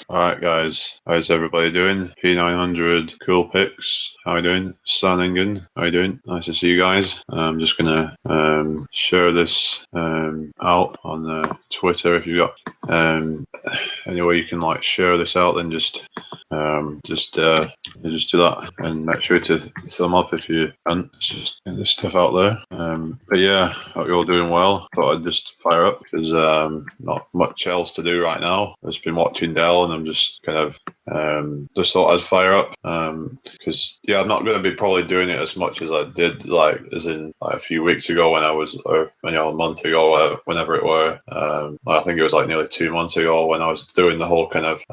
Alright guys, how's everybody doing? P900 Cool Pics, how you doing? Sanningen, how you doing? Nice to see you guys. I'm just gonna share this out on Twitter. If you've got any way you can like share this out, then just do that and make sure to thumb up if you can. Just get this stuff out there. But yeah, hope you're all doing well. Thought I'd just fire up because not much else to do right now. I've just been watching Dell and I'm just kind of just thought I'd fire up because yeah, I'm not going to be probably doing it as much as I did as in a few weeks ago when I was, or a month ago, whenever it were. I think it was like nearly 2 months ago when I was doing the whole kind of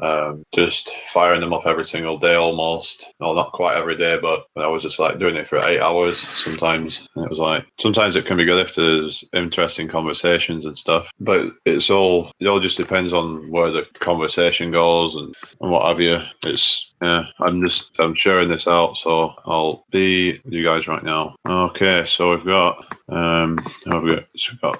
just firing them up every single day almost. No, not quite every day, but when I was just like doing it for 8 hours sometimes. And it was like sometimes it can be good if there's interesting conversations and stuff, but it all just depends on where the conversation goes and what have you. I'm sharing this out, so I'll be with you guys right now. Okay, so we've got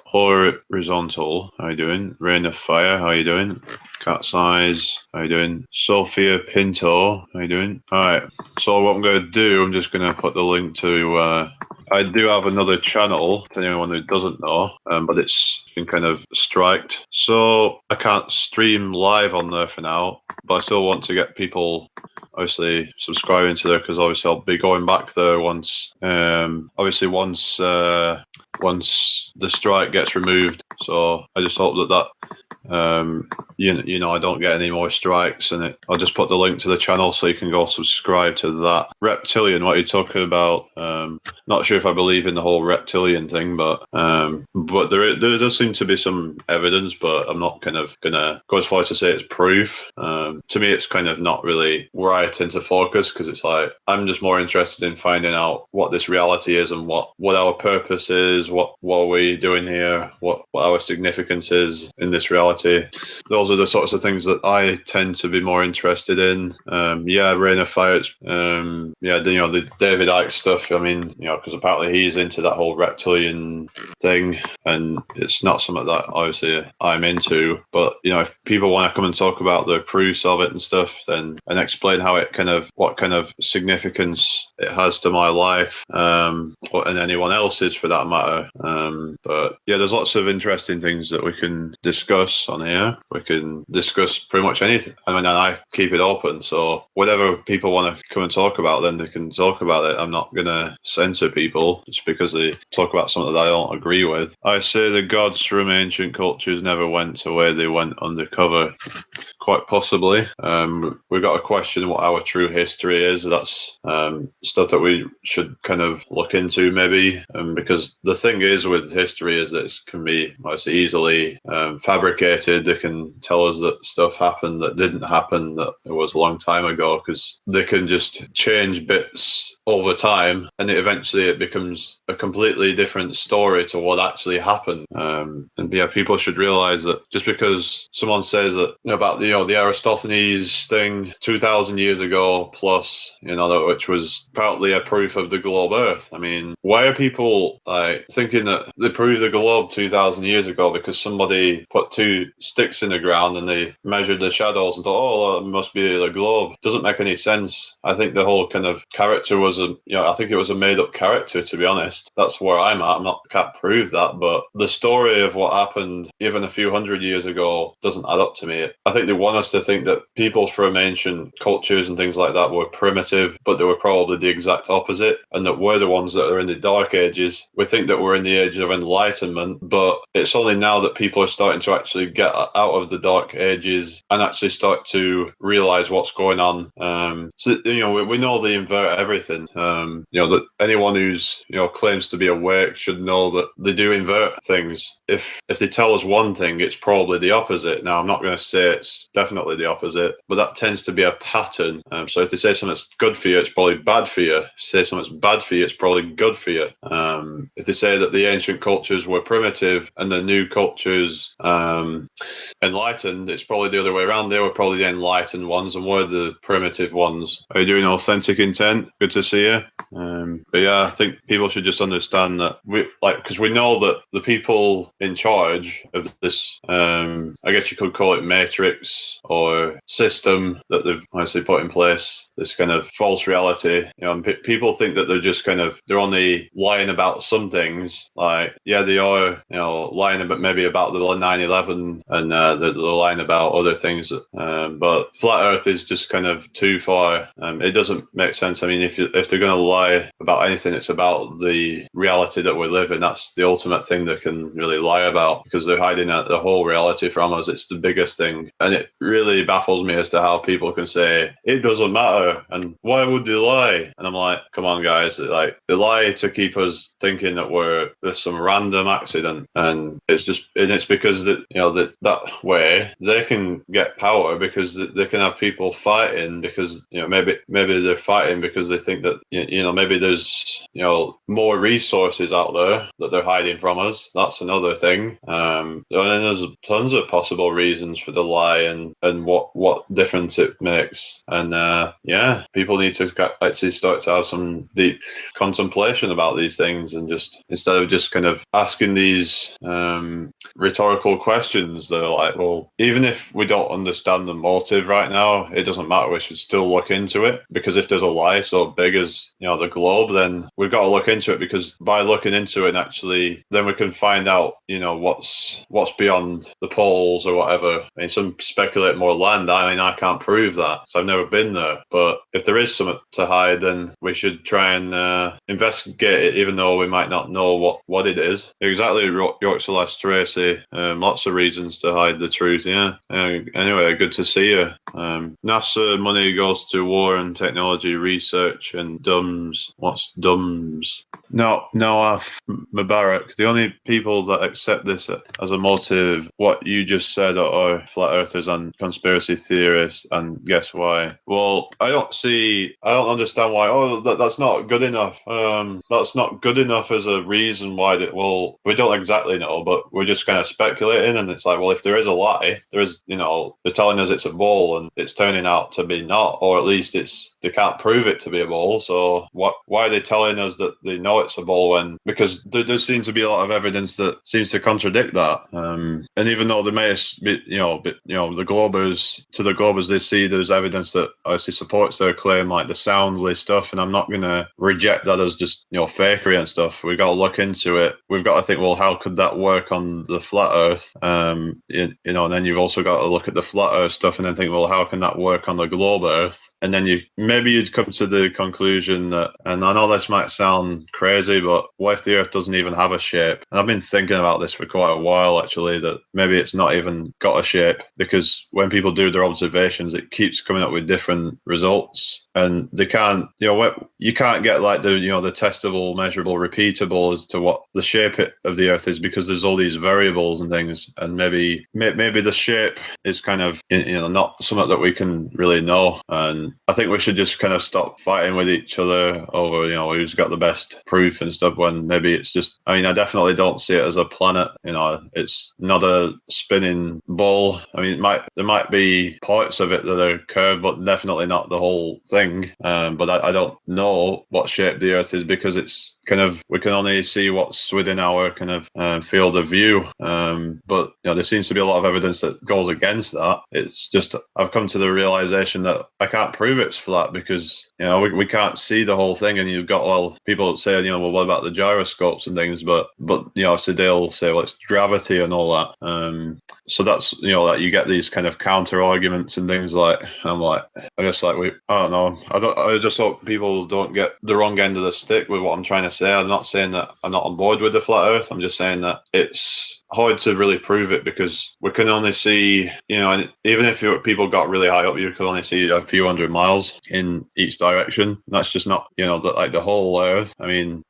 Horizontal, how you doing? Rain of Fire, how you doing? Cat's Eyes, how you doing? Sophia Pinto, how you doing? Alright, so what I'm going to do, I'm just going to put the link to I do have another channel, to anyone who doesn't know, but it's been kind of striked. So I can't stream live on there for now, but I still want to get people obviously subscribing to there because obviously I'll be going back there once the strike gets removed. So I just hope that I don't get any more strikes, and I'll just put the link to the channel so you can go subscribe to that. Reptilian, what are you talking about? Not sure if I believe in the whole reptilian thing, but there does seem to be some evidence, but I'm not kind of gonna go as far as to say it's proof. To me, it's kind of not really where I tend to focus because it's like I'm just more interested in finding out what this reality is and what our purpose is, what are we doing here, what our significance is in this reality. Those are the sorts of things that I tend to be more interested in. Rain of Fire, the David Icke stuff. I mean, because apparently he's into that whole reptilian thing, and it's not something that obviously I'm into. But if people want to come and talk about the proofs of it and stuff, then and explain how it what kind of significance it has to my life, and anyone else's for that matter. But yeah, there's lots of interesting things that we can discuss on here. We can discuss pretty much anything. I mean, and I keep it open, so whatever people want to come and talk about, then they can talk about it. I'm not going to censor people just because they talk about something that I don't agree with. I say the gods from ancient cultures never went away, they went undercover. Quite possibly. We've got a question what our true history is. That's stuff that we should kind of look into maybe, because the thing is with history is that it can be easily fabricated. They can tell us that stuff happened that didn't happen, that it was a long time ago, because they can just change bits over time and it becomes a completely different story to what actually happened. And yeah, people should realize that just because someone says that about the Aristophanes thing 2,000 years ago plus, which was apparently a proof of the globe Earth. I mean, why are people thinking that they proved the globe 2,000 years ago because somebody put 2 sticks in the ground and they measured the shadows and thought, oh, that must be the globe? Doesn't make any sense. I think the whole kind of character was I think it was a made-up character, to be honest. That's where I'm at. Can't prove that, but the story of what happened even a few hundred years ago doesn't add up to me. I think they want us to think that people from ancient cultures and things like that were primitive, but they were probably the exact opposite, and that we're the ones that are in the dark ages. We think that we're in the age of enlightenment, but it's only now that people are starting to actually get out of the dark ages and actually start to realize what's going on. We know they invert everything. That anyone who's claims to be awake should know that they do invert things. If they tell us one thing, it's probably the opposite. Now, I'm not going to say it's definitely the opposite, but that tends to be a pattern. So if they say something's good for you, it's probably bad for you. If they say something's bad for you, it's probably good for you. If they say that the ancient cultures were primitive and the new cultures enlightened, it's probably the other way around. They were probably the enlightened ones and we're the primitive ones. Are you doing Authentic Intent? Good to see you. But yeah, I think people should just understand that because we know that the people in charge of this, I guess you could call it matrix hoax or system that they've obviously put in place, this kind of false reality. And people think that they're only lying about some things. Like, yeah, they are, lying about maybe about the 9/11, and they're lying about other things. But flat Earth is just kind of too far. It doesn't make sense. I mean, if they're going to lie about anything, it's about the reality that we live in. That's the ultimate thing they can really lie about, because they're hiding the whole reality from us. It's the biggest thing, and it really baffles me as to how people can say it doesn't matter and why would they lie. And I'm like, come on, guys! Like, they lie to keep us thinking that there's some random accident, and it's because that way they can get power, because they can have people fighting, because maybe they're fighting because they think that maybe there's more resources out there that they're hiding from us. That's another thing. And then there's tons of possible reasons for the lie and what difference it makes. And people need to actually start to have some deep contemplation about these things, and just instead of just kind of asking these rhetorical questions, they're like, well, even if we don't understand the motive right now, it doesn't matter. We should still look into it, because if there's a lie so big as the globe, then we've got to look into it, because by looking into it, actually, then we can find out what's beyond the poles or whatever. I mean, some speculate more land. I mean, I can't prove that, so I've never been there. But if there is something to hide, then we should try and investigate it, even though we might not know what it is. Exactly, York Celeste Tracy. Lots of reasons to hide the truth. Yeah. Anyway, good to see you. NASA money goes to war and technology research and dumbs. What's dumbs? No, Mubarak. The only people that accept this as a motive, what you just said, are flat earthers and conspiracy theorists. And guess why? Well, I don't understand why. Oh, that's not good enough. That's not good enough as a reason why. Well, we don't exactly know, but we're just kind of speculating. And it's like, well, if there is a lie, there is, they're telling us it's a ball, and it's turning out to be not, or at least they can't prove it to be a ball. So why are they telling us that they know it's a ball, because there seems to be a lot of evidence that seems to contradict that. And even though there may be, the Globers, they see there's evidence that obviously supports their claim, like the Soundly stuff, and I'm not going to reject that as just, fakery and stuff. We've got to look into it. We've got to think, well, how could that work on the flat Earth? And then you've also got to look at the flat Earth stuff and then think, well, how can that work on the globe Earth? And then you'd come to the conclusion that, and I know this might sound crazy, but what if the Earth doesn't even have a shape? And I've been thinking about this for quite a while, actually, that maybe it's not even got a shape, because when people do their observations, it keeps coming up with different results, and they can't, you can't get like the testable, measurable, repeatable as to what the shape of the Earth is, because there's all these variables and things, and maybe the shape is kind of not something that we can really know. And I think we should just kind of stop fighting with each other over who's got the best proof and stuff, when maybe it's just, I definitely don't see it as a planet. It's not a spinning ball. There might be parts of it that are curved, but definitely not the whole thing. But I don't know what shape the Earth is, because it's kind of, we can only see what's within our kind of field of view. But there seems to be a lot of evidence that goes against that. It's just, I've come to the realization that I can't prove it's flat, because we can't see the whole thing. And you've got, well, people say, well, what about the gyroscopes and things? But so they'll say, well, it's gravity and all that. So that's, that you get these kind of counter arguments and things. Like, I'm like, I guess, like, I don't know. I just hope people don't get the wrong end of the stick with what I'm trying to say. I'm not saying that I'm not on board with the flat Earth. I'm just saying that it's hard to really prove it, because we can only see, and even if people got really high up, you could only see a few hundred miles in each direction. That's just not, like the whole Earth.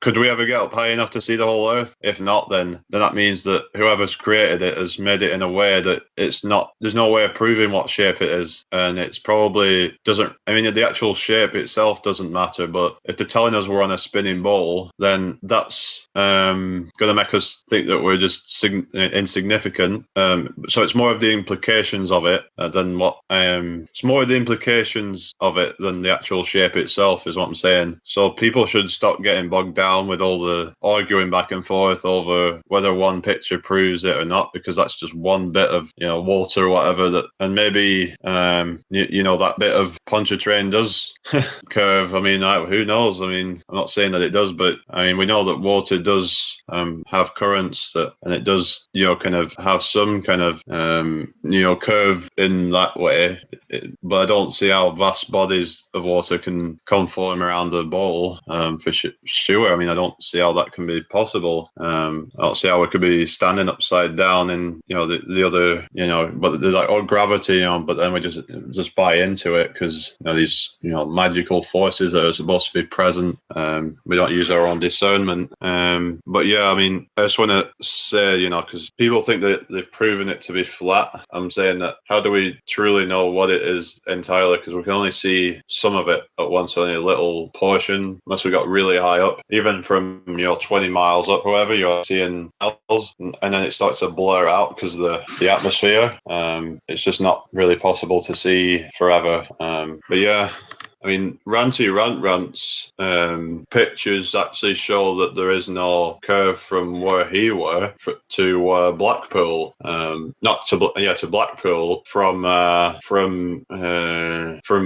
Could we ever get up high enough to see the whole Earth? If not, then that means that whoever's created it has made it in a way that it's not, there's no way of proving what shape it is. And it's probably doesn't, the actual shape itself doesn't matter, but if they're telling us we're on a spinning ball, then that's going to make us think that we're just insignificant. So it's more of the implications of it than what. It's more of the implications of it than the actual shape itself, is what I'm saying. So people should stop getting bogged down with all the arguing back and forth over whether one picture proves it or not, because that's just one bit of water or whatever. That and maybe that bit of Pontchartrain does curve. I mean, who knows? I mean, I'm not saying that it does, but I mean, we know that water does have currents and it does kind of have some kind of curve in that way. But I don't see how vast bodies of water can conform around a ball for sure. I mean, I don't see how that can be possible. I don't see how it could be standing upside down in the other but there's like gravity, but then we just buy into it because these magical forces that are supposed to be present. We don't use our own discernment. But yeah, I mean, I just want to say, because people think that they've proven it to be flat. I'm saying that how do we truly know what it is entirely? Because we can only see some of it at once, only a little portion, unless we got really high up. Even from 20 miles up, whatever, you're seeing miles, and then it starts to blur out because of the atmosphere. It's just not really possible to see forever. But yeah. I mean, Ranty Rant's pictures actually show that there is no curve from where he were to Blackpool. Not to Blackpool from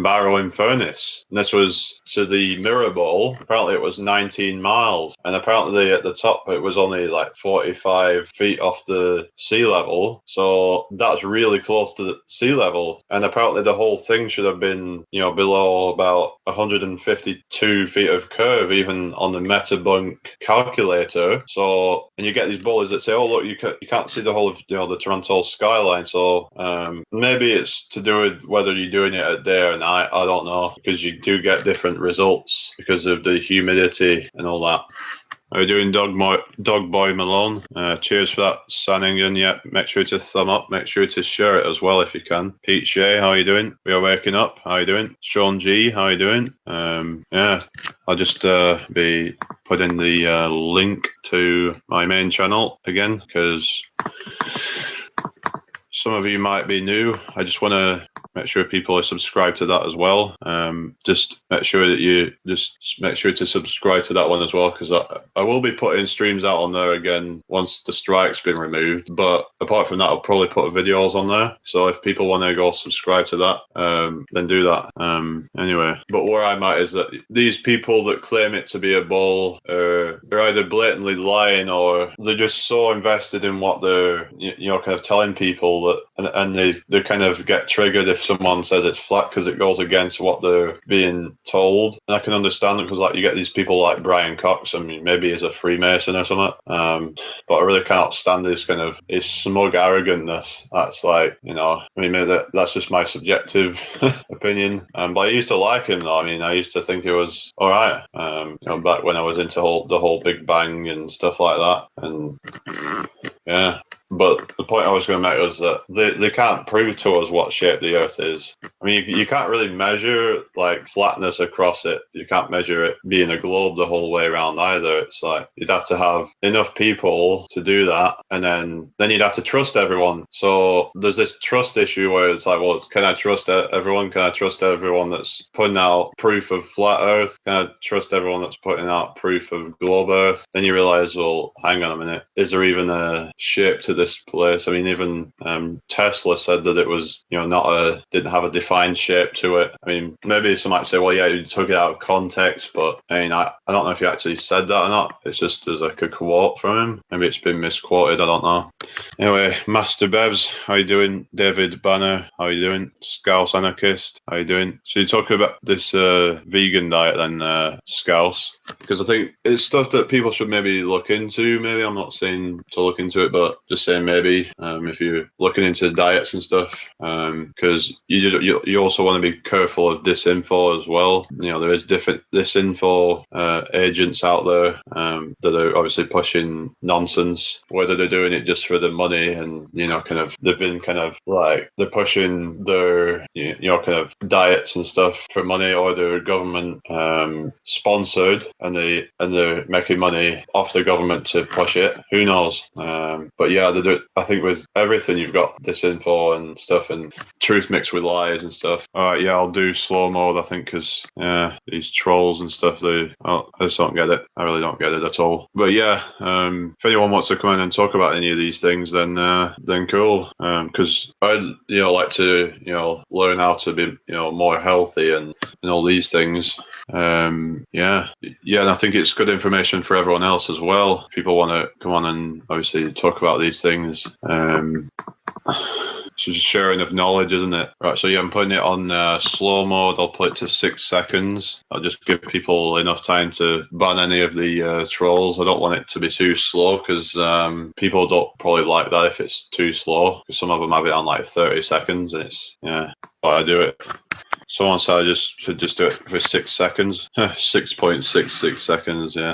Barrow in Furness. And this was to the Mirror Ball. Apparently, it was 19 miles, and apparently at the top it was only like 45 feet off the sea level. So that's really close to the sea level. And apparently, the whole thing should have been below about 152 feet of curve, even on the Metabunk calculator. So, and you get these bullies that say, "Oh, look, you can't see the whole of the Toronto skyline." So maybe it's to do with whether you're doing it at day or night. I don't know, because you do get different results because of the humidity and all that. How are you doing, Dog Boy Malone? Cheers for that, Sanningen. Yeah, make sure to thumb up. Make sure to share it as well if you can. Pete Shea, how are you doing? We are waking up. How are you doing? Sean G, how are you doing? Yeah, I'll just be putting the link to my main channel again, because some of you might be new. I just want to make sure people are subscribed to that as well. Just make sure that you make sure to subscribe to that one as well, because I will be putting streams out on there again once the strike's been removed. But apart from that, I'll probably put videos on there. So if people want to go subscribe to that, then do that. Anyway, but where I'm at is that these people that claim it to be a ball are either blatantly lying, or they're just so invested in what they're kind of telling people that, and they kind of get triggered if someone says it's flat because it goes against what they're being told. And I can understand it, because like you get these people like Brian Cox. I mean, maybe he's a Freemason or something. But I really cannot stand this kind of his smug arrogantness. That's like, I mean, maybe that's just my subjective opinion. But I used to like him though. I mean, I used to think it was all right. Back when I was into the whole Big Bang and stuff like that. And yeah. But the point I was going to make was that they can't prove to us what shape the Earth is. I mean, you can't really measure like flatness across it. You can't measure it being a globe the whole way around either. It's like you'd have to have enough people to do that, and then you'd have to trust everyone. So there's this trust issue where it's like, well, can I trust everyone? Can I trust everyone that's putting out proof of flat Earth? Can I trust everyone that's putting out proof of globe Earth? Then you realize, well, hang on a minute, is there even a shape to this place? I mean, even Tesla said that it was, didn't have a defined shape to it. I mean, maybe some might say, well, yeah, you took it out of context, but I mean, I don't know if he actually said that or not. It's just there's like a quote from him. Maybe it's been misquoted. I don't know. Anyway, Master Bevs, how you doing? David Banner, how you doing? Scouse Anarchist, how you doing? So you talk about this vegan diet then, Scouse, because I think it's stuff that people should maybe look into. Maybe I'm not saying to look into it, but just saying maybe if you're looking into diets and stuff, because you also want to be careful of disinfo as well. There is different disinfo agents out there that are obviously pushing nonsense, whether they're doing it just for the money and kind of they've been kind of like they're pushing their kind of diets and stuff for money, or they're government sponsored and they're making money off the government to push it. Who knows? But yeah, they do it. I think with everything you've got disinfo and stuff, and truth mixed with lies and stuff. All right, yeah, I'll do slow mode. I think because these trolls and stuff, I just don't get it. I really don't get it at all. But yeah, if anyone wants to come in and talk about any of these things, then cool. Because I like to learn how to be more healthy and all these things. And I think it's good information for everyone else as well. People want to come on and obviously talk about these things. It's just sharing of knowledge, isn't it? Right, so yeah, I'm putting it on slow mode. I'll put it to 6 seconds. I'll just give people enough time to ban any of the trolls. I don't want it to be too slow because people don't probably like that if it's too slow. Because some of them have it on like 30 seconds, and it's but I do it. Someone said I should just do it for 6 seconds. 6.66 seconds, yeah.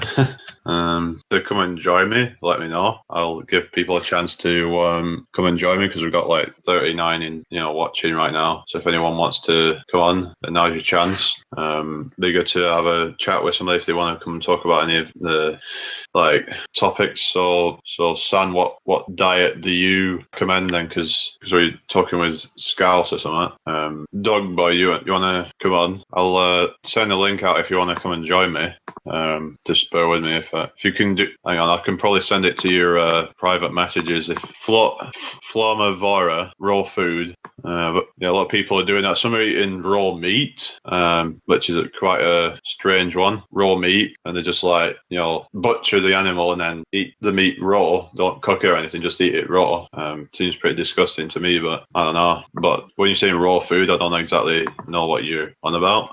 To come and join me, let me know. I'll give people a chance to come and join me because we've got like 39 in watching right now. So if anyone wants to come on, then now's your chance. Be good to have a chat with somebody if they want to come and talk about any of the topics. So San, what diet do you recommend then? Because we're talking with Scouse or something. Doug boy, you want to come on? I'll send a link out if you want to come and join me. Just bear with me if you can do. Hang on, I can probably send it to your private messages. If Flamavora raw food, but a lot of people are doing that. Some are eating raw meat, which is quite a strange one. Raw meat, and they just butcher the animal and then eat the meat raw. Don't cook it or anything, just eat it raw. Seems pretty disgusting to me, but I don't know. But when you're saying raw food, I don't exactly know what you're on about.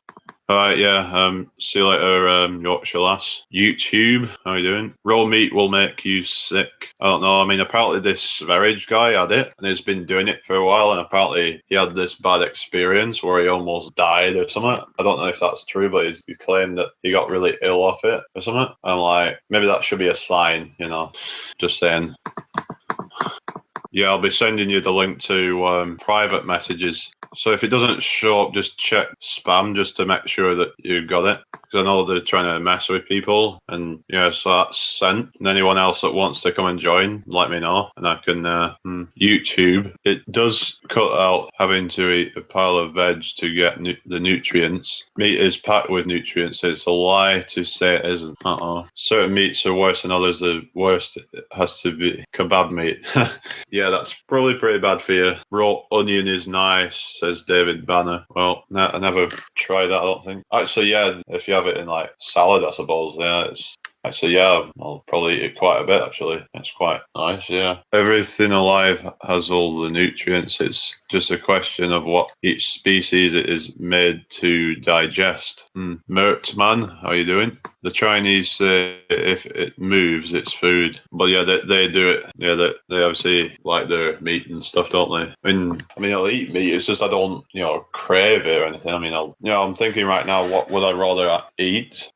Alright, yeah, see you later, Yorkshire lass. YouTube, how you doing? Raw meat will make you sick. I don't know, I mean, apparently this Verage guy had it, and he's been doing it for a while, and apparently he had this bad experience where he almost died or something. I don't know if that's true, but he claimed that he got really ill off it or something. I'm like, maybe that should be a sign, just saying. Yeah, I'll be sending you the link to private messages. So if it doesn't show up, just check spam just to make sure that you got it. Because I know they're trying to mess with people. And so that's sent. And anyone else that wants to come and join, let me know. And I can YouTube. It does cut out having to eat a pile of veg to get the nutrients. Meat is packed with nutrients. It's a lie to say it isn't. Certain meats are worse than others. The worst has to be kebab meat. Yeah, that's probably pretty bad for you. Raw onion is nice, says David Banner. Well, I never tried that, I don't think. Actually, yeah, if you have it in salad, I suppose. Yeah, I'll probably eat it quite a bit, actually. It's quite nice, yeah. Everything alive has all the nutrients. It's just a question of what each species it is made to digest. Mert man, how you doing? The Chinese say if it moves, it's food. But yeah, they do it. Yeah, they obviously like their meat and stuff, don't they? I mean, I'll eat meat. It's just I don't, crave it or anything. I mean, I'm thinking right now, what would I rather eat?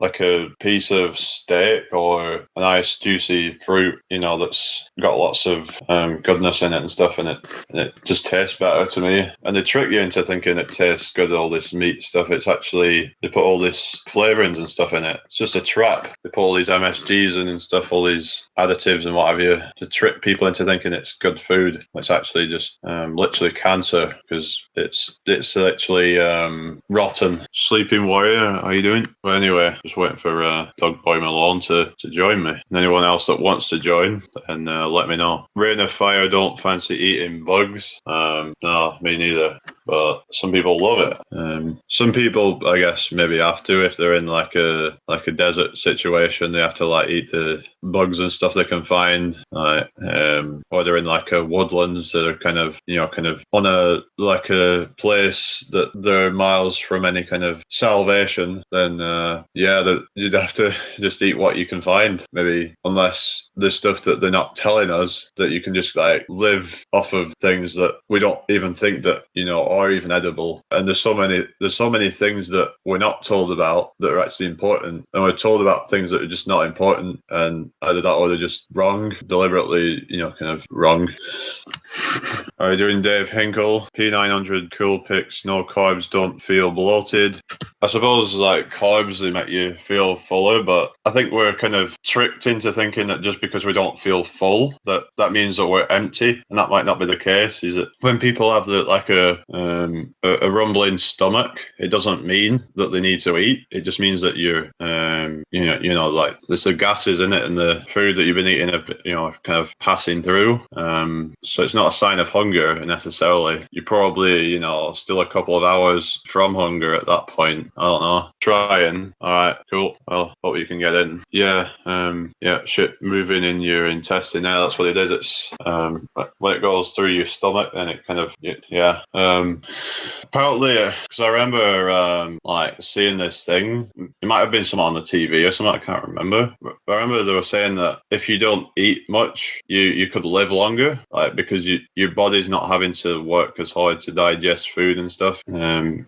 Like a piece of steak or a nice juicy fruit, that's got lots of goodness in it and stuff, and it just tastes better to me. And they trick you into thinking it tastes good, all this meat stuff. It's actually, they put all this flavorings and stuff in it. It's just a trap. They put all these MSGs in and stuff, all these additives and what have you, to trick people into thinking it's good food. It's actually just literally cancer, because it's literally rotten. Sleeping Warrior, how you doing? Well, anyway, just waiting for Dog Boy Malone to join me. And anyone else that wants to join, then let me know. Rain of Fire, don't fancy eating bugs. No, me neither. But some people love it. Some people, I guess, maybe have to if they're in like a desert situation. They have to eat the bugs and stuff they can find, or they're in a woodlands that are kind of on a place that they're miles from any kind of salvation. Then you'd have to just eat what you can find. Maybe unless there's stuff that they're not telling us that you can just live off of things that we don't even think that or even edible. And there's so many things that we're not told about that are actually important, and we're told about things that are just not important, and either that or they're just wrong, deliberately, kind of wrong. How are you doing, Dave Hinkle? P900 cool pics. No carbs, don't feel bloated. I suppose like carbs, they make you feel fuller, but I think we're kind of tricked into thinking that just because we don't feel full, that means that we're empty, and that might not be the case. Is it when people have a rumbling stomach, it doesn't mean that they need to eat. It just means that you're like there's the gases in it, and the food that you've been eating are kind of passing through. So it's not a sign of hunger necessarily. You're probably still a couple of hours from hunger at that point. I don't know. Trying. All right, cool. Well, hope you can get in. Yeah. Shit moving in your intestine. Yeah, that's what it is. It's when it goes through your stomach, then it kind of apparently, because I remember seeing this thing. It might have been something on the TV or something. I can't remember. But I remember they were saying that if you don't eat much, you could live longer, because your body's not having to work as hard to digest food and stuff.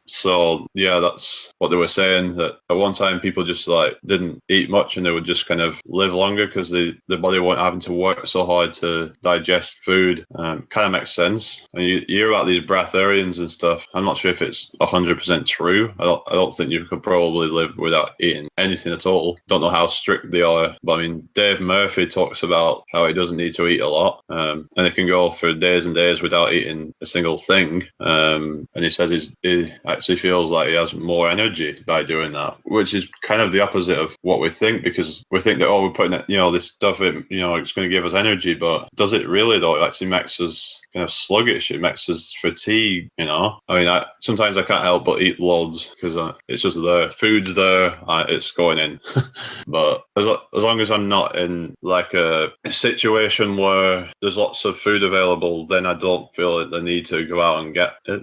So yeah, that's what they were saying, that at one time people just didn't eat much and they would just kind of live longer because the body weren't having to work so hard to digest food. Kind of makes sense. And you hear about these breatharians and stuff. I'm not sure if it's 100% true. I don't think you could probably live without eating anything at all. Don't know how strict they are, but I mean, Dave Murphy talks about how he doesn't need to eat a lot, and he can go for days and days without eating a single thing. And he says he actually feels like he has more energy by doing that, which is kind of the opposite of what we think, because we think that we're putting this stuff in, it's going to give us energy, but does it really though? It actually makes us kind of sluggish. It makes us fatigue. I mean, sometimes I can't help but eat loads because it's just there. Food's there. It's going in. But as long as I'm not in a situation where there's lots of food available, then I don't feel the need to go out and get it.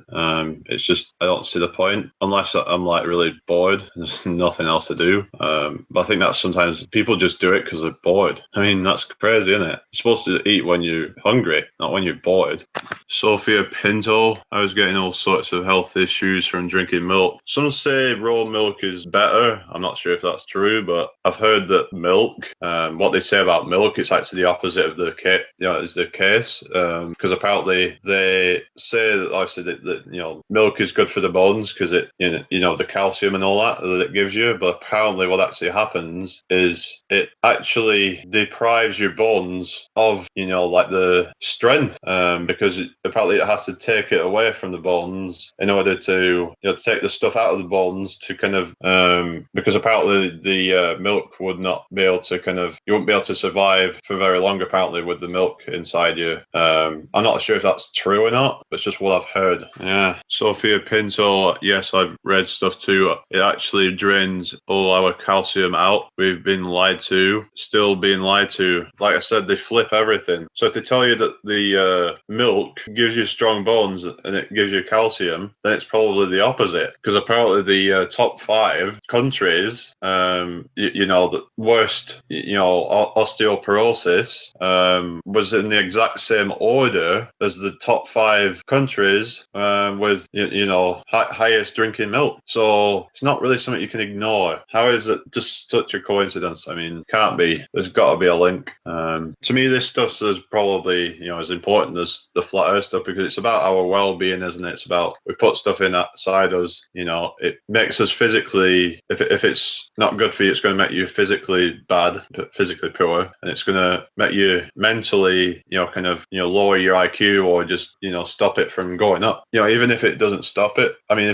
It's just I don't see the point unless I'm really bored and there's nothing else to do. But I think that sometimes people just do it because they're bored. I mean, that's crazy, isn't it? You're supposed to eat when you're hungry, not when you're bored. Sophia Pinto, I was getting all sorts of health issues from drinking milk. Some say raw milk is better. I'm not sure if that's true, but I've heard that milk, what they say about milk, it's actually the opposite of the case. Is the case, because apparently they say that obviously that milk is good for the bones because it the calcium and all that it gives you, but apparently what actually happens is it actually deprives your bones of the strength, because apparently it has to take it away from the bones in order to take the stuff out of the bones to kind of because apparently the milk would not be able to you wouldn't be able to survive for very long apparently with the milk inside you. I'm not sure if that's true or not, but it's just what I've heard. Yeah. Sophia Pinto, yes, I've read stuff too. It actually drains all our calcium out. We've been lied to, still being lied to. Like I said, they flip everything. So if they tell you that the milk gives you strong bones and it gives you calcium, then it's probably the opposite. Because apparently the top 5 countries, the worst, osteoporosis was in the exact same order as the top 5 countries with, highest drinking milk. So it's not really something you can ignore. How is it just such a coincidence? I mean, can't be. There's got to be a link. To me, this stuff is probably, as important as the flat earth stuff, because it's about our well-being, isn't it? It's about, we put stuff in outside us, it makes us physically, if it's not good for you, it's going to make you physically bad, physically poor, and it's going to make you mentally, lower your IQ or just, stop it from going up. Even if it doesn't stop it, I mean,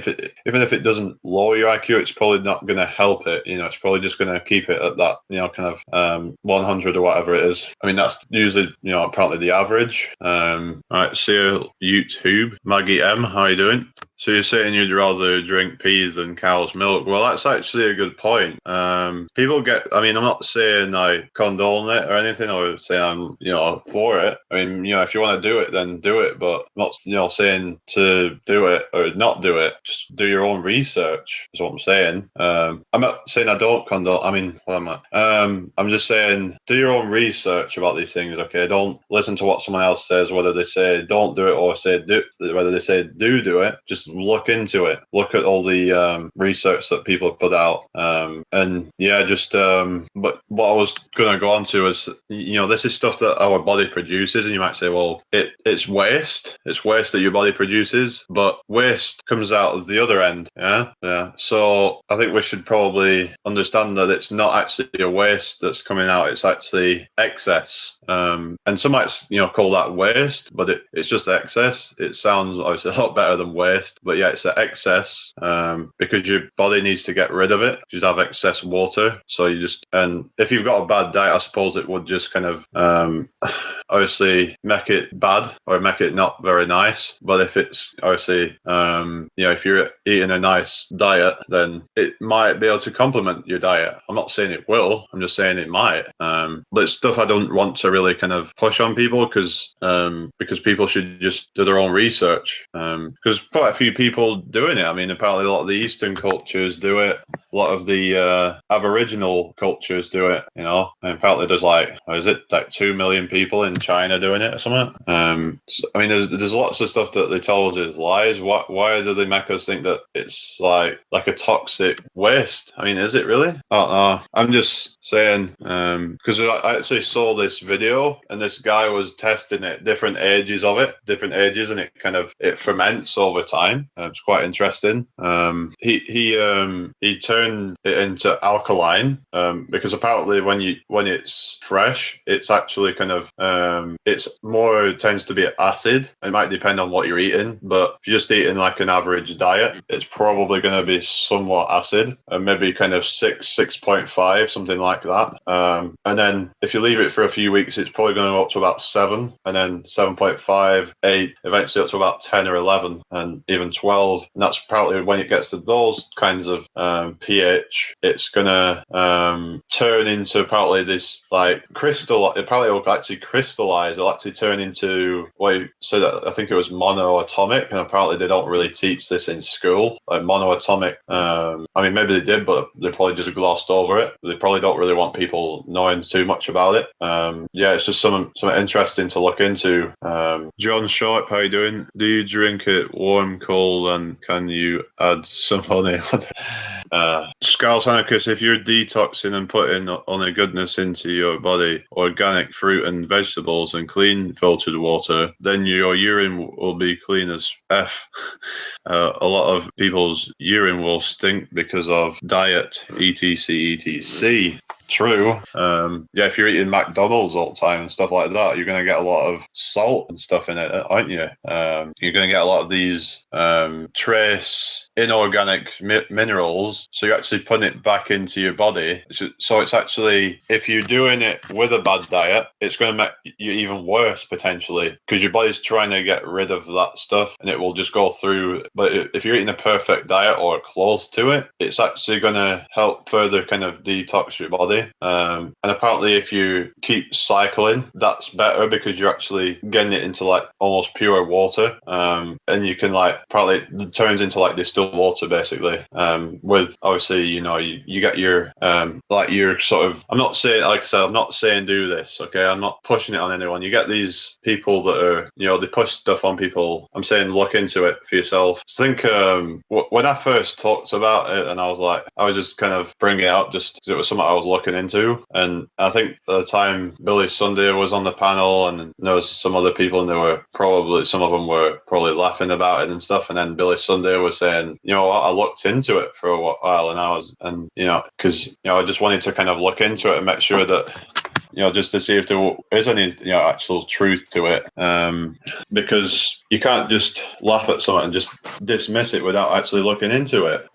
even if it doesn't lower your IQ, it's probably not going to help it. It's probably just going to keep it at that, 100 or whatever it is. I mean, that's usually, apparently the average. All right, see you, YouTube. Maggie M, how are you doing? So you're saying you'd rather drink peas than cow's milk? Well, that's actually a good point. People get. I mean, I'm not saying I condone it or anything, or saying I'm, for it. I mean, if you want to do it, then do it. But I'm not, saying to do it or not do it. Just do your own research. Is what I'm saying. I'm not saying I don't condone. I mean, what am I? I'm just saying do your own research about these things. Okay, don't listen to what someone else says, whether they say don't do it or say do, whether they say do it. Just look into it. Look at all the research that people have put out. And yeah, but what I was going to go on to is, this is stuff that our body produces, and you might say, well, it's waste. It's waste that your body produces, but waste comes out of the other end. Yeah. So I think we should probably understand that it's not actually a waste that's coming out. It's actually excess. And some might, call that waste, but it's just excess. It sounds obviously a lot better than waste, but yeah, it's an excess because your body needs to get rid of it. You just have excess water, so and if you've got a bad diet, I suppose it would just kind of obviously make it bad or make it not very nice. But if it's obviously if you're eating a nice diet, then it might be able to complement your diet. I'm not saying it will, I'm just saying it might. But it's stuff I don't want to really kind of push on people because people should just do their own research. Because quite a few people doing it. I mean, apparently a lot of the Eastern cultures do it. A lot of the Aboriginal cultures do it, and apparently there's like 2 million people in China doing it or something. So, I mean, there's lots of stuff that they tell us is lies. Why do they make us think that it's like a toxic waste? I mean, is it really? I don't know. I'm just saying, because I actually saw this video and this guy was testing it, different ages, and it ferments over time. It's quite interesting. He turned it into alkaline because apparently when it's fresh, it's actually it tends to be acid. It might depend on what you're eating, but if you're just eating like an average diet, it's probably going to be somewhat acid, and maybe kind of 6.5, something like that. And then if you leave it for a few weeks, it's probably going to go up to about 7, and then 7.5, 8, eventually up to about 10 or 11, and even 12. And that's probably when it gets to those kinds of pH, it's going to turn into probably this like crystal. It probably will actually crystallize. It'll actually turn into I think it was monoatomic, and apparently they don't really teach this in school, like monoatomic. I mean, maybe they did, but they probably just glossed over it. They probably don't really want people knowing too much about it. Yeah, it's just something interesting to look into. John Sharp, how you doing? Do you drink it warm, cold, and can you add some honey? Scarls Anarchist, if you're detoxing and putting honey goodness into your body, organic fruit and vegetables, and clean filtered water, then your urine will be clean as F. A lot of people's urine will stink because of diet, etc. True. Yeah, if you're eating McDonald's all the time and stuff like that, you're going to get a lot of salt and stuff in it, aren't you? You're going to get a lot of these trace inorganic minerals, so you're actually putting it back into your body. So it's actually, if you're doing it with a bad diet, it's going to make you even worse potentially, because your body's trying to get rid of that stuff and it will just go through. But if you're eating a perfect diet or close to it, it's actually going to help further kind of detox your body. And apparently if you keep cycling, that's better because you're actually getting it into like almost pure water. And you can probably it turns into like distilled water basically. With obviously, you get your your sort of, I'm not saying, like I said, I'm not saying do this, okay? I'm not pushing it on anyone. You get these people that are, they push stuff on people. I'm saying look into it for yourself. I think when I first talked about it, and I was just kind of bringing it up just because it was something I was looking into. And I think at the time Billy Sunday was on the panel, and there was some other people, and some of them were probably laughing about it and stuff. And then Billy Sunday was saying, I looked into it for a while, and because I just wanted to kind of look into it and make sure that, just to see if there is any, actual truth to it. Because you can't just laugh at something and just dismiss it without actually looking into it.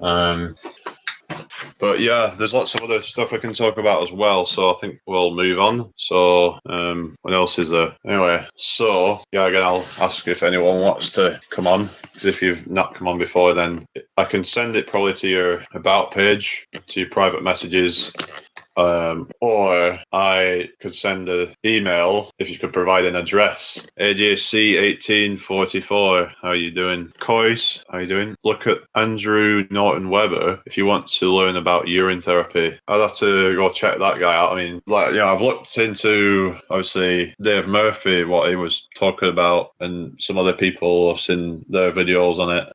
But yeah, there's lots of other stuff I can talk about as well. So I think we'll move on. So what else is there? Anyway, so yeah, again, I'll ask if anyone wants to come on. Because if you've not come on before, then I can send it probably to your about page, to your private messages. Or I could send an email if you could provide an address. AJC1844, how you doing? Coyce, how you doing? Look at Andrew Norton Webber if you want to learn about urine therapy. I'd have to go check that guy out. I mean, I've looked into, obviously, Dave Murphy, what he was talking about, and some other people have seen their videos on it.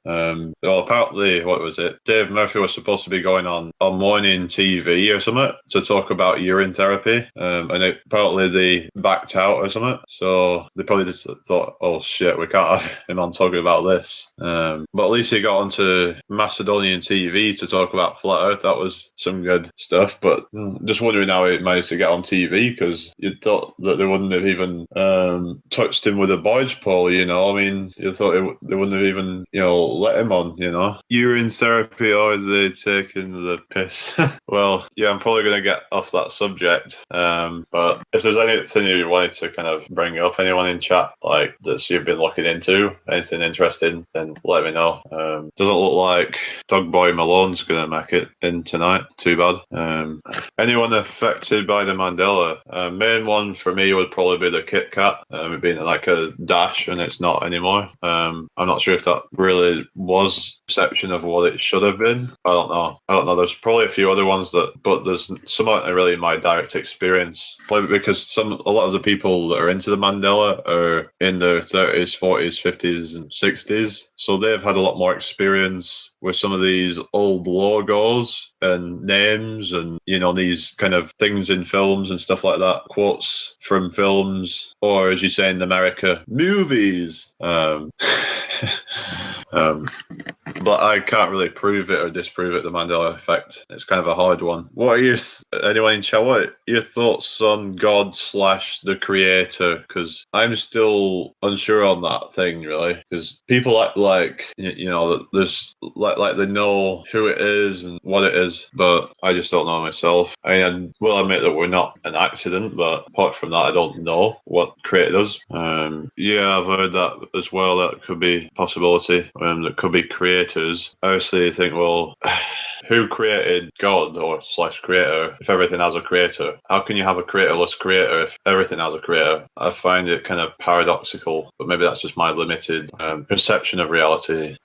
Well, apparently, what was it? Dave Murphy was supposed to be going on morning TV or something to talk about urine therapy, and apparently they backed out or something. So they probably just thought, "Oh shit, we can't have him on talking about this." But at least he got onto Macedonian TV to talk about flat Earth. That was some good stuff. But just wondering how he managed to get on TV, because you'd thought that they wouldn't have even touched him with a barge pole. You know, I mean, you thought they wouldn't have even let him on. Urine therapy, or is they taking the piss? Well, yeah, I'm probably going to get off that subject. But if there's anything you wanted to kind of bring up, anyone in chat like that you've been looking into, anything interesting, then let me know. Doesn't look like Dog Boy Malone's going to make it in tonight. Too bad. Anyone affected by the Mandela? Main one for me would probably be the Kit Kat. It being like a dash and it's not anymore. I'm not sure if that really was perception of what it should have been. I don't know. There's probably a few other ones but there's some aren't really my direct experience. Probably because a lot of the people that are into the Mandela are in their 30s, 40s, 50s, and 60s. So they've had a lot more experience with some of these old logos and names and, these kind of things in films and stuff like that. Quotes from films, or as you say in America, movies. But I can't really prove it or disprove it, the Mandela effect. It's kind of a hard one. What are anyone in chat, what are your thoughts on God / the creator? Because I'm still unsure on that thing, really. Because people act like, there's like they know who it is and what it is, but I just don't know myself. I will admit that we're not an accident, but apart from that, I don't know what created us. Yeah, I've heard that as well. That could be a possibility. That could be creators. I obviously think, well, who created God or / creator if everything has a creator? How can you have a creatorless creator if everything has a creator? I find it kind of paradoxical, but maybe that's just my limited perception of reality.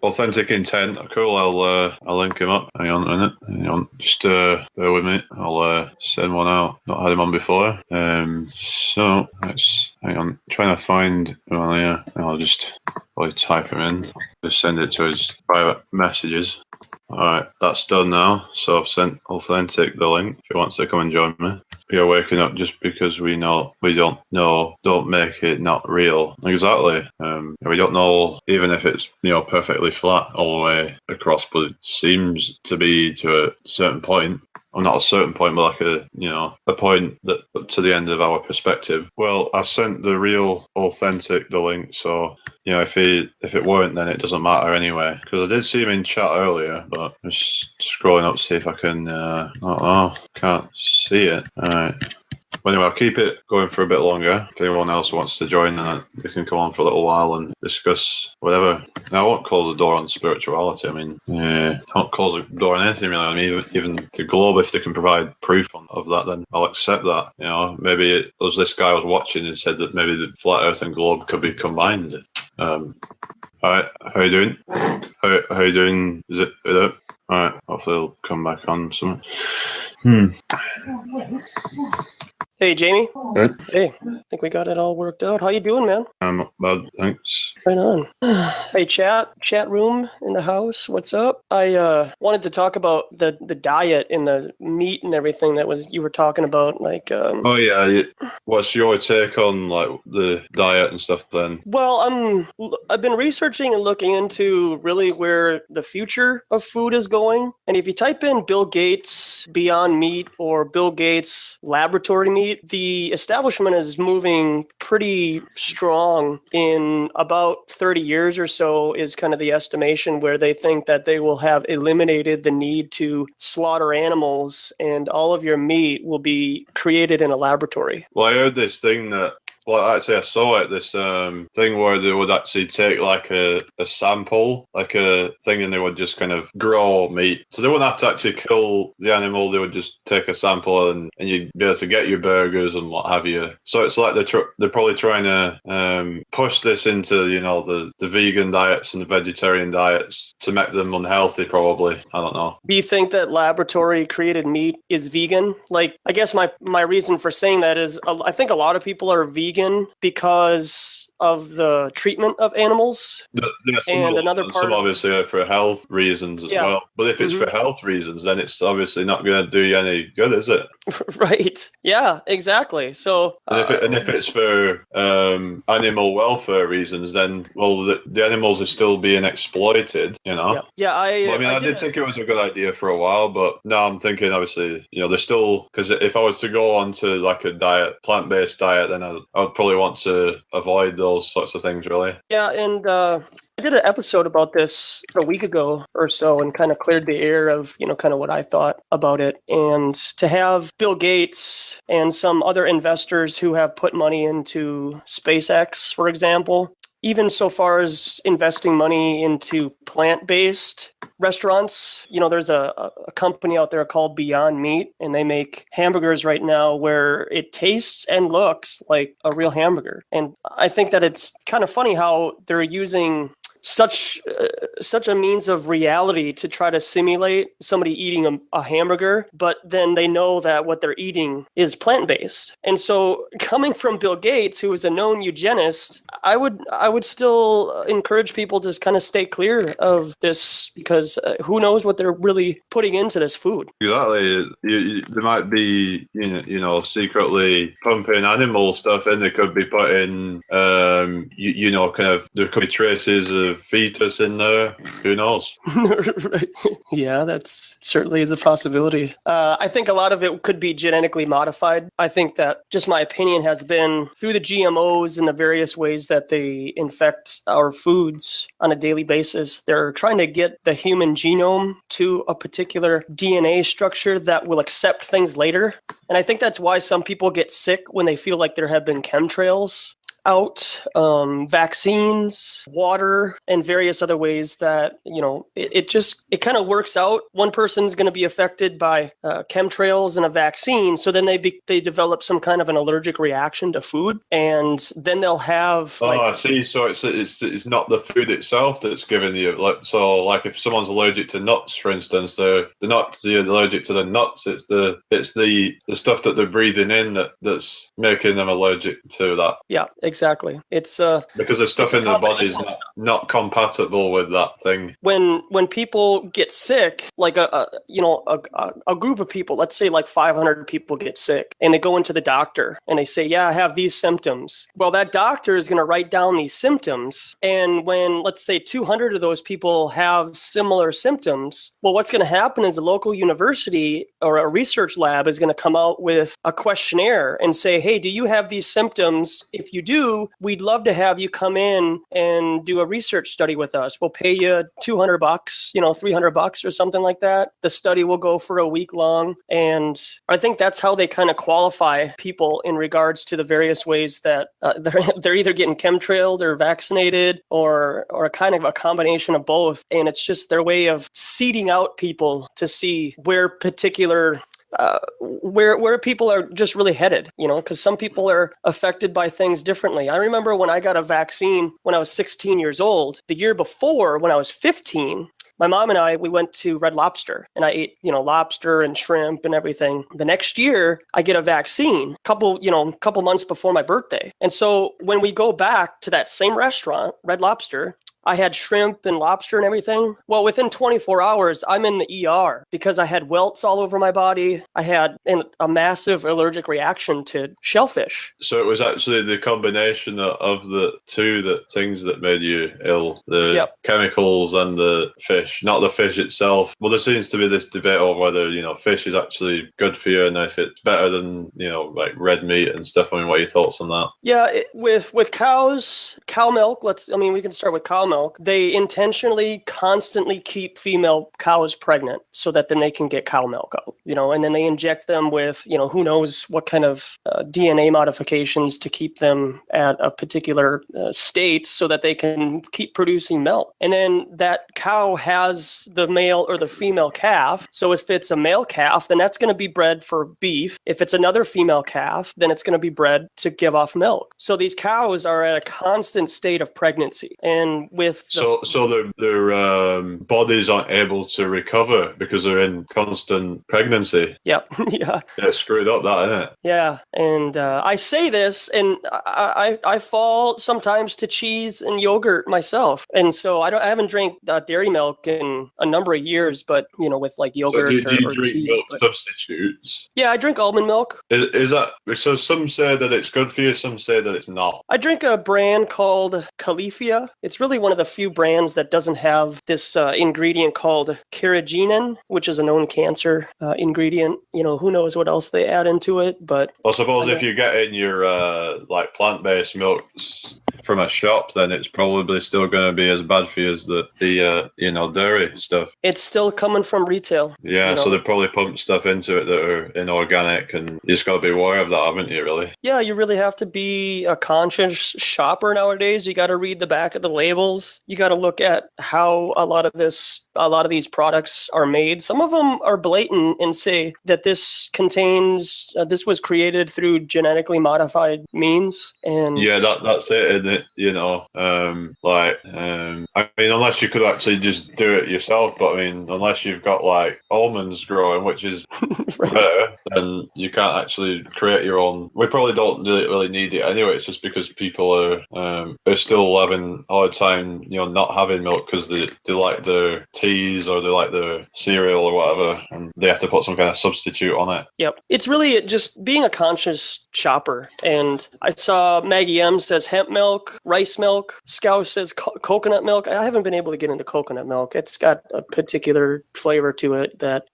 Authentic Intent, cool. I'll link him up. Hang on a minute. Hang on. Just bear with me. I'll send one out. Not had him on before. So let's hang on. Trying to find. Well, yeah. I'll just probably type him in. Just send it to his private messages. Alright, that's done now. So I've sent Authentic the link if he wants to come and join me. You're waking up just because we don't know, don't make it not real. Exactly. We don't know even if it's, perfectly flat all the way across, but it seems to be to a certain point. Or not a certain point, but like a point that to the end of our perspective. Well, I sent the real Authentic the link, so if it weren't, then it doesn't matter anyway. Because I did see him in chat earlier, but I'm just scrolling up to see if I can. Can't see it. All right. But anyway, I'll keep it going for a bit longer. If anyone else wants to join, then they can come on for a little while and discuss whatever. Now, I won't close the door on spirituality. I mean, don't close the door on anything really. I mean, even the globe, if they can provide proof of that, then I'll accept that. Maybe it was this guy I was watching and said that maybe the flat Earth and globe could be combined. All right, how you doing? How you doing? Is it? All right, hopefully it'll come back on something. Hey, Jamie. Good. Hey, I think we got it all worked out. How you doing, man? I'm not bad, thanks. Right on. Hey, chat room in the house. What's up? I wanted to talk about the diet and the meat and everything you were talking about. Like, oh yeah. What's your take on like the diet and stuff then? Well, I've been researching and looking into really where the future of food is going. And if you type in Bill Gates Beyond Meat or Bill Gates Laboratory Meat, the establishment has moved moving pretty strong in about 30 years or so is kind of the estimation, where they think that they will have eliminated the need to slaughter animals and all of your meat will be created in a laboratory. Well, I heard this thing that, well, actually, I saw it, this thing where they would actually take like a sample, like a thing, and they would just kind of grow meat. So they wouldn't have to actually kill the animal. They would just take a sample and you'd be able to get your burgers and what have you. So it's like they're probably trying to push this into, you know, the vegan diets and the vegetarian diets to make them unhealthy, probably. I don't know. Do you think that laboratory created meat is vegan? Like, I guess my reason for saying that is I think a lot of people are vegan because of the treatment of animals. And another part, some obviously are for health reasons as well. But if it's for health reasons, then it's obviously not going to do you any good, is it? Right. Yeah, exactly. So, and if it's for animal welfare reasons, then, well, the animals are still being exploited, you know? Yeah, I did think it was a good idea for a while, but now I'm thinking, obviously, you know, there's still, because if I was to go onto like a plant-based diet, then I would probably want to avoid those sorts of things, really. Yeah, and I did an episode about this a week ago or so and kind of cleared the air of, you know, kind of what I thought about it. And to have Bill Gates and some other investors who have put money into SpaceX, for example, even so far as investing money into plant-based restaurants. You know, there's a company out there called Beyond Meat, and they make hamburgers right now where it tastes and looks like a real hamburger. And I think that it's kind of funny how they're using such a means of reality to try to simulate somebody eating a hamburger, but then they know that what they're eating is plant-based. And so coming from Bill Gates, who is a known eugenist, I would still encourage people to kind of stay clear of this, because who knows what they're really putting into this food. Exactly. They might be, you know, secretly pumping animal stuff in. They could be putting, you know, kind of, there could be traces of fetus in there. Who knows? Right. Yeah, that's certainly is a possibility. I think a lot of it could be genetically modified. I think that, just my opinion has been, through the GMOs and the various ways that they infect our foods on a daily basis, they're trying to get the human genome to a particular DNA structure that will accept things later. And I think that's why some people get sick when they feel like there have been chemtrails out, vaccines, water, and various other ways that, you know, it kind of works out. One person's going to be affected by chemtrails and a vaccine, so then they develop some kind of an allergic reaction to food, and then they'll have. I see. So it's not the food itself that's giving you, like if someone's allergic to nuts, for instance, they're not allergic to the nuts. It's the stuff that they're breathing in that's making them allergic to that. Yeah. Exactly. It's because the stuff in their body is not compatible with that thing. When people get sick, like a group of people, let's say like 500 people get sick, and they go into the doctor and they say, "Yeah, I have these symptoms." Well, that doctor is going to write down these symptoms, and when, let's say, 200 of those people have similar symptoms, well, what's going to happen is a local university or a research lab is going to come out with a questionnaire and say, "Hey, do you have these symptoms? If you do, we'd love to have you come in and do a research study with us. We'll pay you $200, $300 or something like that. The study will go for a week long." And I think that's how they kind of qualify people in regards to the various ways that they're either getting chemtrailed or vaccinated, or a kind of a combination of both. And it's just their way of seeding out people to see where particular where people are just really headed, you know, because some people are affected by things differently. I remember when I got a vaccine when I was 16 years old. The year before, when I was 15, my mom and I, we went to Red Lobster, and I ate, you know, lobster and shrimp and everything. The next year, I get a vaccine, couple months before my birthday. And so when we go back to that same restaurant, Red Lobster, I had shrimp and lobster and everything. Well, within 24 hours, I'm in the ER because I had welts all over my body. I had a massive allergic reaction to shellfish. So it was actually the combination of the things that made you ill, the chemicals and the fish, not the fish itself. Well, there seems to be this debate over whether, fish is actually good for you and if it's better than, like red meat and stuff. I mean, what are your thoughts on that? Yeah, with cows, cow milk, we can start with cow milk. They intentionally constantly keep female cows pregnant so that then they can get cow milk out, and then they inject them with, who knows what kind of DNA modifications to keep them at a particular state so that they can keep producing milk. And then that cow has the male or the female calf. So if it's a male calf, then that's going to be bred for beef. If it's another female calf, then it's going to be bred to give off milk. So these cows are at a constant state of pregnancy. And with their bodies aren't able to recover because they're in constant pregnancy. Yep. Yeah. Yeah, screwed up that, isn't it? Yeah. And I say this, and I fall sometimes to cheese and yogurt myself. And so I haven't drank dairy milk in a number of years, but with like yogurt so do you or drink cheese. Milk substitutes? Yeah, I drink almond milk. Is that so? Some say that it's good for you, some say that it's not. I drink a brand called Califia. It's really one of the few brands that doesn't have this ingredient called carrageenan, which is a known cancer ingredient. Who knows what else they add into it, but I suppose if you get in your like plant-based milks from a shop, then it's probably still going to be as bad for you as the dairy stuff. It's still coming from retail. Yeah, so they probably pump stuff into it that are inorganic, and you just got to be aware of that, haven't you, really? Yeah, you really have to be a conscious shopper nowadays. You got to read the back of the labels. You got to look at how a lot of these products are made. Some of them are blatant and say that this contains, this was created through genetically modified means. And yeah, that's it, isn't it? I mean, unless you could actually just do it yourself, but I mean, unless you've got like almonds growing, which is right. better, then you can't actually create your own. We probably don't really need it anyway. It's just because people are still having a hard time, not having milk because they like their teas or they like their cereal or whatever, and they have to put some kind of substitute on it. Yep. It's really just being a conscious shopper. And I saw Maggie M says hemp milk, rice milk. Scouse says coconut milk. I haven't been able to get into coconut milk. It's got a particular flavor to it that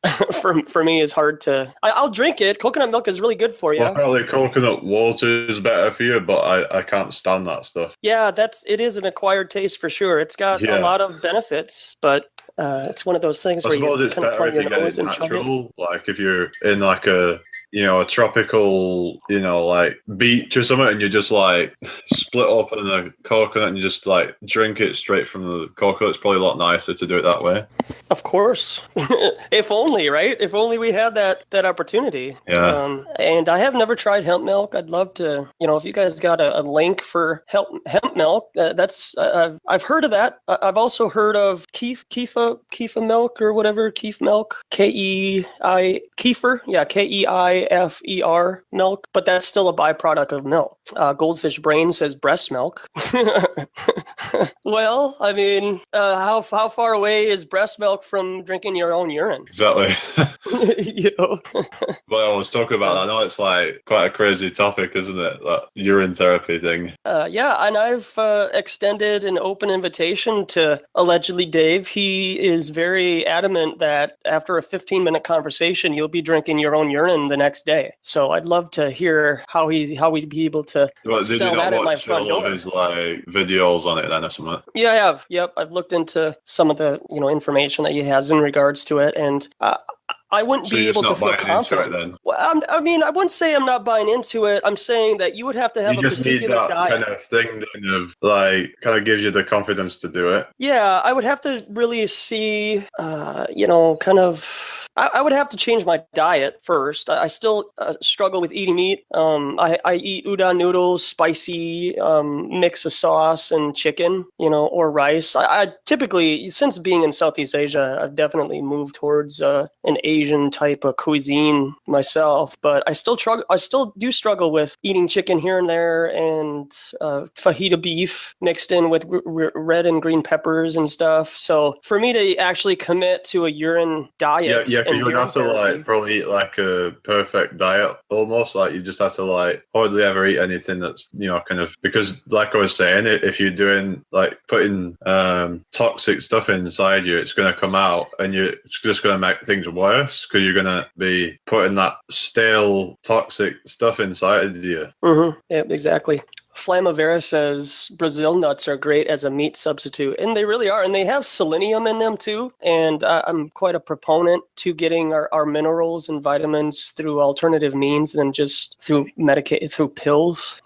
for me is hard to... I'll drink it. Coconut milk is really good for you. Well, probably coconut water is better for you, but I can't stand that stuff. Yeah, it is an acquired taste for sure. It's got a lot of benefits, but it's one of those things where you kind of plug your nose and chug it. Like if you're in like a tropical, like beach or something, and you just like split open a coconut and you just like drink it straight from the coconut. It's probably a lot nicer to do it that way. Of course. If only, right? If only we had that opportunity. Yeah. And I have never tried hemp milk. I'd love to, if you guys got a link for hemp milk, I've heard of that. I've also heard of Kefa milk or whatever, Keef milk, Kefir. Yeah, Keifer milk, but that's still a byproduct of milk. Goldfish Brain says breast milk. Well, I mean, how far away is breast milk from drinking your own urine? Exactly. But I was talking about that. I know it's like quite a crazy topic, isn't it? That urine therapy thing. Yeah, and I've extended an open invitation to allegedly Dave. He is very adamant that after a 15-minute conversation, you'll be drinking your own urine the next day. So I'd love to hear how we'd be able to sell that at my front door. His like videos on it then or something? Yeah, I have. Yep, I've looked into some of the information that he has in regards to it, and I wouldn't be able to feel confident. Then? Well, I wouldn't say I'm not buying into it. I'm saying that you would have to have a particular diet. Kind of thing that kind of gives you the confidence to do it. Yeah, I would have to really see, kind of I would have to change my diet first. I still struggle with eating meat. I eat udon noodles, spicy mix of sauce and chicken, or rice. I typically, since being in Southeast Asia, I've definitely moved towards an Asian type of cuisine myself. But I still do struggle with eating chicken here and there, and fajita beef mixed in with red and green peppers and stuff. So for me to actually commit to a urine diet, yeah, because you would have to probably eat like a perfect diet almost. Like you just have to hardly ever eat anything that's kind of, because like I was saying, if you're doing putting toxic stuff inside you, it's going to come out, and it's just going to make things worse because you're going to be putting that stale toxic stuff inside you. Mm-hmm. Yeah, exactly. Flamavera says Brazil nuts are great as a meat substitute, and they really are, and they have selenium in them too. And I'm quite a proponent to getting our minerals and vitamins through alternative means than just through pills,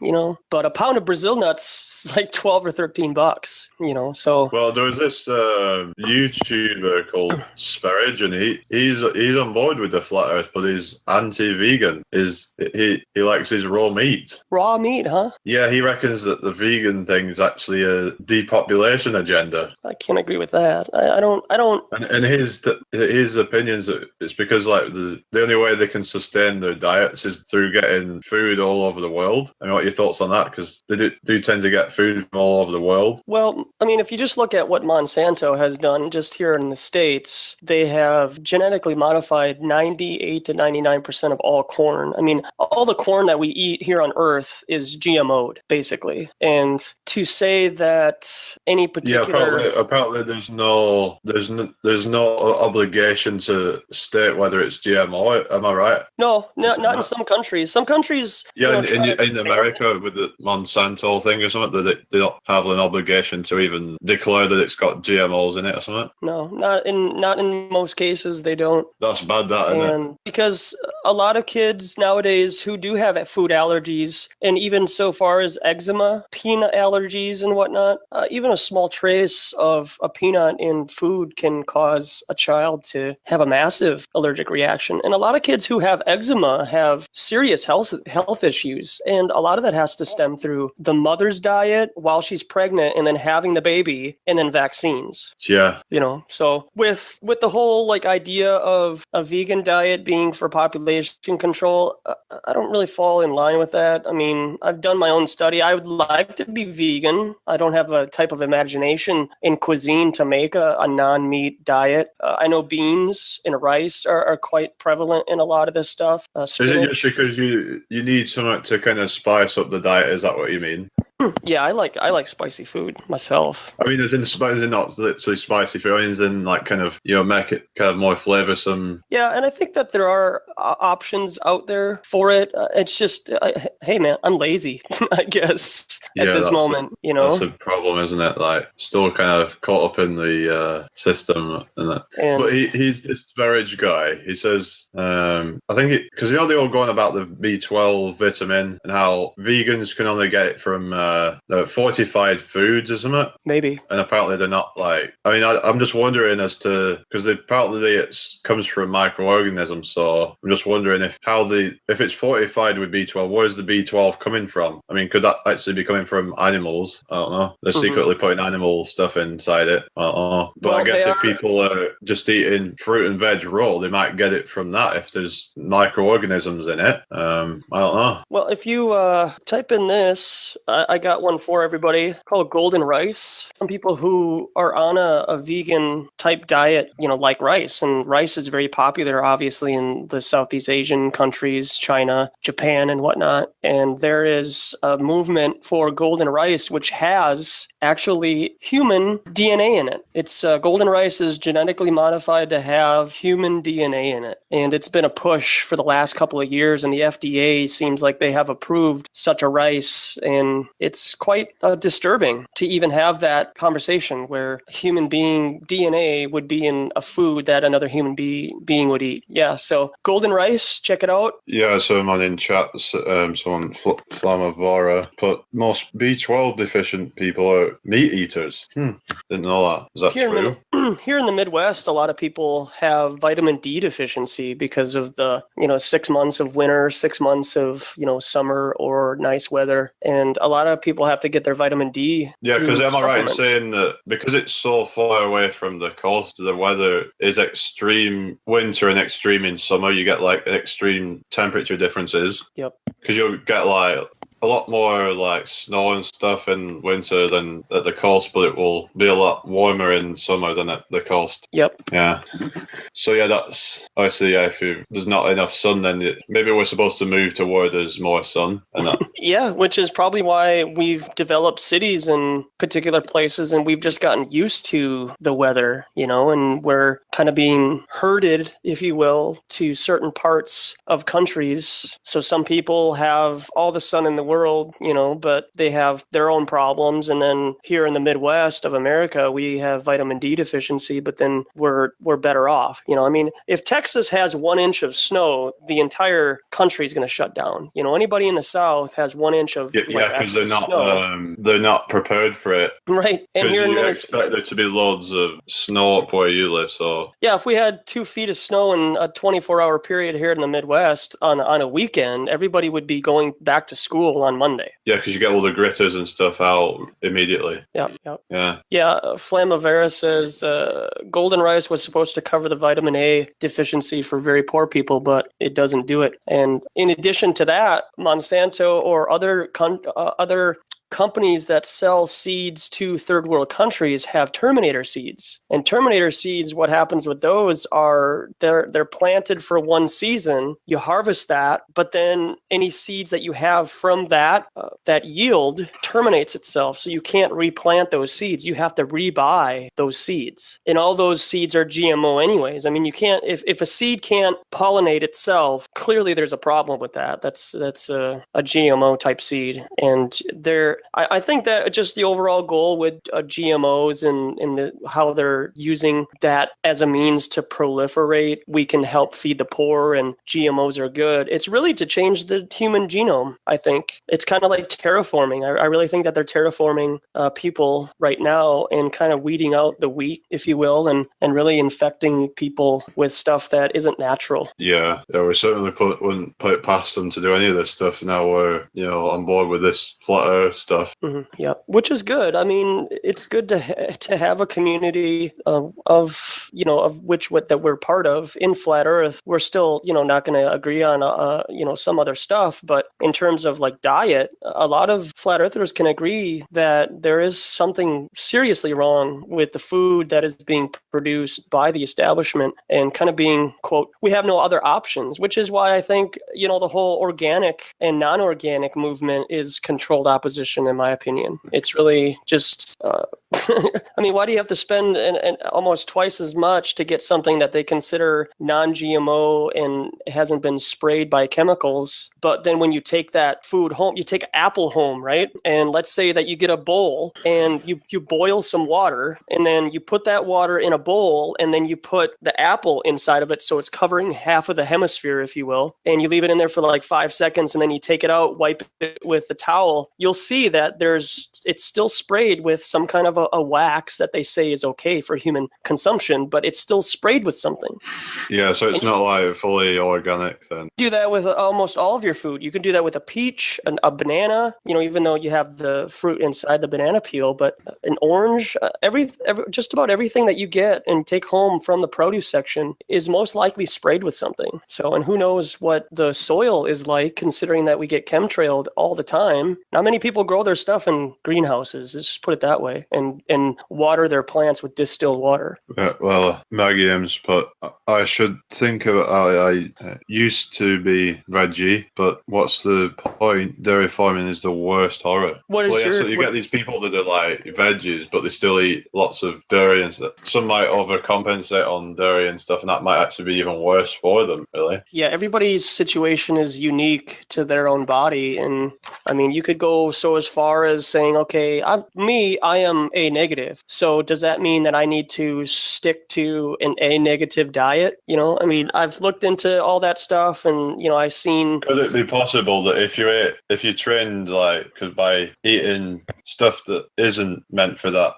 But a pound of Brazil nuts is like $12 or $13, So well, there was this YouTuber called Sperridge, and he's on board with the flat Earth, but he's anti-vegan. He likes his raw meat. Raw meat, huh? Yeah, he reckons that the vegan thing is actually a depopulation agenda. I can't agree with that. I don't. And his opinions that it's because the only way they can sustain their diets is through getting food all over the world. I mean, what are your thoughts on that? Because they do tend to get food from all over the world. Well, I mean, if you just look at what Monsanto has done just here in the States, they have genetically modified 98 to 99% of all corn. I mean, all the corn that we eat here on Earth is GMO'd, basically. And to say that any particular... Yeah, apparently there's no obligation to state whether it's GMO. Am I right? No, not in some countries. Some countries... Yeah, in America with the Monsanto thing or something, that they don't have an obligation to even declare that it's got GMOs in it or something. No, not in most cases they don't. That's bad, isn't it? Because a lot of kids nowadays who do have food allergies, and even so far as eczema, peanut allergies and whatnot, even a small trace of a peanut in food can cause a child to have a massive allergic reaction. And a lot of kids who have eczema have serious health issues, and a lot of that has to stem through the mother's diet while she's pregnant, and then having the baby, and then vaccines. Yeah. So with the whole idea of a vegan diet being for population control, I don't really fall in line with that. I mean, I've done my own study. I would like to be vegan. I don't have a type of imagination in cuisine to make a non-meat diet. I know beans and rice are quite prevalent in a lot of this stuff. Is it just because you need something to kind of spice up the diet? Is that what you mean? Yeah, I like spicy food myself. I mean, as in not literally spicy food, as in kind of make it kind of more flavoursome. Yeah, and I think that there are options out there for it. It's just, hey man, I'm lazy, I guess, at this moment. That's a problem, isn't it? Still kind of caught up in the system and that. But he's this Sperridge guy. He says, I think because they all go on about the B12 vitamin and how vegans can only get it from fortified foods, isn't it? Maybe. And apparently they're not I'm just wondering as to, because apparently it comes from microorganisms, so I'm just wondering if it's fortified with B12, where's the B12 coming from? I mean, could that actually be coming from animals? I don't know. They're secretly putting animal stuff inside it. I don't know. But I guess if people are just eating fruit and veg raw, they might get it from that if there's microorganisms in it. I don't know. Well, if you type in this, I got one for everybody called golden rice. Some people who are on a vegan type diet, like rice, and rice is very popular, obviously, in the Southeast Asian countries, China, Japan, and whatnot. And there is a movement for golden rice, which has actually human DNA in it. It's golden rice is genetically modified to have human DNA in it. And it's been a push for the last couple of years, and the FDA seems like they have approved such a rice, and it's quite disturbing to even have that conversation where human being DNA would be in a food that another human being would eat. Yeah, so golden rice, check it out. Yeah, someone in chat, someone Flamavora put most B12 deficient people are meat eaters. Didn't know that. Is that true? here in the Midwest, a lot of people have vitamin D deficiency because of the, 6 months of winter, 6 months of, summer or nice weather. And a lot of people have to get their vitamin D. Yeah, because am I right in supplements. saying that because it's so far away from the coast, the weather is extreme winter and extreme in summer. You get like extreme temperature differences. Yep. Because you'll get like a lot more like snow and stuff in winter than at the coast, but it will be a lot warmer in summer than at the coast. Yep. Yeah. So yeah, that's obviously if there's not enough sun, then maybe we're supposed to move to where there's more sun and that. Yeah, which is probably why we've developed cities in particular places, and we've just gotten used to the weather, and we're kind of being herded, if you will, to certain parts of countries. So some people have all the sun in the world, but they have their own problems. And then here in the Midwest of America, we have vitamin D deficiency, but then we're better off. If Texas has 1 inch of snow, the entire country is going to shut down. Anybody in the South has 1 inch of because they're not prepared for it. Right. And here you expect there to be loads of snow up where you live. So yeah, if we had 2 feet of snow in a 24-hour period here in the Midwest on a weekend, everybody would be going back to school on Monday. Yeah, because you get all the gritters and stuff out immediately. Yeah. Yeah. Flamavera says golden rice was supposed to cover the vitamin A deficiency for very poor people, but it doesn't do it. And in addition to that, Monsanto or other companies that sell seeds to third world countries have terminator seeds. And terminator seeds, what happens with those are they're planted for 1 season. You harvest that, but then any seeds that you have from that yield terminates itself. So you can't replant those seeds. You have to rebuy those seeds. And all those seeds are GMO anyways. You can't, if a seed can't pollinate itself, clearly there's a problem with that. That's a GMO type seed. And I think that just the overall goal with GMOs and how they're using that as a means to proliferate, we can help feed the poor, and GMOs are good. It's really to change the human genome, I think. It's kind of like terraforming. I really think that they're terraforming people right now and kind of weeding out the weak, if you will, and really infecting people with stuff that isn't natural. Yeah, we certainly wouldn't put it past them to do any of this stuff. Now we're, on board with this flat earth stuff. Mm-hmm. Yeah, which is good. It's good to have a community of which that we're part of in flat Earth. We're still not going to agree on some other stuff, but in terms of like diet, a lot of flat earthers can agree that there is something seriously wrong with the food that is being produced by the establishment and kind of being, quote, we have no other options, which is why I think the whole organic and non-organic movement is controlled opposition, in my opinion. It's really just, why do you have to spend almost twice as much to get something that they consider non-GMO and hasn't been sprayed by chemicals? But then when you take that food home, you take apple home, right? And let's say that you get a bowl and you boil some water, and then you put that water in a bowl, and then you put the apple inside of it, so it's covering half of the hemisphere, if you will, and you leave it in there for like 5 seconds, and then you take it out, wipe it with the towel. You'll see that it's still sprayed with some kind of a wax that they say is okay for human consumption, but it's still sprayed with something. Yeah, so it's not like fully organic then. Do that with almost all of your food. You can do that with a peach, a banana, even though you have the fruit inside the banana peel, but an orange, just about everything that you get and take home from the produce section is most likely sprayed with something. So, and who knows what the soil is like, considering that we get chemtrailed all the time. Not many people grow their stuff in greenhouses, let's just put it that way, and water their plants with distilled water. Yeah, well, Maggie M's put, I should think of I used to be veggie, but what's the point? Dairy farming is the worst horror. So you get these people that are like veggies, but they still eat lots of dairy and stuff. Some might overcompensate on dairy and stuff, and that might actually be even worse for them, really. Yeah, everybody's situation is unique to their own body, and you could go so as far as saying, okay, I am A negative. So does that mean that I need to stick to an A negative diet? I've looked into all that stuff, and I've seen. Could it be possible that if you trained because by eating stuff that isn't meant for that,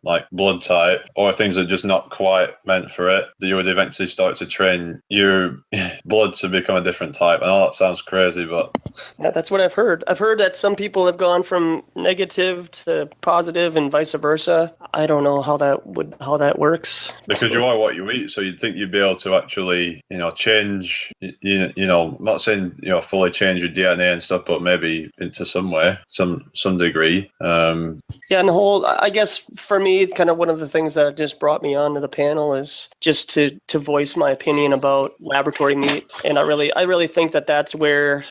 like blood type, or things that are just not quite meant for it, that you would eventually start to train your blood to become a different type. I know that sounds crazy, but yeah, that's what I've heard. I've heard that some people have gone from negative to positive and vice versa. I don't know how that works. Because you are what you eat, so you'd think you'd be able to actually, change, I'm not saying, fully change your DNA and stuff, but maybe into some way, some degree. Yeah, and I guess for me, kind of one of the things that just brought me onto the panel is just to voice my opinion about laboratory meat. And I really think that that's where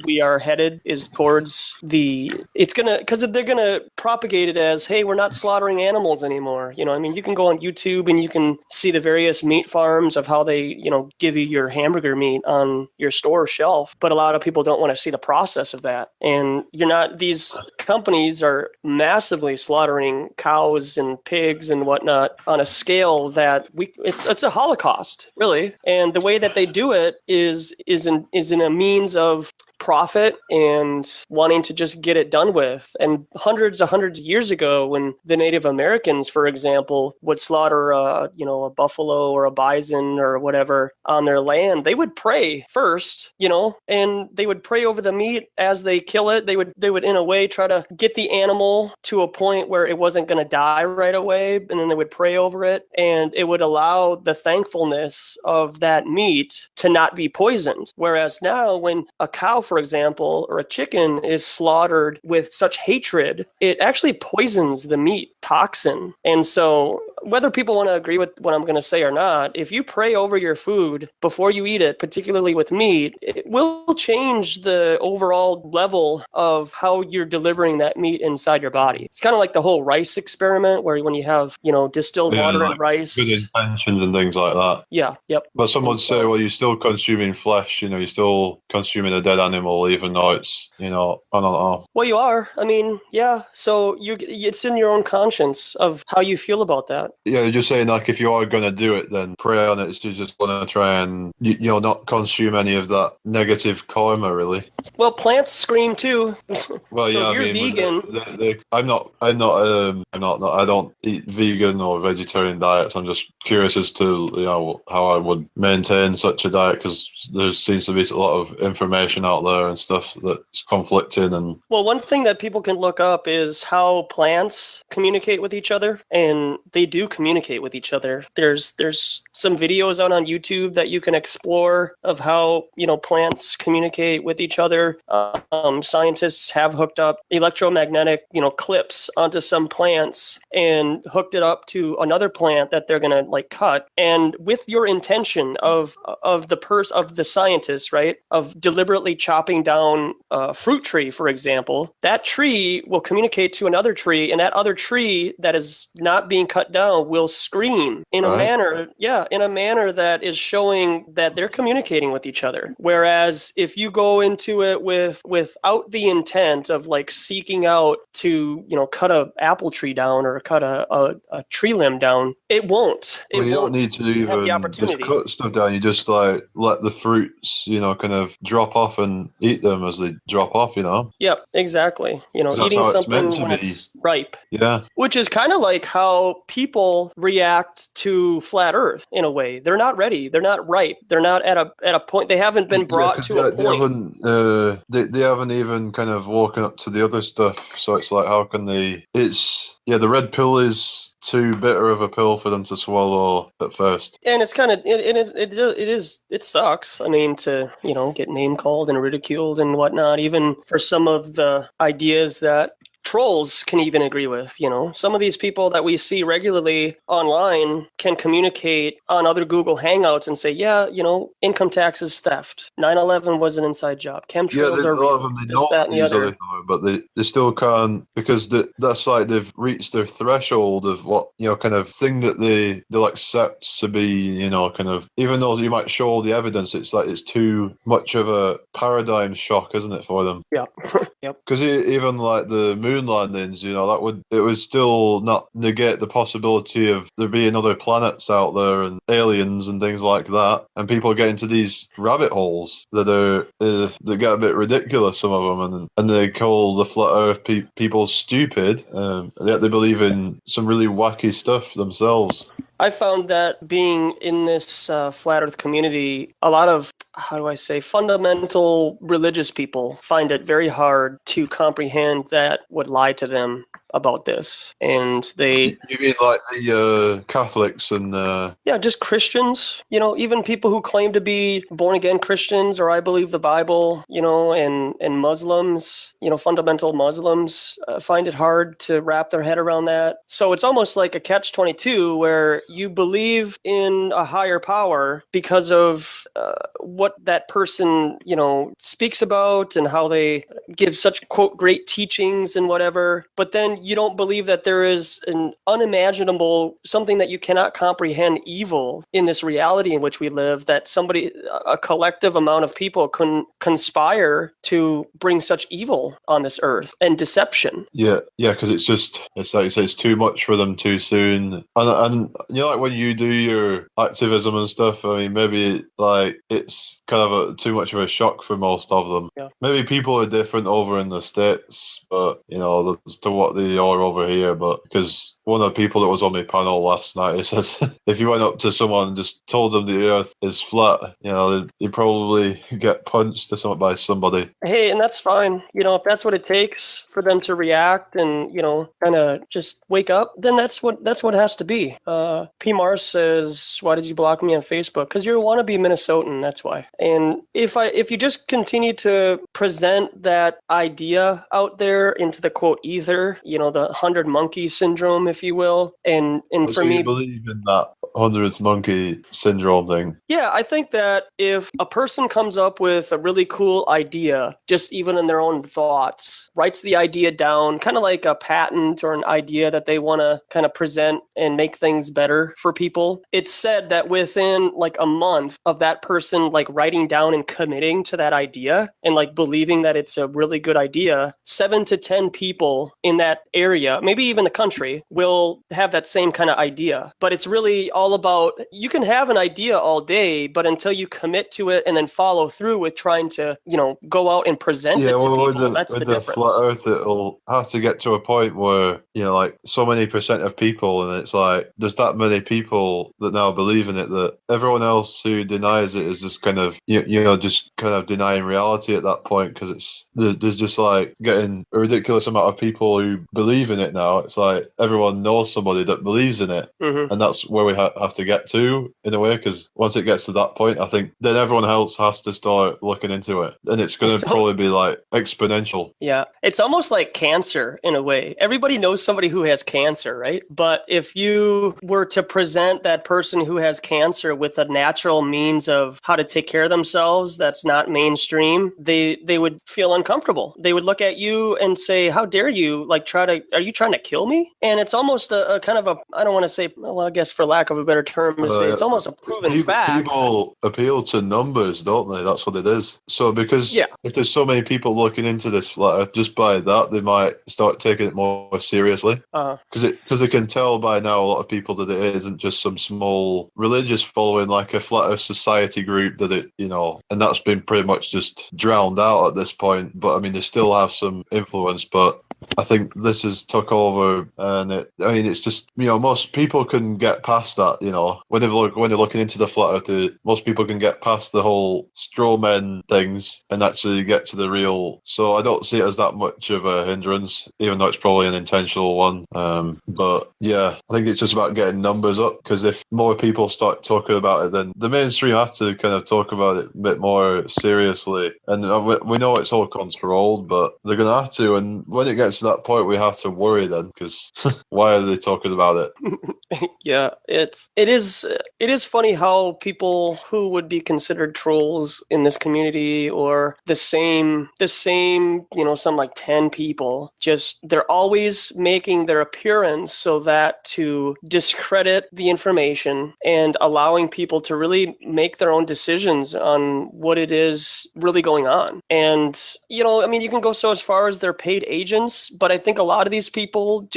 we are headed, is towards because they're gonna propagate it as, hey, we're not slaughtering animals anymore. You can go on YouTube and you can see the various meat farms of how they, give you your hamburger meat on your store shelf. But a lot of people don't want to see the process of that. And these companies are massively slaughtering cows and pigs and whatnot on a scale that it's a Holocaust, really. And the way that they do it is in a means of profit and wanting to just get it done with. And hundreds of years ago, when the Native Americans, for example, would slaughter a buffalo or a bison or whatever on their land, they would pray first, and they would pray over the meat as they kill it. They would in a way try to get the animal to a point where it wasn't going to die right away, and then they would pray over it, and it would allow the thankfulness of that meat to not be poisoned. Whereas now, when a cow, for example, or a chicken is slaughtered with such hatred, it actually poisons the meat toxin. And so whether people want to agree with what I'm going to say or not, if you pray over your food before you eat it, particularly with meat, it will change the overall level of how you're delivering that meat inside your body. It's kind of like the whole rice experiment, where when you have, distilled water and rice. Good intentions and things like that. Yeah, yep. But some would say, well, you're still consuming flesh, you're still consuming a dead animal, even though it's, I don't know. Well, you are. I mean, yeah. So it's in your own conscience of how you feel about that. Yeah, you're just saying, like, if you are going to do it, then pray on it. You just want to try and, not consume any of that negative karma, really. Well, plants scream too. Well, so yeah, if you're vegan. I don't eat vegan or vegetarian diets. I'm just curious as to, how I would maintain such a diet, because there seems to be a lot of information out there and stuff that's conflicting. And well, one thing that people can look up is how plants communicate with each other, and they do communicate with each other. There's some videos out on YouTube that you can explore of how plants communicate with each other. Scientists have hooked up electromagnetic clips onto some plants and hooked it up to another plant that they're gonna cut, and with your intention of the scientist, right, of deliberately chopping down a fruit tree, for example, that tree will communicate to another tree, and that other tree that is not being cut down will scream in a manner that is showing that they're communicating with each other. Whereas if you go into it without the intent of seeking out to cut a apple tree down or cut a tree limb down, it won't. You don't need to even just cut stuff down. You just let the fruits, kind of drop off and eat them as they drop off. Yep, exactly. Eating something when it's ripe. Yeah. Which is kind of like how people react to flat Earth in a way. They're not ready. They're not ripe. They're not at a point. They haven't been brought to a point. They haven't even kind of woken up to the other stuff. So it's like, how can they? The red pill is too bitter of a pill for them to swallow at first. And it's kind of it sucks. I mean, to get name called and ridiculed and whatnot, even for some of the ideas that trolls can even agree with. Some of these people that we see regularly online can communicate on other Google Hangouts and say, income tax is theft. 9/11 was an inside job. Chemtrails are real. A lot of them, they know that, and the other. But they still can't, because that's like they've reached their threshold of what, kind of thing that they'll accept to be, kind of, even though you might show all the evidence, it's like it's too much of a paradigm shock, isn't it, for them? Yeah. Yep. Because even like the moon landings, it would still not negate the possibility of there being other planets out there and aliens and things like that. And people get into these rabbit holes that they get a bit ridiculous, some of them, and they call the flat Earth people stupid, and yet they believe in some really wacky stuff themselves. I found that being in this flat Earth community, a lot of, how do I say, fundamental religious people find it very hard to comprehend that would lie to them about this. And they... You mean like the Catholics and... Yeah, just Christians, even people who claim to be born-again Christians, or I believe the Bible, and Muslims, fundamental Muslims find it hard to wrap their head around that. So it's almost like a catch-22 where you believe in a higher power because of what that person, speaks about and how they give such, quote, great teachings and whatever. But then you don't believe that there is an unimaginable, something that you cannot comprehend, evil in this reality in which we live, that a collective amount of people can conspire to bring such evil on this earth and deception. Yeah, because it's like you say, it's too much for them too soon. And like when you do your activism and stuff, I mean, maybe like it's kind of too much of a shock for most of them. Yeah. Maybe people are different over in the States, but as to what they are over here. But because one of the people that was on my panel last night, he says if you went up to someone and just told them the Earth is flat, you'd probably get punched or something by somebody. Hey, and that's fine. If that's what it takes for them to react and kind of just wake up, then that's what has to be. P. Mars says, "Why did you block me on Facebook?" Because you're a wannabe Minnesotan. That's why. And if you just continue to present that idea out there into the quote ether, the 100 monkey syndrome, if you will, and So for me, you believe in that 100 monkey syndrome thing? Yeah, I think that if a person comes up with a really cool idea, just even in their own thoughts, writes the idea down, kind of like a patent or an idea that they want to kind of present and make things better for people, it's said that within like a month of that person like writing down and committing to that idea and like believing that it's a really good idea, 7 to 10 people in that area, maybe even the country, will have that same kind of idea. But it's really all about, you can have an idea all day, but until you commit to it and then follow through with trying to, go out and present it to people, that's the difference. Flat Earth, it'll have to get to a point where, like so many percent of people, and it's like, there's that many people that now believe in it that everyone else who denies it is just kind of, just kind of denying reality at that point, because there's just like getting a ridiculous amount of people who believe in it now. It's like everyone knows somebody that believes in it, and that's where we have to get to in a way, because once it gets to that point, I think then everyone else has to start looking into it, and it's going to probably be like exponential. Yeah, it's almost like cancer in a way. Everybody knows somebody who has cancer, right? But if you were to present that person who has cancer with a natural means of how to take care of themselves that's not mainstream, they would feel uncomfortable. They would look at you and say, how dare you, like, are you trying to kill me? And it's almost a kind of a, I don't want to say, well, I guess for lack of a better term, it's almost a proven fact. People appeal to numbers, don't they? That's what it is. So because if there's so many people looking into this flat Earth, just by that, they might start taking it more seriously. Because they can tell by now, a lot of people, that it isn't just some small religious following, like a flat Earth society group, that it, and that's been pretty much just drowned out at this point. But I mean, they still have some influence, but I think this has took over, and it's just, most people can get past that, when they're looking into the flat Earth, most people can get past the whole straw men things and actually get to the real. So I don't see it as that much of a hindrance, even though it's probably an intentional one. But yeah, I think it's just about getting numbers up, because if more people start talking about it, then the mainstream has to kind of talk about it a bit more seriously. And we know it's all controlled, but they're going to have to. And when it gets to that point, we have to worry then, because why are they talking about it? Yeah, it is funny how people who would be considered trolls in this community, or the same, some like 10 people, they're always making their appearance so that to discredit the information and allowing people to really make their own decisions on what it is really going on. And, you can go so as far as they're paid agents sense, but I think a lot of these people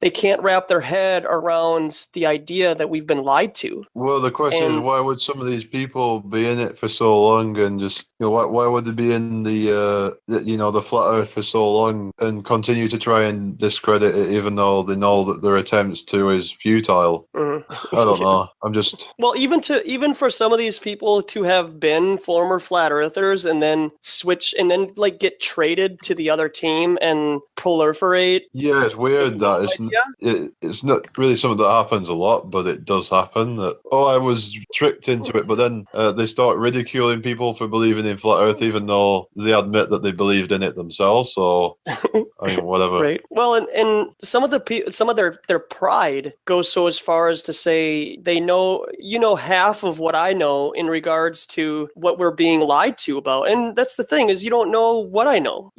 they can't wrap their head around the idea that we've been lied to. Well, the question is, why would some of these people be in it for so long and just, why would they be in the flat Earth for so long and continue to try and discredit it, even though they know that their attempts to is futile? I don't know. I'm just even for some of these people to have been former flat earthers and then switch and then like get traded to the other team and proliferate. Yeah, it's weird that it's not really something that happens a lot, but it does happen that, I was tricked into it, but then they start ridiculing people for believing in flat Earth, even though they admit that they believed in it themselves. So, I mean, whatever. Right. Well, and some of their pride goes so as far as to say they know, half of what I know in regards to what we're being lied to about. And that's the thing, is you don't know what I know.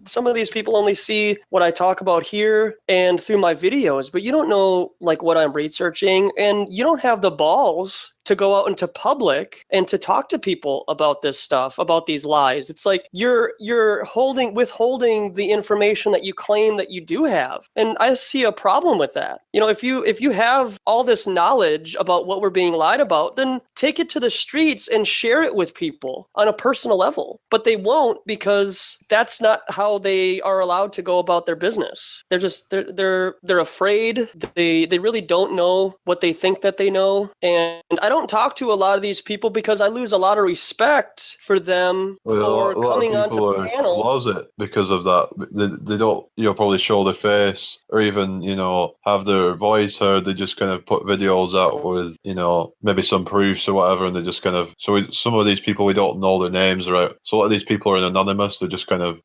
Some of these people only see what I talk about here and through my videos, but you don't know like what I'm researching, and you don't have the balls to go out into public and to talk to people about this stuff, about these lies. It's like you're withholding the information that you claim that you do have. And I see a problem with that. If you have all this knowledge about what we're being lied about, then take it to the streets and share it with people on a personal level. But they won't, because that's not how they are allowed to go about their business. They're afraid. They really don't know what they think that they know. And I don't talk to a lot of these people because I lose a lot of respect for them for coming onto panels. Closet because of that. They don't, probably show their face or even, have their voice heard. They just kind of put videos out with, maybe some proofs or whatever, and they just kind of. Some of these people, we don't know their names, right? So a lot of these people are anonymous. They're just kind of,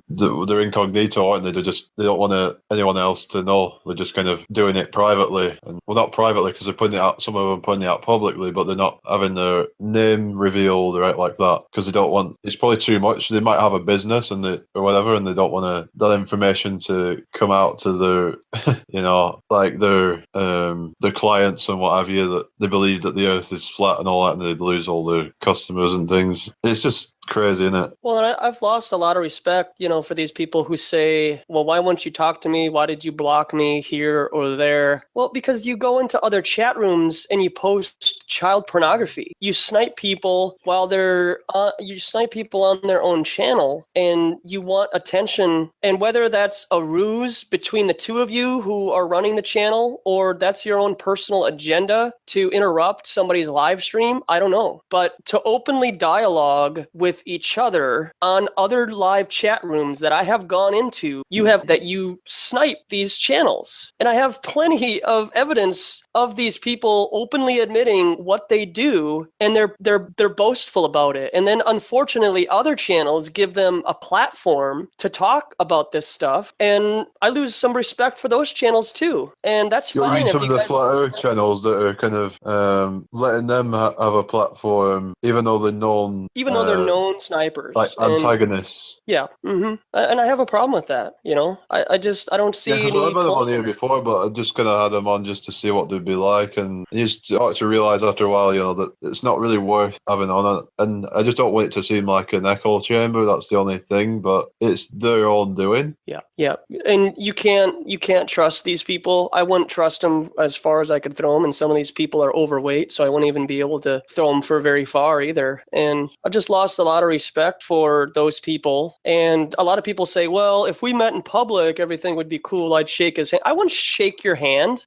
they're incognito, aren't they? They don't want anyone else to know. They're just kind of doing it privately, and not privately because they're putting it out. Some of them putting it out publicly, but they're not having their name revealed, right, like that, because they don't want. It's probably too much. They might have a business or whatever, and they don't want that information to come out to their, like their clients and what have you, that they believe that the Earth is flat and all that, and they'd lose all their customers and things. It's just crazy, isn't it? Well, and I've lost a lot of respect, for these people who say, well, why won't you talk to me? Why did you block me here or there? Well, because you go into other chat rooms and you post child pornography. You snipe people while you snipe people on their own channel, and you want attention. And whether that's a ruse between the two of you who are running the channel, or that's your own personal agenda to interrupt somebody's live stream, I don't know. But to openly dialogue with each other on other live chat rooms that I have gone into, you snipe these channels. And I have plenty of evidence of these people openly admitting what they do, and they're boastful about it. And then unfortunately other channels give them a platform to talk about this stuff, and I lose some respect for those channels too. And that's fine. Some of the flat Earth channels that are kind of letting them have a platform, even though they're known snipers, like antagonists. And I have a problem with that. I don't see any. I've had them on here before, but I just kind of had them on just to see what they'd be like, and you just ought to realize after a while, that it's not really worth having on it. And I just don't want it to seem like an echo chamber. That's the only thing, but it's their own doing. Yeah, and you can't trust these people. I wouldn't trust them as far as I could throw them, and some of these people are overweight, so I wouldn't even be able to throw them for very far either. And I've just lost a lot of respect for those people. And a lot of people say, well, if we met in public, everything would be cool. I'd shake his hand. I wouldn't shake your hand.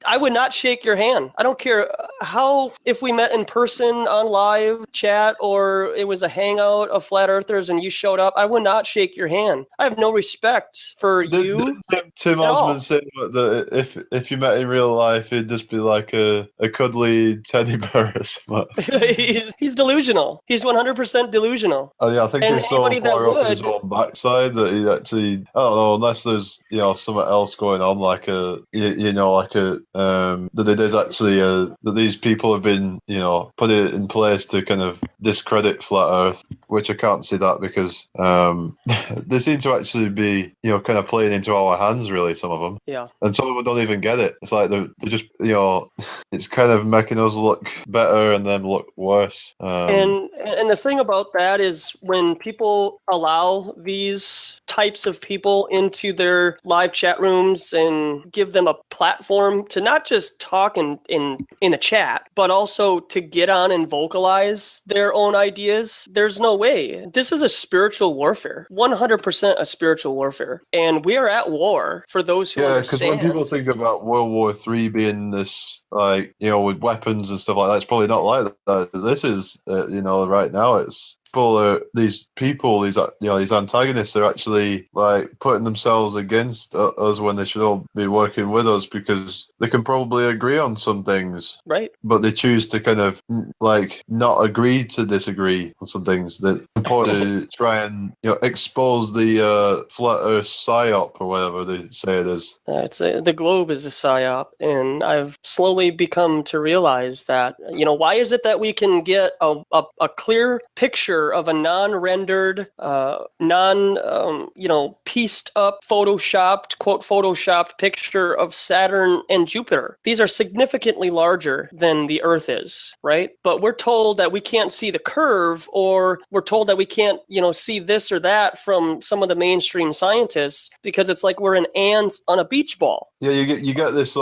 I would not shake your hand. I don't care how, if we met in person on live chat or it was a hangout of flat earthers and you showed up, I would not shake your hand. I have no respect for you. Tim Osmond said that if you met in real life, he'd just be like a cuddly teddy bear or something. He's delusional. He's 100% delusional. I think he's so far up his own backside that he actually, I don't know, unless there's something else going on, like that it is actually that these people have been put it in place to kind of discredit flat Earth, which I can't see that, because they seem to actually be kind of playing into our hands, really, some of them. Yeah. And some of them don't even get it. It's like they're just it's kind of making us look better and them look worse. And the thing about that is when people allow these types of people into their live chat rooms and give them a platform to not just talk in a chat, but also to get on and vocalize their own ideas. There's no way. This is a spiritual warfare, 100% a spiritual warfare. And we are at war for those who because understand. when people think about World War III being this, like, with weapons and stuff like that, it's probably not like that. This is, right now it's these antagonists are actually like putting themselves against us when they should all be working with us, because they can probably agree on some things, right? But they choose to kind of like not agree to disagree on some things that important to try and expose the flat Earth psyop or whatever they say it is. The globe is a psyop, and I've slowly become to realize that why is it that we can get a clear picture of a non-rendered, pieced up, photoshopped picture of Saturn and Jupiter. These are significantly larger than the Earth is, right? But we're told that we can't see the curve, or we're told that we can't, see this or that from some of the mainstream scientists, because it's like we're an ants on a beach ball. Yeah, you get these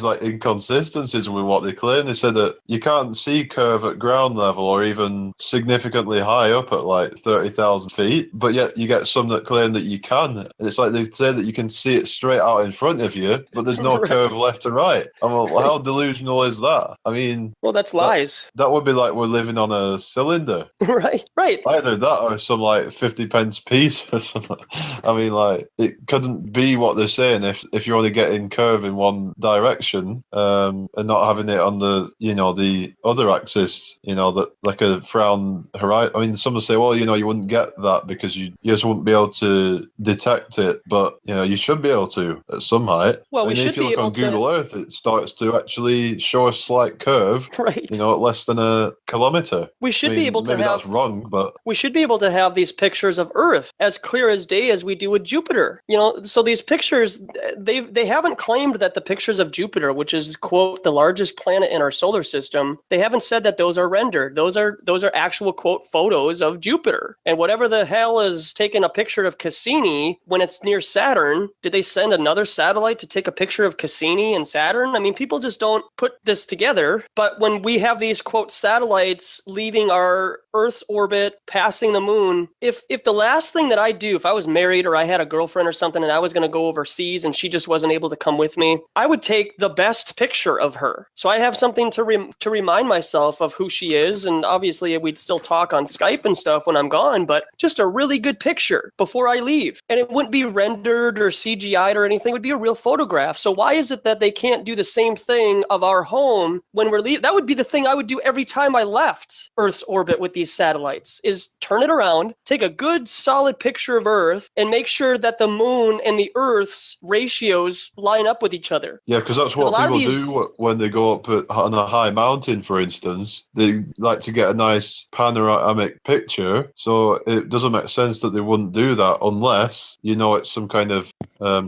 inconsistencies with what they claim. They said that you can't see curve at ground level or even significantly high up at like 30,000 feet, but yet you get some that claim that you can. And it's like they say that you can see it straight out in front of you, but there's no right. curve left and right. How delusional is that? I mean, well, that's lies. That would be like we're living on a cylinder. Right. Either that or some like 50 pence piece or something. I mean, like, it couldn't be what they're saying if you're only getting curve in one direction, and not having it on the the other axis, that like a frown horizon. I mean, some will say, well, you wouldn't get that because you just wouldn't be able to detect it, but you should be able to at some height. Well, we should if you be look able on Google Earth, it starts to actually show a slight curve, right? At less than a kilometer. We should be able to maybe have. That's wrong, but we should be able to have these pictures of Earth as clear as day as we do with Jupiter. So these pictures, they haven't claimed that the pictures of Jupiter, which is, quote, the largest planet in our solar system, they haven't said that those are rendered. Those are actual, quote, photos of Jupiter. And whatever the hell is taking a picture of Cassini when it's near Saturn, did they send another satellite to take a picture of Cassini and Saturn? I mean, people just don't put this together. But when we have these, quote, satellites leaving our Earth orbit, passing the moon, if the last thing that I do, if I was married or I had a girlfriend or something and I was going to go overseas and she just wasn't able to come with me, I would take the best picture of her. So I have something to remind myself of who she is. And obviously we'd still talk on Skype and stuff when I'm gone, but just a really good picture before I leave. And it wouldn't be rendered or CGI'd or anything. It would be a real photograph. So why is it that they can't do the same thing of our home when we're leaving? That would be the thing I would do every time I left Earth's orbit with these satellites, is turn it around, take a good solid picture of Earth, and make sure that the moon and the Earth's ratios line up with each other. Yeah, because that's what people do when they go up on a high mountain, for instance. They like to get a nice panoramic picture, so it doesn't make sense that they wouldn't do that unless it's some kind of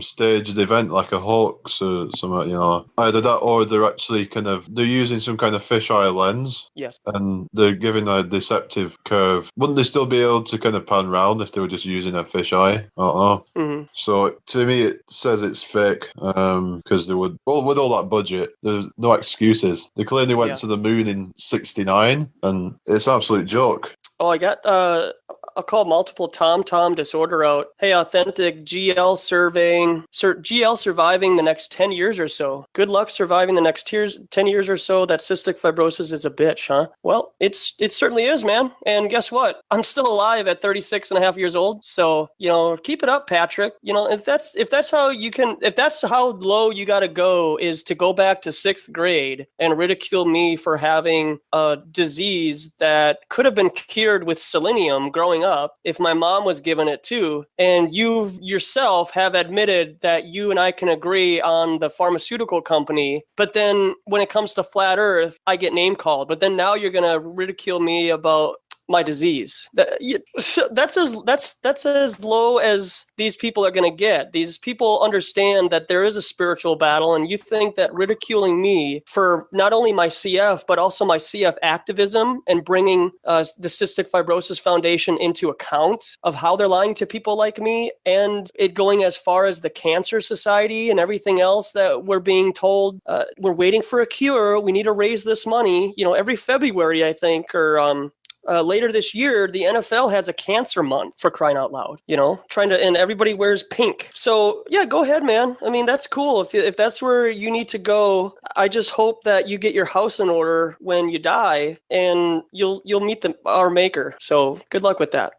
staged event like a hoax or something, Either that or they're using some kind of fisheye lens. Yes. And they're giving a deceptive curve. Wouldn't they still be able to kind of pan round if they were just using a fisheye? I don't know. Mm-hmm. So to me, it says it's fake, because they would, well, with all that budget, there's no excuses. They clearly went to the moon in 1969, and it's an absolute joke. Oh, I got I'll call multiple TomTom disorder out. Hey, authentic GL surviving the next 10 years or so. Good luck surviving the next 10 years or so. That cystic fibrosis is a bitch, huh? Well, it certainly is, man. And guess what? I'm still alive at 36 and a half years old. So, keep it up, Patrick. If that's how low you got to go, is to go back to 6th grade and ridicule me for having a disease that could have been cured with selenium growing up if my mom was given it too, and you yourself have admitted that you and I can agree on the pharmaceutical company, but then when it comes to flat Earth, I get name called. But then now you're going to ridicule me about my disease. That's as low as these people are going to get. These people understand that there is a spiritual battle, and you think that ridiculing me for not only my CF but also my CF activism and bringing the Cystic Fibrosis Foundation into account of how they're lying to people like me, and it going as far as the Cancer Society and everything else that we're being told we're waiting for a cure. We need to raise this money. Every February, I think, or later this year, the NFL has a cancer month, for crying out loud, and everybody wears pink. So yeah, go ahead, man. I mean, that's cool. If that's where you need to go, I just hope that you get your house in order when you die and you'll meet our maker. So good luck with that.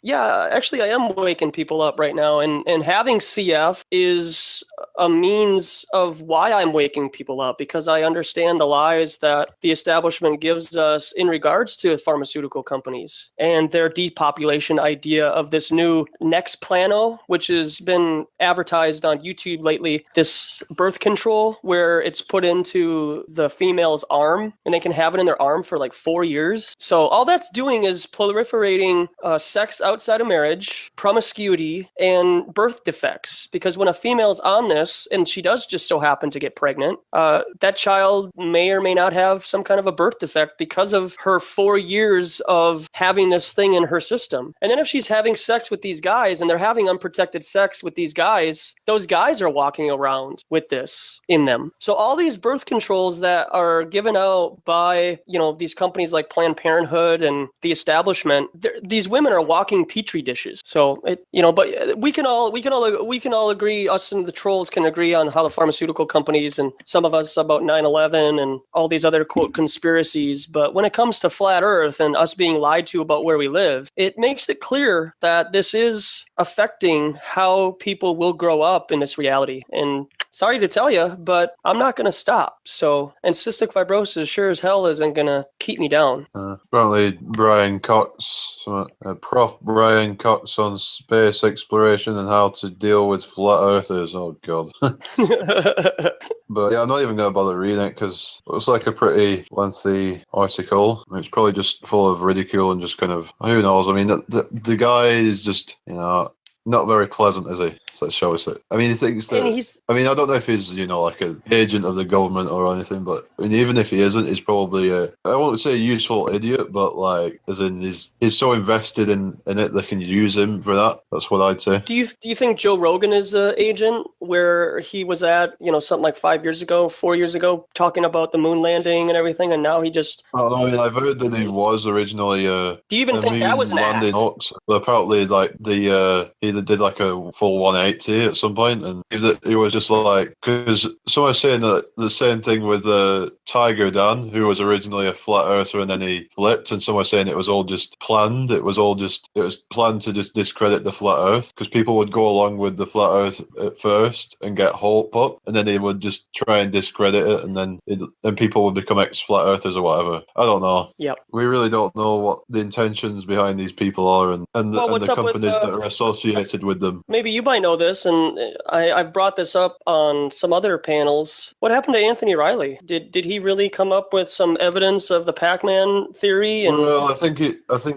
Yeah, actually, I am waking people up right now, and having CF is a means of why I'm waking people up, because I understand the lies that the establishment gives us in regards to pharmaceutical companies and their depopulation idea of this new Nexplano, which has been advertised on YouTube lately, this birth control where it's put into the female's arm and they can have it in their arm for like 4 years. So all that's doing is proliferating sex outside of marriage, promiscuity, and birth defects. Because when a female's on this, and she does just so happen to get pregnant, that child may or may not have some kind of a birth defect because of her 4 years of having this thing in her system. And then if she's having sex with these guys and they're having unprotected sex with these guys, those guys are walking around with this in them. So all these birth controls that are given out by, these companies like Planned Parenthood and the establishment, these women are walking petri dishes. So but we can all agree, us and the trolls can agree on how the pharmaceutical companies and some of us about 9/11 and all these other quote conspiracies. But when it comes to flat Earth and us being lied to about where we live, it makes it clear that this is affecting how people will grow up in this reality. And sorry to tell you, but I'm not going to stop. So, and cystic fibrosis sure as hell isn't going to keep me down. Apparently, Prof. Brian Cox on space exploration and how to deal with flat earthers. Oh, God. But yeah, I'm not even going to bother reading it because it was like a pretty lengthy article. It's probably just full of ridicule and just kind of, who knows? I mean, the guy is just, not very pleasant, is he? So shall we say? I mean, he thinks that. I don't know if he's, like an agent of the government or anything, but even if he isn't, he's probably I won't say a useful idiot, but as in he's so invested in it they can use him for that. That's what I'd say. Do you think Joe Rogan is an agent where he was at, something like 4 years ago, talking about the moon landing and everything, and now he just? Oh, I mean, I've heard that he was originally. Do you even think that was an act? But apparently, he did like a full 180 at some point, and he was just like, because someone was saying that the same thing with Tiger Dan, who was originally a flat earther and then he flipped, and someone was saying it was all just planned. It was planned to just discredit the flat earth, because people would go along with the flat earth at first and get hope up, and then they would just try and discredit it, and then people would become ex-flat earthers or whatever. I don't know. Yeah, we really don't know what the intentions behind these people are, and the companies that are associated with them. Maybe you might know this, and I've brought this up on some other panels. What happened to Anthony Riley? Did he really come up with some evidence of the Pac-Man theory? And well, I think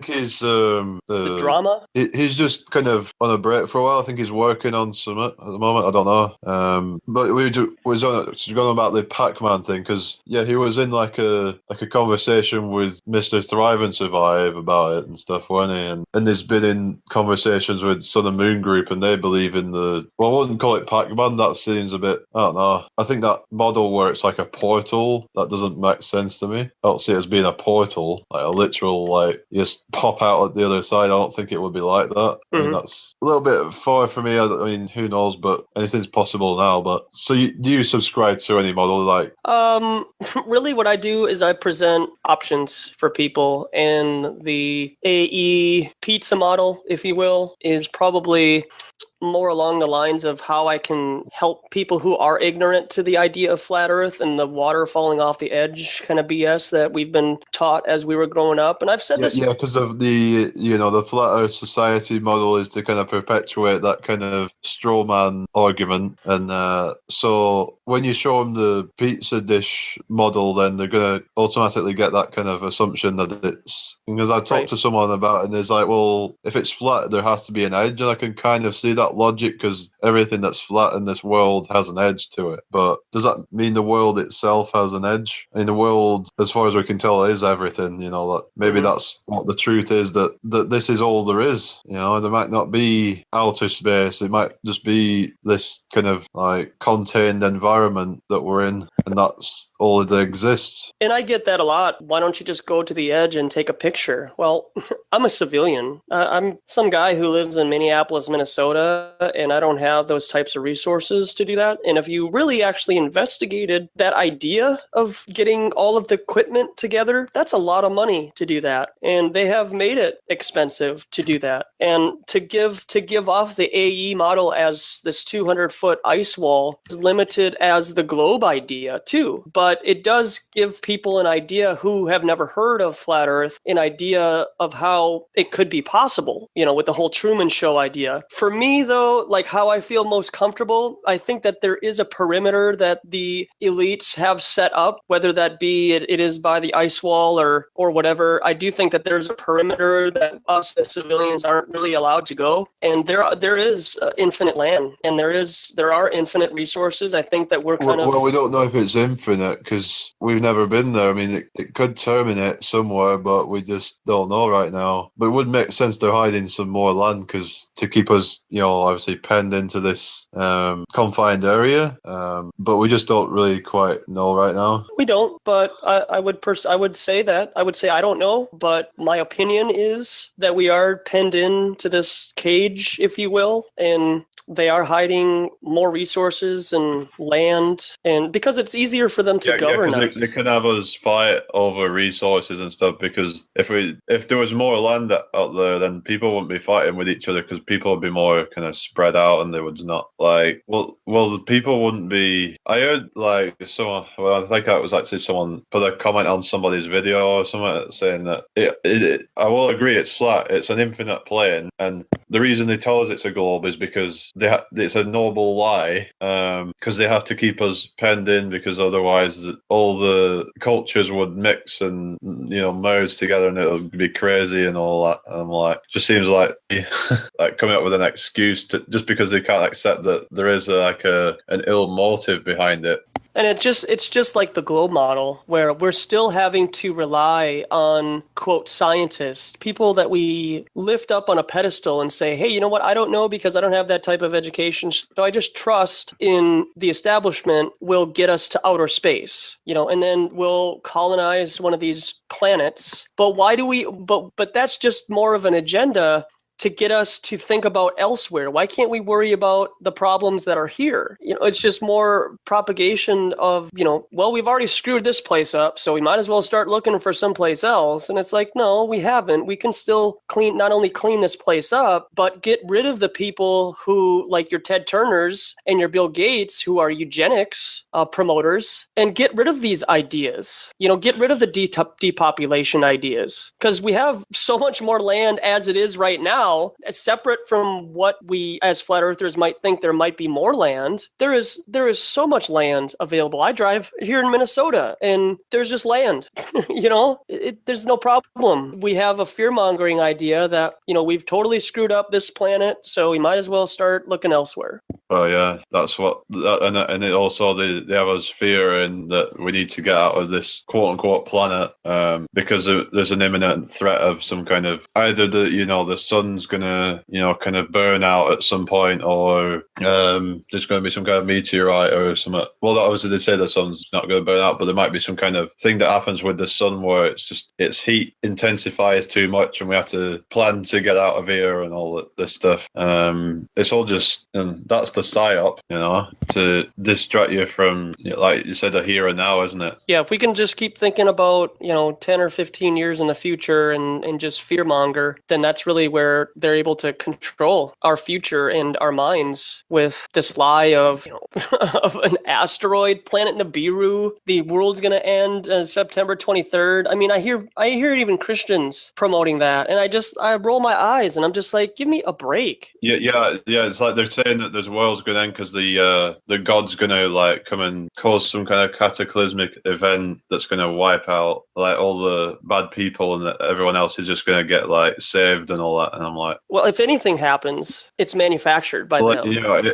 he's the drama. He's just kind of on a break for a while. I think he's working on some at the moment. I don't know. But we was going about the Pac-Man thing, because he was in like a conversation with Mr. Thrive and Survive about it and stuff, weren't he? And there's been in conversations with Sun and Moon Group, and they believe in I wouldn't call it Pac-Man. That seems a bit, I don't know. I think that model where it's like a portal, that doesn't make sense to me. I don't see it as being a portal, like a literal, you just pop out at the other side. I don't think it would be like that. Mm-hmm. I mean, that's a little bit far for me. I mean, who knows, but anything's possible now. But so do you subscribe to any model? Really what I do is I present options for people, and the AE pizza model, if you will, is probably more along the lines of how I can help people who are ignorant to the idea of flat Earth and the water falling off the edge kind of BS that we've been taught as we were growing up. And I've said this. Yeah, because of the the flat Earth society model is to kind of perpetuate that kind of straw man argument, and so when you show them the pizza dish model, then they're going to automatically get that kind of assumption that it's, because I talked to someone about it, and it's like, well, if it's flat, there has to be an edge, and I can kind of see that logic because everything that's flat in this world has an edge to it. But does that mean the world itself has an edge? I mean, the world, as far as we can tell, is everything. That maybe that's what the truth is, that this is all there is. There might not be outer space. It might just be this kind of like contained environment that we're in, and that's all that exists. And I get that a lot. Why don't you just go to the edge and take a picture? Well, I'm a civilian. I'm some guy who lives in Minneapolis, Minnesota, and I don't have those types of resources to do that. And if you really actually investigated that idea of getting all of the equipment together, that's a lot of money to do that. And they have made it expensive to do that. And to give off the AE model as this 200-foot ice wall is limited as the globe idea too. But it does give people an idea who have never heard of flat Earth, an idea of how it could be possible, with the whole Truman Show idea. For me, though, like how I feel most comfortable, I think that there is a perimeter that the elites have set up, whether that be it is by the ice wall or whatever. I do think that there's a perimeter that us as civilians aren't really allowed to go. And there is infinite land, and there are infinite resources. I think that we're well, we don't know if it's infinite because we've never been there. I mean, it could terminate somewhere, but we just don't know right now. But it would make sense they're hiding some more land because to keep us, obviously penned into this confined area. But we just don't really quite know right now. We don't, but I would say I don't know, but my opinion is that we are penned into this cage, if you will, and they are hiding more resources and land, and because it's easier for them to govern us. They could have us fight over resources and stuff, because if there was more land out there, then people wouldn't be fighting with each other, because people would be more kind of spread out, and they would not the people wouldn't be. I heard I think it was actually someone put a comment on somebody's video or something saying that I will agree it's flat, it's an infinite plane, and the reason they tell us it's a globe is because it's a noble lie, because they have to keep us penned in, because otherwise all the cultures would mix and merge together, and it'll be crazy and all that. And I'm like, just seems like like coming up with an excuse just because they can't accept that there is an ill motive behind it. And it's just like the globe model, where we're still having to rely on, quote, scientists, people that we lift up on a pedestal and say, hey, you know what? I don't know because I don't have that type of education. So I just trust in the establishment will get us to outer space, and then we'll colonize one of these planets. But why do we, but that's just more of an agenda to get us to think about elsewhere. Why can't we worry about the problems that are here? It's just more propagation of, well, we've already screwed this place up, so we might as well start looking for someplace else. And it's like, no, we haven't. We can still not only clean this place up, but get rid of the people who, like your Ted Turners and your Bill Gates, who are eugenics promoters, and get rid of these ideas. Get rid of the depopulation ideas, because we have so much more land as it is right now. Separate from what we as flat earthers might think there might be more land, there is so much land available. I drive here in Minnesota and there's just land. There's no problem. We have a fear-mongering idea that we've totally screwed up this planet, so we might as well start looking elsewhere. Oh yeah, that's what, and it also they have us fearing that we need to get out of this quote unquote planet because there's an imminent threat of some kind of, either the sun's gonna kind of burn out at some point, or there's going to be some kind of meteorite or something. Well, obviously they say the sun's not going to burn out, but there might be some kind of thing that happens with the sun where its heat intensifies too much, and we have to plan to get out of here and all this stuff. It's all just, and that's the a psyop, to distract you from, like you said, the here and now, isn't it? Yeah, if we can just keep thinking about, 10 or 15 years in the future and just fearmonger, then that's really where they're able to control our future and our minds with this lie of, of an asteroid, planet Nibiru, the world's going to end September 23rd. I mean, I hear even Christians promoting that, and I roll my eyes, and I'm just like, give me a break. Yeah. It's like they're saying that the world's going to end because the god's going to like come and cause some kind of cataclysmic event that's going to wipe out like all the bad people, and that everyone else is just going to get like saved and all that. And I'm like, well, if anything happens, it's manufactured by them.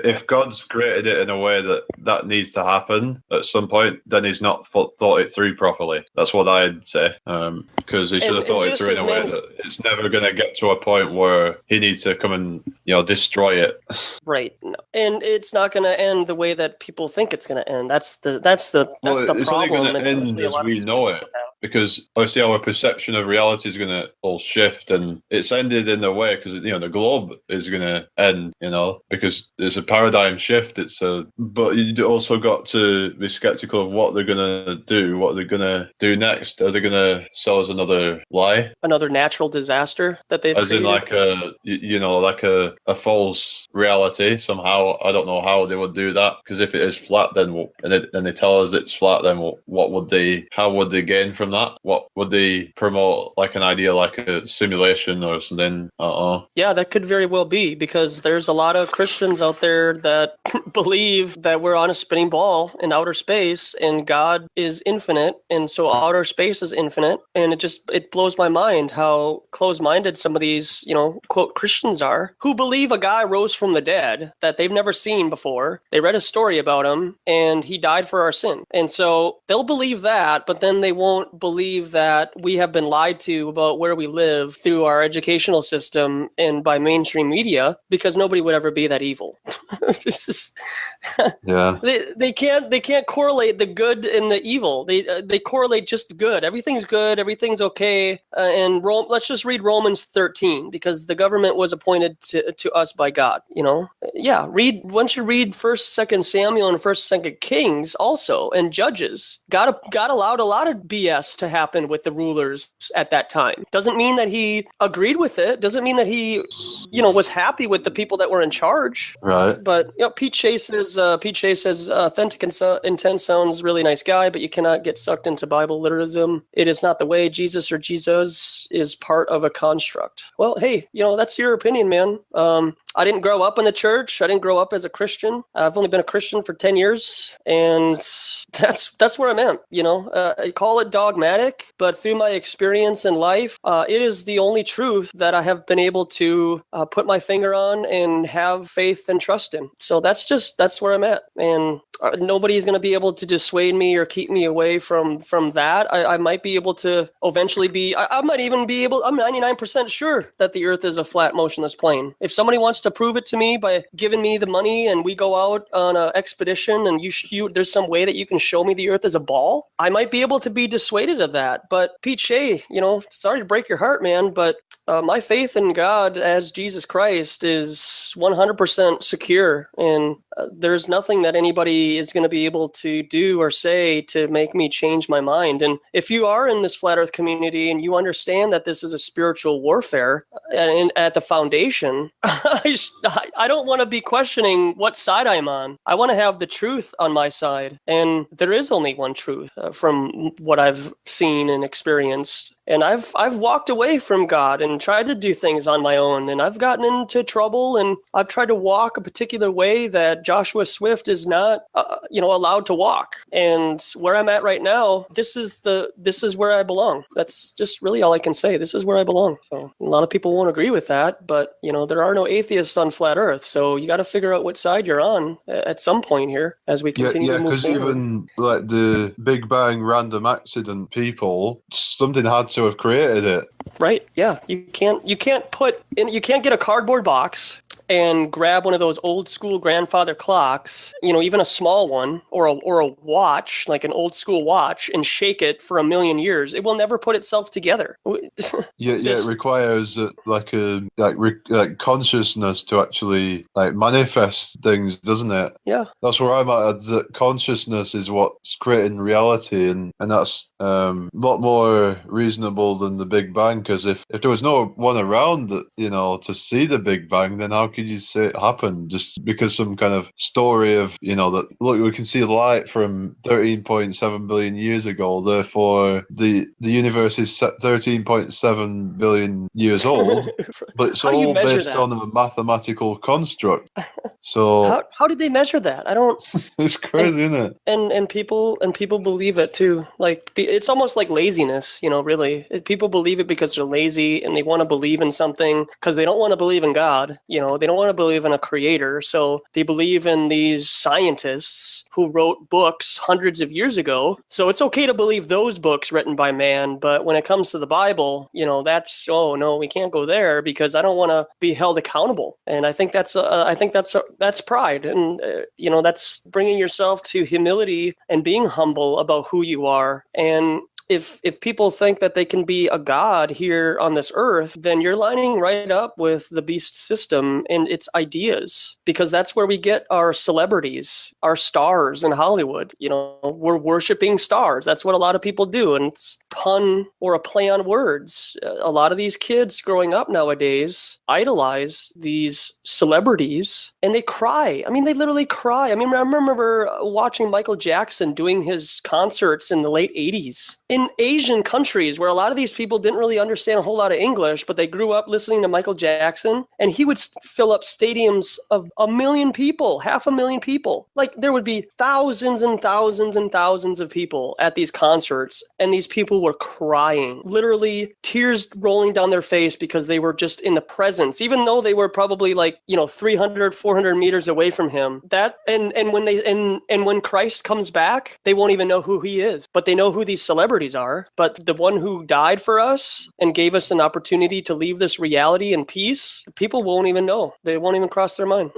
If God's created it in a way that needs to happen at some point, then he's not thought it through properly. That's what I'd say. Because he should have thought it through in a way that it's never going to get to a point where he needs to come and destroy it. Right. No. And it's not going to end the way that people think it's going to end. That's the problem. It's only going to end as we know it. Because obviously our perception of reality is going to all shift, and it's ended in a way because the globe is going to end, because there's a paradigm shift. But you also got to be skeptical of what they're going to do, what they're going to do next. Are they going to sell us another lie, another natural disaster that they've as created? in like a false reality somehow? I don't know how they would do that, because if it is flat, then and they tell us it's flat, then how would they gain from that? What would they promote, like an idea like a simulation or something? Yeah, that could very well be, because there's a lot of Christians out there that believe that we're on a spinning ball in outer space and God is infinite, and so outer space is infinite, and it blows my mind how close-minded some of these quote Christians are, who believe a guy rose from the dead that they've never seen before. They read a story about him and he died for our sin, and so they'll believe that, but then they won't believe that we have been lied to about where we live through our educational system and by mainstream media, because nobody would ever be that evil. Yeah. They can't correlate the good and the evil. They correlate just good. Everything's good. Everything's okay. And let's just read Romans 13, because the government was appointed to us by God. Yeah. Once you read 1st, 2nd Samuel and 1st, 2nd Kings also, and Judges, God allowed a lot of BS to happen with the rulers at that time. Doesn't mean that he agreed with it. Doesn't mean that he, was happy with the people that were in charge. Right. But Pete Chase says authentic intent sounds really nice guy, but you cannot get sucked into Bible literalism. It is not the way. Jesus or Jesus is part of a construct. Well, hey, that's your opinion, man. I didn't grow up in the church. I didn't grow up as a Christian. I've only been a Christian for 10 years, and that's where I'm at. I call it dogmatic, but through my experience in life, it is the only truth that I have been able to put my finger on and have faith and trust in. So that's where I'm at, and nobody's going to be able to dissuade me or keep me away from that. I might be able to eventually I might even be able. I'm 99% sure that the Earth is a flat, motionless plane. If somebody wants to prove it to me by giving me the money and we go out on an expedition and there's some way that you can show me the Earth is a ball, I might be able to be dissuaded of that. But Pete Shea, sorry to break your heart, man, but my faith in God as Jesus Christ is 100% secure, and there's nothing that anybody is going to be able to do or say to make me change my mind. And if you are in this flat earth community and you understand that this is a spiritual warfare and at the foundation, I don't want to be questioning what side I'm on. I want to have the truth on my side. And there is only one truth from what I've seen and experienced. And I've walked away from God and tried to do things on my own, and I've gotten into trouble, and I've tried to walk a particular way that Joshua Swift is not, allowed to walk. And where I'm at right now, this is where I belong. That's just really all I can say. This is where I belong. So a lot of people won't agree with that, but there are no atheists on flat Earth. So you got to figure out what side you're on at some point here as we continue to move forward. Yeah, because even like the Big Bang random accident people, something had to have created it. Right. Yeah. You can't get a cardboard box and grab one of those old school grandfather clocks, even a small one or a watch, like an old school watch, and shake it for 1,000,000 years, it will never put itself together. It requires like consciousness to actually like manifest things, doesn't it? Yeah. That's where I'm at. That consciousness is what's creating reality, and that's a lot more reasonable than the Big Bang. Because if there was no one around, to see the Big Bang, then how could you say it happened? Just because some kind of story of that look, we can see light from 13.7 billion years ago, therefore the universe is 13.7 billion years old, but it's all based on a mathematical construct. So how did they measure that? I don't. It's crazy, isn't it? And people believe it too. Like, it's almost like laziness, really. People believe it because they're lazy and they want to believe in something because they don't want to believe in God. They don't want to believe in a creator. So they believe in these scientists who wrote books hundreds of years ago. So it's okay to believe those books written by man. But when it comes to the Bible, that's, oh no, we can't go there because I don't want to be held accountable. And I think that's pride. And, that's bringing yourself to humility and being humble about who you are. And if people think that they can be a god here on this earth, then you're lining right up with the beast system and its ideas, because that's where we get our celebrities, our stars in Hollywood. We're worshiping stars. That's what a lot of people do. And it's pun or a play on words. A lot of these kids growing up nowadays idolize these celebrities and they cry. I mean, they literally cry. I mean, I remember watching Michael Jackson doing his concerts in the late 80s. In Asian countries where a lot of these people didn't really understand a whole lot of English, but they grew up listening to Michael Jackson, and he would fill up stadiums of 1,000,000 people, 500,000 people. Like, there would be thousands and thousands and thousands of people at these concerts, and these people were crying, literally tears rolling down their face because they were just in the presence, even though they were probably 300, 400 meters away from him. And when Christ comes back, they won't even know who he is, but they know who these celebrities are. But the one who died for us and gave us an opportunity to leave this reality in peace, people won't even know. They won't even cross their mind.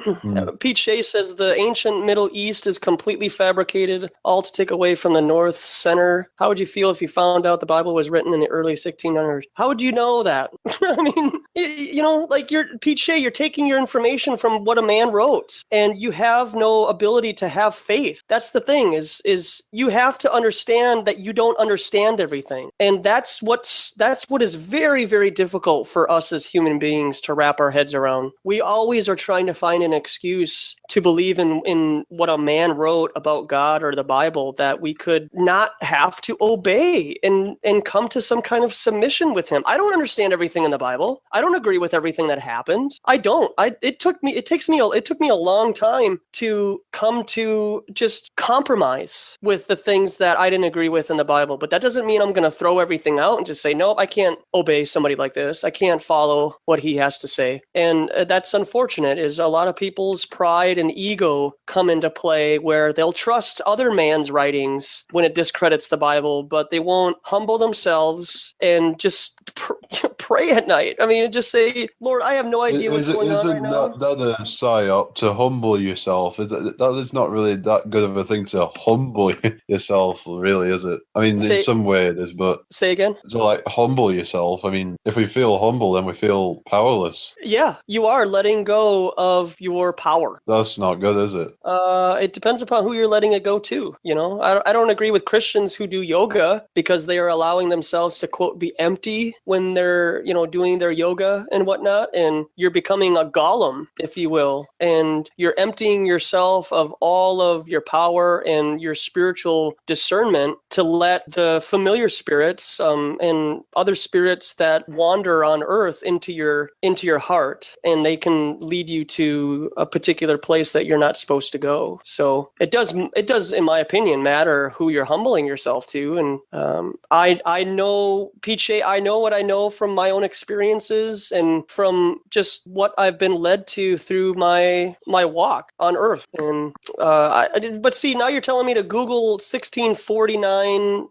Pete Shea says the ancient Middle East is completely fabricated, all to take away from the North Center. How would you feel if you found out the Bible was written in the early 1600s? How would you know that? I mean, you're Pete Shea, you're taking your information from what a man wrote, and you have no ability to have faith. That's the thing, is you have to understand that you don't understand everything. And that's what is very, very difficult for us as human beings to wrap our heads around. We always are trying to find an excuse to believe in what a man wrote about God or the Bible, that we could not have to obey and come to some kind of submission with him. I don't understand everything in the Bible. I don't agree with everything that happened. I don't. It took me a long time to come to just compromise with the things that I didn't agree with in the Bible. But that doesn't mean I'm going to throw everything out and just say, nope, I can't obey somebody like this. I can't follow what he has to say. And that's unfortunate, is a lot of people's pride and ego come into play where they'll trust other man's writings when it discredits the Bible, but they won't humble themselves and just pray at night. I mean, just say, Lord, I have no idea what's going on right now. Isn't that a psyop to humble yourself? That is not really that good of a thing to humble yourself, really, is it? I mean, in some way it is, but... Say again? To humble yourself. I mean, if we feel humble, then we feel powerless. Yeah, you are letting go of your power. That's not good, is it? It depends upon who you're letting it go to, I don't agree with Christians who do yoga because they are allowing themselves to, quote, be empty when they're, doing their yoga and whatnot, and you're becoming a golem, if you will, and you're emptying yourself of all of your power and your spiritual discernment to let the familiar spirits and other spirits that wander on earth into your heart, and they can lead you to a particular place that you're not supposed to go. So it does, in my opinion, matter who you're humbling yourself to. And I know, Pete Shea, I know what I know from my my own experiences and from just what I've been led to through my walk on Earth. And but see, now you're telling me to Google 1649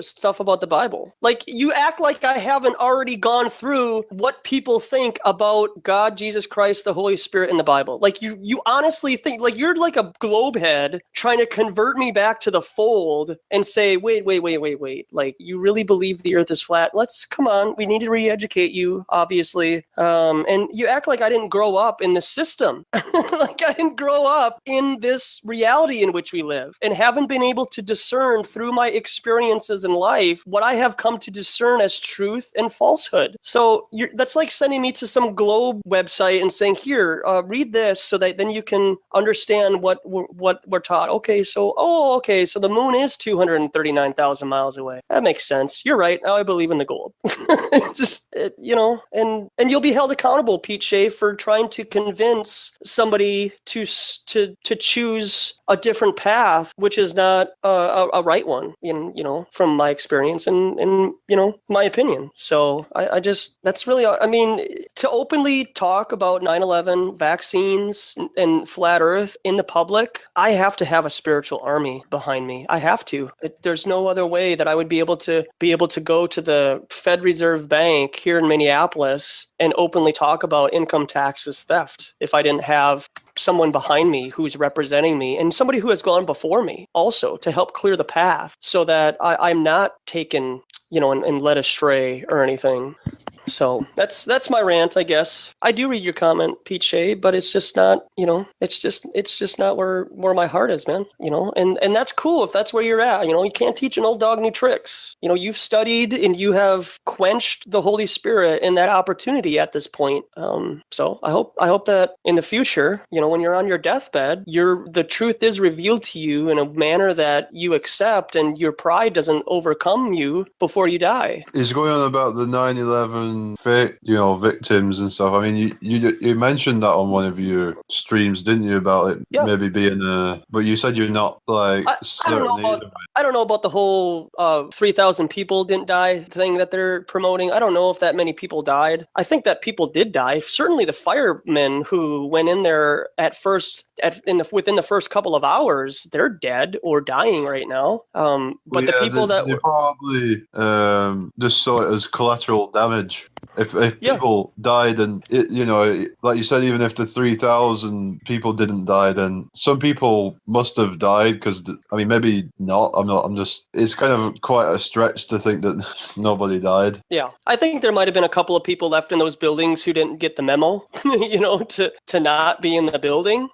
stuff about the Bible. Like, you act like I haven't already gone through what people think about God, Jesus Christ, the Holy Spirit in the Bible. Like, you honestly think, like, you're like a globe head trying to convert me back to the fold and say, wait. Like, you really believe the earth is flat? Come on, we need to re-educate you, obviously. And you act like I didn't grow up in the system. Like, I didn't grow up in this reality in which we live and haven't been able to discern through my experiences in life what I have come to discern as truth and falsehood. So that's like sending me to some globe website and saying, here, read this so that then you can understand what we're taught. Okay, so the moon is 239,000 miles away. That makes sense. You're right. Now I believe in the gold. And you'll be held accountable, Pete Shea, for trying to convince somebody to choose a different path, which is not a right one, from my experience and my opinion. So that's really, I mean, to openly talk about 9/11, vaccines, and flat Earth in the public, I have to have a spiritual army behind me. I have to. There's no other way that I would be able to go to the Fed Reserve Bank here in Minneapolis and openly talk about income taxes theft if I didn't have someone behind me who's representing me and somebody who has gone before me also to help clear the path so that I'm not taken, and led astray or anything. So that's my rant, I guess. I do read your comment, Pete Shea, but it's just not, it's just not where my heart is, man. And that's cool if that's where you're at. You can't teach an old dog new tricks. You've studied and you have quenched the Holy Spirit in that opportunity at this point. So I hope that in the future, when you're on your deathbed, the truth is revealed to you in a manner that you accept and your pride doesn't overcome you before you die. He's going on about the 9/11 victims and stuff. I mean, you mentioned that on one of your streams, didn't you, about it maybe being but you said you're not like I don't know about the whole 3,000 people didn't die thing that they're promoting. I don't know if that many people died. I think that people did die. Certainly the firemen who went in there within the first couple of hours, they're dead or dying right now. But the people they probably just saw it as collateral damage. If people died, and like you said, even if the 3,000 people didn't die, then some people must have died because, I mean, maybe not. I'm just, it's kind of quite a stretch to think that nobody died. Yeah. I think there might have been a couple of people left in those buildings who didn't get the memo, to not be in the building.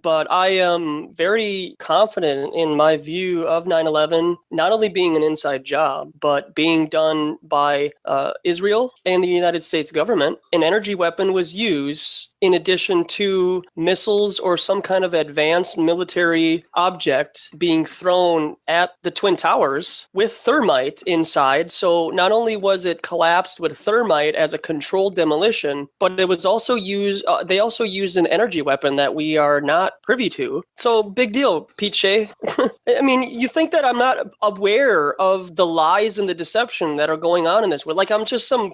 But I am very confident in my view of 9/11, not only being an inside job, but being done by Israel and the United States government. An energy weapon was used in addition to missiles or some kind of advanced military object being thrown at the Twin Towers with thermite inside. So not only was it collapsed with thermite as a controlled demolition, but it was also used, they also used an energy weapon that we are not privy to. So big deal, Pete Shea. I mean, you think that I'm not aware of the lies and the deception that are going on in this world? Like I'm just some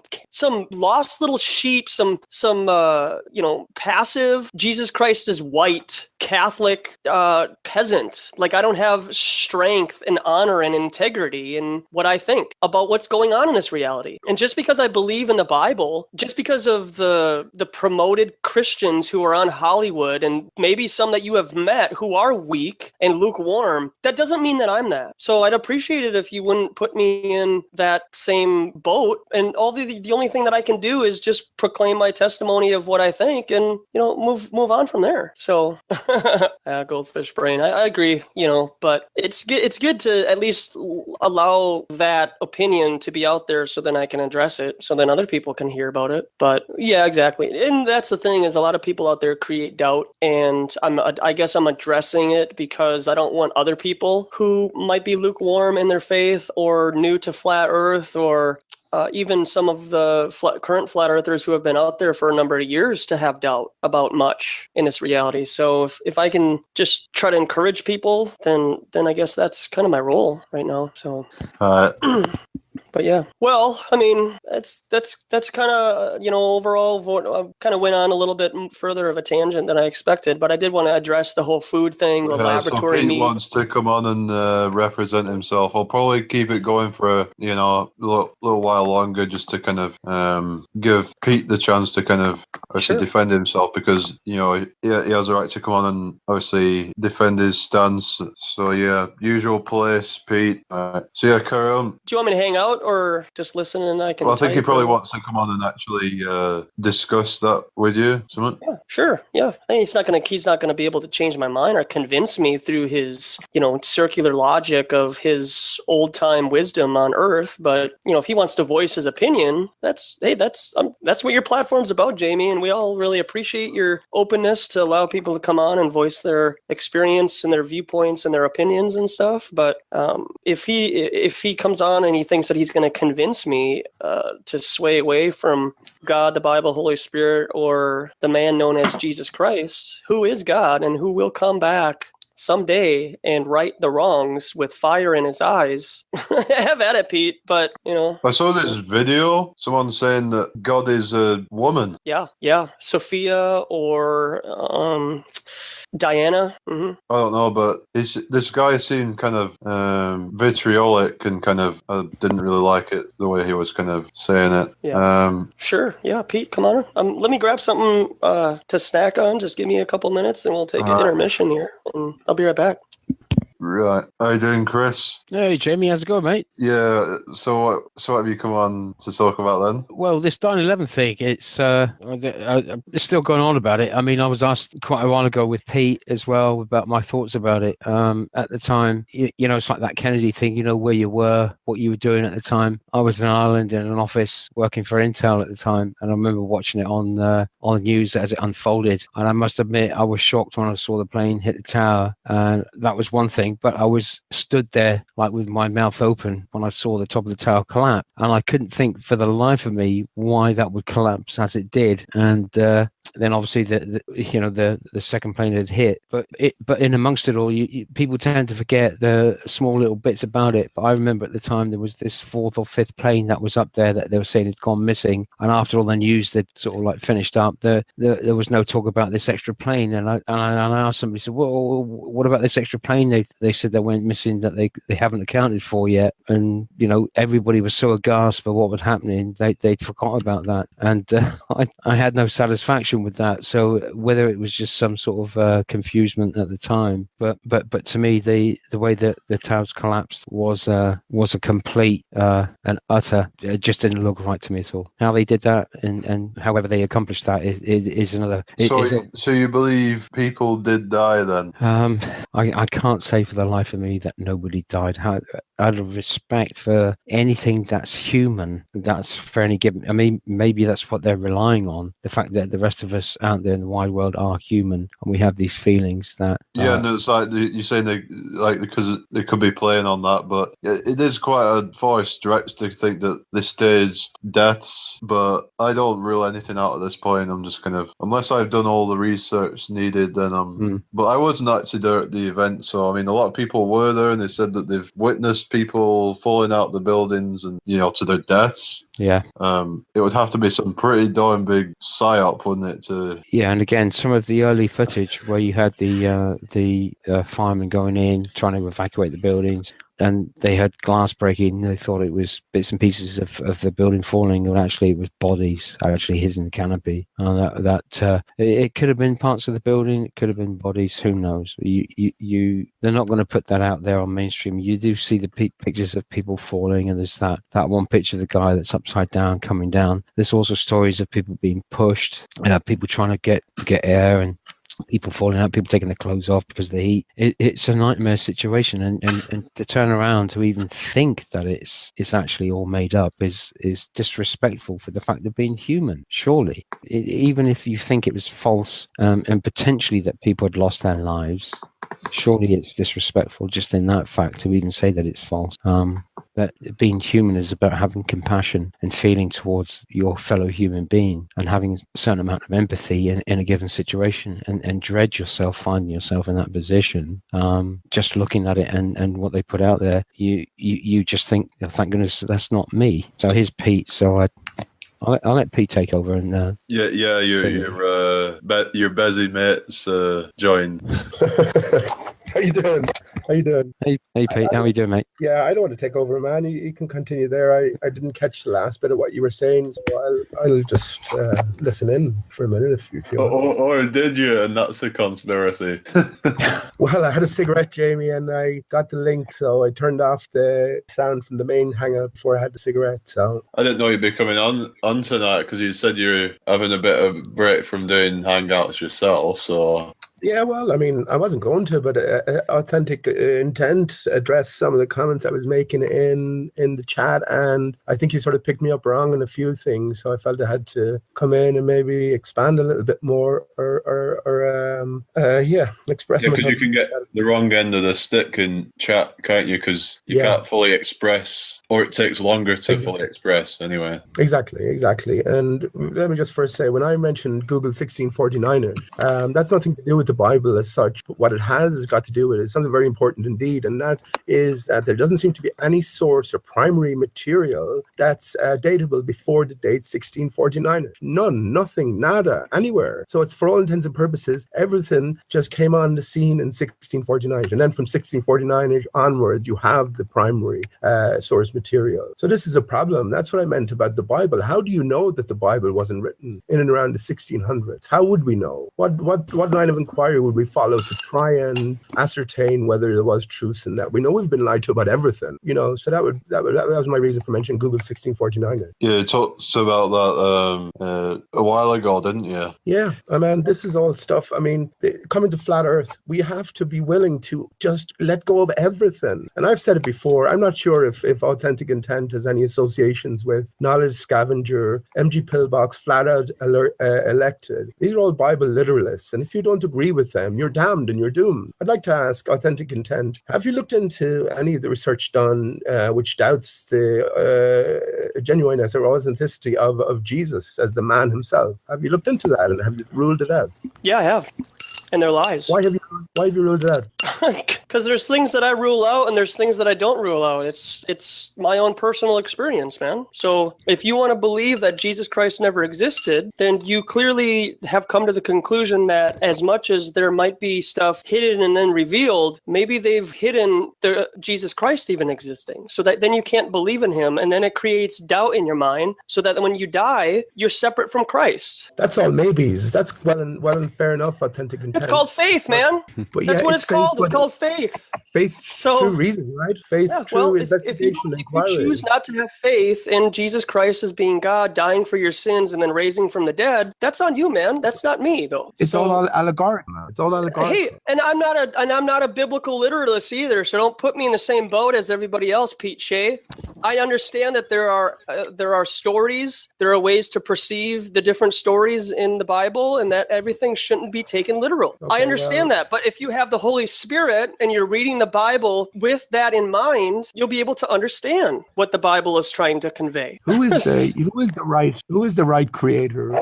lost little sheep, some passive Jesus Christ is white Catholic peasant. Like I don't have strength and honor and integrity in what I think about what's going on in this reality. And just because I believe in the Bible, just because of the promoted Christians who are on Hollywood and maybe some that you have met who are weak and lukewarm, that doesn't mean that I'm that. So I'd appreciate it if you wouldn't put me in that same boat. And the only thing that I can do is just proclaim my testimony of what I think and, move on from there. So goldfish brain. I agree, but it's good to at least allow that opinion to be out there so then I can address it so then other people can hear about it. But yeah, exactly. And that's the thing is a lot of people out there create doubt and I guess I'm addressing it because I don't want other people who might be lukewarm in their faith or new to flat earth or even some of the current flat earthers who have been out there for a number of years to have doubt about much in this reality. So if I can just try to encourage people, then I guess that's kind of my role right now. So, but But yeah, well, I mean, that's kind of, overall, I kind of went on a little bit further of a tangent than I expected, but I did want to address the whole food thing, the laboratory so Pete meat. wants to come on and represent himself. I'll probably keep it going for a little while longer, just to kind of give Pete the chance to kind of obviously defend himself, because he has a right to come on and obviously defend his stance. So yeah, usual place, Pete. So yeah, carry on. Do you want me to hang out or just listen and I can? Well, I think he probably wants to come on and actually discuss that with you. Something. Yeah, sure. Yeah, I think he's not gonna be able to change my mind or convince me through his circular logic of his old time wisdom on Earth. But if he wants to voice his opinion, that's what your platform's about, Jamie. And we all really appreciate your openness to allow people to come on and voice their experience and their viewpoints and their opinions and stuff. But if he comes on and he thinks that he's going to convince me to sway away from God, the Bible, Holy Spirit, or the man known as Jesus Christ, who is God and who will come back someday and right the wrongs with fire in his eyes. Have at it, Pete. But I saw this video. Someone saying that God is a woman. Yeah. Sophia or Diana. Mm-hmm. I don't know, but this guy seemed kind of vitriolic and kind of didn't really like it, the way he was kind of saying it. Yeah. Sure. Yeah, Pete, come on. Let me grab something to snack on. Just give me a couple minutes and we'll take an intermission here, and I'll be right back. Right. How you doing, Chris? Hey, Jamie, how's it going, mate? Yeah. So what have you come on to talk about then? Well, this 9/11 thing, it's still going on about it. I mean, I was asked quite a while ago with Pete as well about my thoughts about it. At the time, it's like that Kennedy thing, where you were, what you were doing at the time. I was in Ireland in an office working for Intel at the time, and I remember watching it on the news as it unfolded. And I must admit, I was shocked when I saw the plane hit the tower, and that was one thing. But I was stood there like with my mouth open when I saw the top of the tower collapse, and I couldn't think for the life of me why that would collapse as it did. And then obviously the second plane had hit, but in amongst it all, people tend to forget the small little bits about it. But I remember at the time there was this fourth or fifth plane that was up there that they were saying had gone missing, and after all the news that sort of like finished up, there was no talk about this extra plane. And I asked somebody, said, well, what about this extra plane? They said they went missing, that they haven't accounted for yet. And everybody was so aghast by what was happening, they'd forgot about that. And I had no satisfaction with that. So whether it was just some sort of confusement at the time, but to me, the way that the towers collapsed was a complete and utter. It just didn't look right to me at all. How they did that and however they accomplished that is another. So you believe people did die then? I can't say for the life of me that nobody died. Out of respect for anything that's human, that's fairly given. I mean, maybe that's what they're relying on. The fact that the rest of us out there in the wide world are human, and we have these feelings that. Yeah, and it's like you're saying because they could be playing on that, but it is quite a far stretch to think that they staged deaths. But I don't rule anything out at this point. I'm just kind of, unless I've done all the research needed, then I'm. But I wasn't actually there at the event, so I mean, a lot of people were there, and they said that they've witnessed people falling out the buildings and to their deaths. Yeah. It would have to be some pretty darn big psyop, wouldn't it? Yeah, and again, some of the early footage where you had the firemen going in trying to evacuate the buildings, and they had glass breaking. They thought it was bits and pieces of the building falling, and actually it was bodies actually hidden in the canopy. It could have been parts of the building. It could have been bodies. Who knows? They're not going to put that out there on mainstream. You do see the pictures of people falling, and there's that one picture of the guy that's upside down coming down. There's also stories of people being pushed, people trying to get air, and people falling out, people taking their clothes off because of the heat. It's a nightmare situation, and to turn around to even think that it's actually all made up is disrespectful for the fact of being human. Surely, even if you think it was false and potentially that people had lost their lives, surely it's disrespectful just in that fact to even say that it's false. That being human is about having compassion and feeling towards your fellow human being and having a certain amount of empathy in a given situation, and dread yourself finding yourself in that position. Just looking at it and what they put out there, you just think, oh, thank goodness that's not me. So here's Pete. So I'll let Pete take over and your busy mates joined. How you doing? Hey Pete, how are you doing, mate? Yeah, I don't want to take over, man. You can continue there. I didn't catch the last bit of what you were saying, so I'll just listen in for a minute if you want. Or did you? And that's a conspiracy. Well, I had a cigarette, Jamie, and I got the link, so I turned off the sound from the main hangout before I had the cigarette. So I didn't know you'd be coming on tonight because you said you were having a bit of break from doing hangouts yourself. So yeah, well, I mean, I wasn't going to, but Authentic Intent addressed some of the comments I was making in the chat, and I think he sort of picked me up wrong on a few things, so I felt I had to come in and maybe expand a little bit more, or express myself. Because you can get the wrong end of the stick in chat, can't you? Because you can't fully express, or it takes longer to fully express anyway. Exactly. And let me just first say, when I mentioned Google 1649er, that's nothing to do with the Bible as such, but what it has got to do with is something very important indeed, and that is that there doesn't seem to be any source or primary material that's datable before the date 1649. None, nothing, nada, anywhere. So it's, for all intents and purposes, everything just came on the scene in 1649, and then from 1649 onward, you have the primary source material. So this is a problem. That's what I meant about the Bible. How do you know that the Bible wasn't written in and around the 1600s? How would we know? What line of inquiry would we follow to try and ascertain whether there was truth in that? We know we've been lied to about everything, so that was my reason for mentioning Google 1649. Yeah, you talked about that a while ago, didn't you? Yeah, I mean, this is all stuff. I mean, coming to flat Earth, we have to be willing to just let go of everything. And I've said it before, I'm not sure if Authentic Intent has any associations with Knowledge Scavenger, MG Pillbox, Flat Out Elected. These are all Bible literalists, and if you don't agree with them, you're damned and you're doomed. I'd like to ask Authentic Intent, have you looked into any of the research done which doubts the genuineness or authenticity of Jesus as the man himself? Have you looked into that and have you ruled it out? Yeah, I have. And they're lies. Why have you ruled it out? Because there's things that I rule out and there's things that I don't rule out. It's my own personal experience, man. So if you want to believe that Jesus Christ never existed, then you clearly have come to the conclusion that as much as there might be stuff hidden and then revealed, maybe they've hidden Jesus Christ even existing. So that then you can't believe in him, and then it creates doubt in your mind so that when you die, you're separate from Christ. That's all maybes. That's well and fair enough, Authentic Intent. It's called faith, man. But that's what it's called. It's called faith. Faith's true reason, right? Faith's true investigation and inquiry. If you choose not to have faith in Jesus Christ as being God, dying for your sins, and then raising from the dead, that's on you, man. That's not me, though. It's all allegorical. It's all allegorical. Hey, and I'm not a biblical literalist either. So don't put me in the same boat as everybody else, Pete Shea. I understand that there are stories, there are ways to perceive the different stories in the Bible, and that everything shouldn't be taken literal. Okay, I understand that, but if you have the Holy Spirit and you're reading the Bible with that in mind, you'll be able to understand what the Bible is trying to convey. Who is the right creator?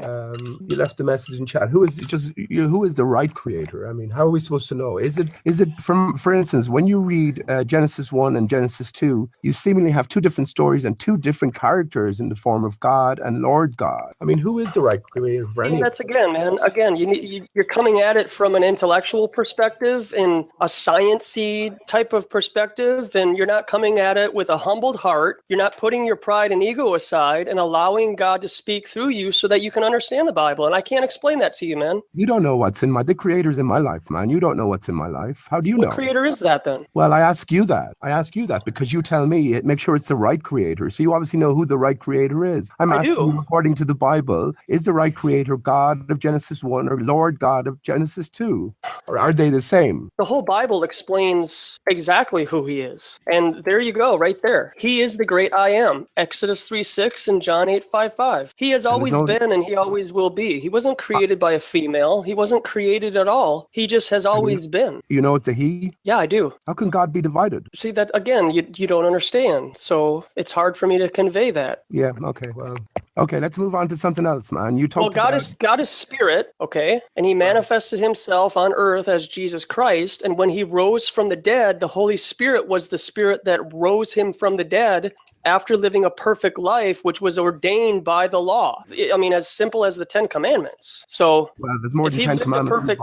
You left the message in chat. Who is the right creator? I mean, how are we supposed to know? Is it from, for instance, when you read Genesis 1 and Genesis 2, you seemingly have two different stories and two different characters in the form of God and Lord God. I mean, who is the right creator for any? That's you're coming at it from an intellectual perspective and a sciencey type of perspective, and you're not coming at it with a humbled heart. You're not putting your pride and ego aside and allowing God to speak through you so that you can understand the Bible. And I can't explain that to you, man. You don't know what's in the creator's in my life, man. You don't know what's in my life. How do you know? What creator is that then? Well, I ask you that because you tell me, make sure it's the right creator. So you obviously know who the right creator is. I'm asking you, according to the Bible, is the right creator God of Genesis 1 or Lord God of Genesis 2? Or are they the same? The whole Bible explains explains exactly who he is. And there you go, right there. He is the great I am. Exodus 3:6 and John 8:5. He has always been and he always will be. He wasn't created by a female. He wasn't created at all. He just has always been. You know it's a he? Yeah, I do. How can God be divided? See, that again, you don't understand. So it's hard for me to convey that. Yeah, okay, well. Okay, let's move on to something else, man. You talked about... God is spirit, okay? And he manifested himself on earth as Jesus Christ. And when he rose from the dead, the Holy Spirit was the spirit that rose him from the dead after living a perfect life, which was ordained by the law. I mean, as simple as the 10 Commandments. So there's more than 10 commandments.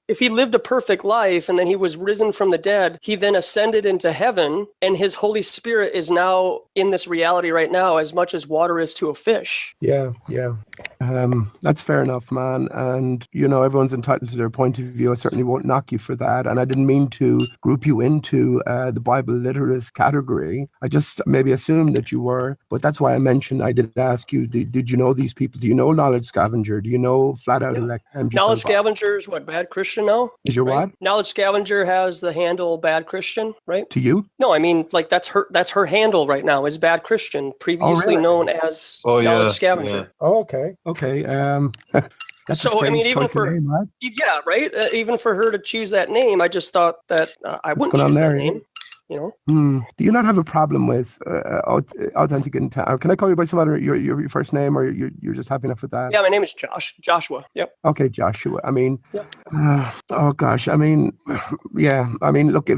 If he lived a perfect life and then he was risen from the dead, he then ascended into heaven, and his Holy Spirit is now in this reality right now as much as water is to a fish. Yeah. That's fair enough, man. And, you know, everyone's entitled to their point of view. I certainly won't knock you for that. And I didn't mean to group you into the Bible literist category. I just maybe assumed that you were. But that's why I mentioned, I did ask you, did you know these people? Do you know Knowledge Scavenger? Do you know Flat Out Elect? Knowledge Scavenger is what, Bad Christian now? Is your what? Knowledge Scavenger has the handle Bad Christian, right? To you? No, I mean, like that's her handle right now is Bad Christian, previously known as Knowledge Scavenger. Yeah. Oh, okay. That's so I mean, even for name, right? Even for her to choose that name, I just thought that I wouldn't choose that name. You know? Do you not have a problem with authentic intent? Or can I call you by some other your first name, or you're just happy enough with that? Yeah, my name is Joshua. Yep. Okay, Joshua. I mean, oh gosh. I mean, yeah. I mean, look,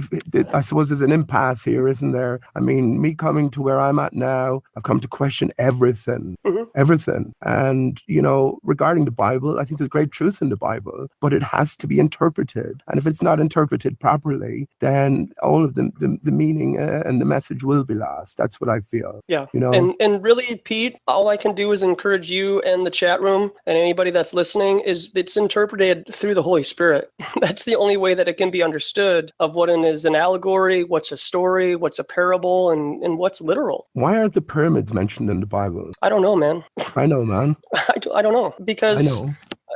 I suppose there's an impasse here, isn't there? I mean, me coming to where I'm at now, I've come to question everything, everything. And you know, regarding the Bible, I think there's great truth in the Bible, but it has to be interpreted. And if it's not interpreted properly, then all of the meaning and the message will be lost. That's what I feel. Yeah. You know? And really, Pete, all I can do is encourage you and the chat room and anybody that's listening is it's interpreted through the Holy Spirit. That's the only way that it can be understood of what is an allegory, what's a story, what's a parable, and what's literal. Why aren't the pyramids mentioned in the Bible? I don't know, man. I know, man. I don't know. Because I know.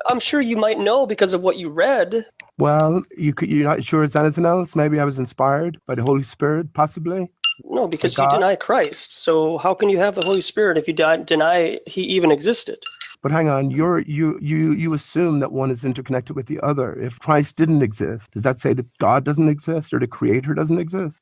I'm sure you might know because of what you read. Well, you're not sure it's anything else? Maybe I was inspired by the Holy Spirit, possibly? No, because you deny Christ. So how can you have the Holy Spirit if you deny he even existed? But hang on, you assume that one is interconnected with the other. If Christ didn't exist, does that say that God doesn't exist or the Creator doesn't exist?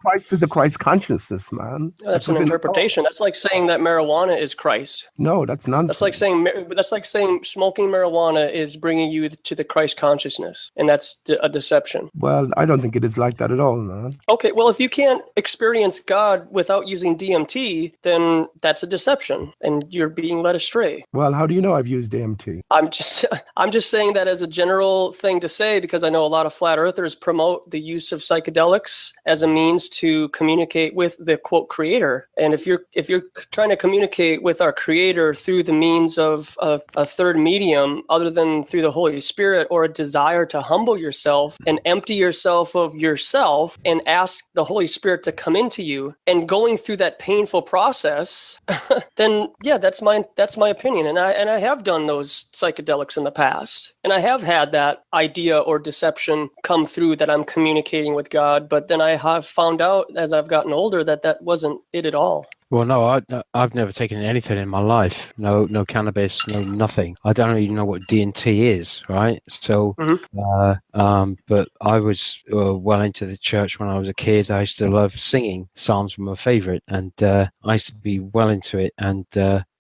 Christ is a Christ consciousness, man. That's an interpretation. That's like saying that marijuana is Christ. No, that's nonsense. That's like saying smoking marijuana is bringing you to the Christ consciousness, and that's a deception. Well, I don't think it is like that at all, man. Okay, well, if you can't experience God without using DMT, then that's a deception, and you're being led astray. Well, how do you know I've used DMT? I'm just saying that as a general thing to say, because I know a lot of flat earthers promote the use of psychedelics as a means to communicate with the quote creator. And if you're trying to communicate with our creator through the means of a third medium other than through the Holy Spirit, or a desire to humble yourself and empty yourself of yourself and ask the Holy Spirit to come into you, and going through that painful process, then yeah, that's my opinion. And I have done those psychedelics in the past. And I have had that idea or deception come through that I'm communicating with God. But then I have found out as I've gotten older that wasn't it at all. Well, no, I've never taken anything in my life. No cannabis, no nothing. I don't even know what DMT is, right? So, but I was well into the church when I was a kid. I used to love singing. Psalms were my favorite, and I used to be well into it. And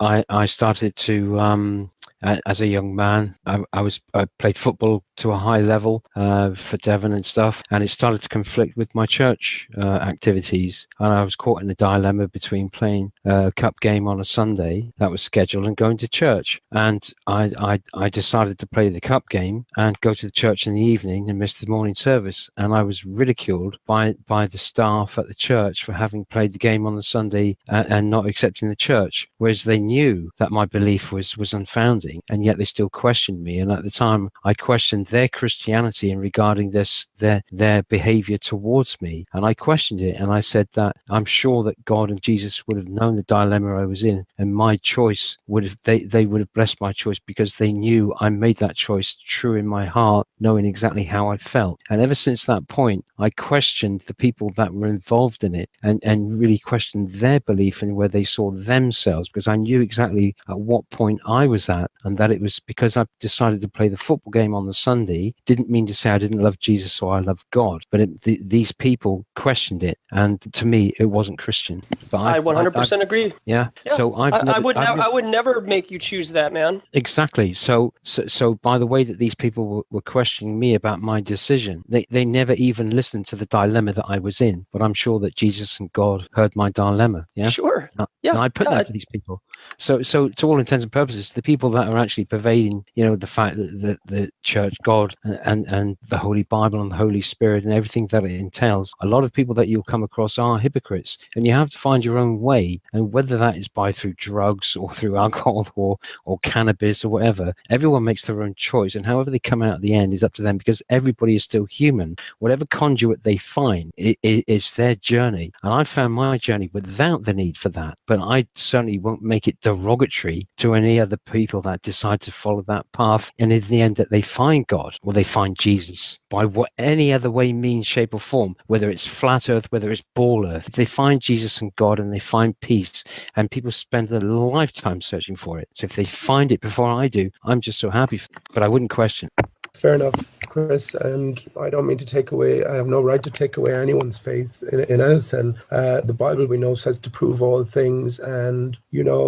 I started to as a young man, I played football to a high level for Devon and stuff, and it started to conflict with my church activities, and I was caught in a dilemma between playing a cup game on a Sunday that was scheduled and going to church. And I decided to play the cup game and go to the church in the evening and miss the morning service, and I was ridiculed by the staff at the church for having played the game on the Sunday and not accepting the church, whereas they knew that my belief was unfounding, and yet they still questioned me. And at the time, I questioned their Christianity and regarding their behavior towards me. And I questioned it, and I said that I'm sure that God and Jesus would have known the dilemma I was in, and my choice would have, they would have blessed my choice, because they knew I made that choice true in my heart, knowing exactly how I felt. And ever since that point, I questioned the people that were involved in it, and really questioned their belief and where they saw themselves, because I knew exactly at what point I was at, and that it was because I decided to play the football game on the Sunday didn't mean to say I didn't love Jesus or I love God, but these people questioned it, and to me it wasn't Christian. But I 100% agree. Yeah. So I would never make you choose that, man. Exactly. So by the way that these people were questioning me about my decision, they never even listened to the dilemma that I was in. But I'm sure that Jesus and God heard my dilemma. Yeah. Sure. And I put that to these people. So to all intents and purposes, the people that are actually pervading, the fact that the church, God, and the Holy Bible and the Holy Spirit and everything that it entails, a lot of people that you'll come across are hypocrites, and you have to find your own way. And whether that is through drugs or through alcohol or cannabis or whatever, everyone makes their own choice, and however they come out at the end is up to them, because everybody is still human. Whatever conduit they find, it's their journey. And I found my journey without the need for that, but I certainly won't make it derogatory to any other people that decide to follow that path, and in the end that they find God or they find Jesus by what any other way, means, shape or form, whether it's flat earth, whether it's ball earth. If they find Jesus and God and they find peace, and people spend a lifetime searching for it, so if they find it before I do, I'm just so happy, but I wouldn't question. Fair enough, Chris, and I don't mean to take away, I have no right to take away anyone's faith in anything. The Bible, we know, says to prove all things, and,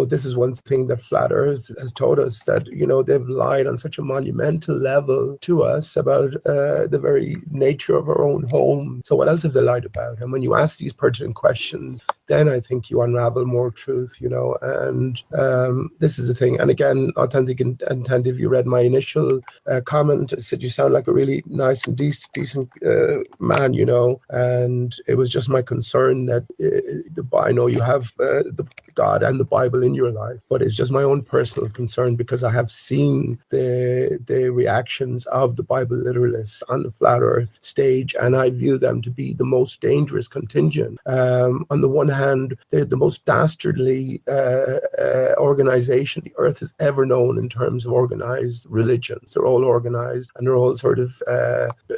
this is one thing that Flat Earth has taught us, that, they've lied on such a monumental level to us about the very nature of our own home. So what else have they lied about? And when you ask these pertinent questions, then I think you unravel more truth, and this is the thing. And again, authentic and attentive, you read my initial comment. It said you sound like a really nice and decent man, and it was just my concern that I know you have the God and the Bible in your life, but it's just my own personal concern, because I have seen the reactions of the Bible literalists on the Flat Earth stage, and I view them to be the most dangerous contingent. On the one hand, they're the most dastardly organization the earth has ever known in terms of organized religions. They're all organized, and they're all sort of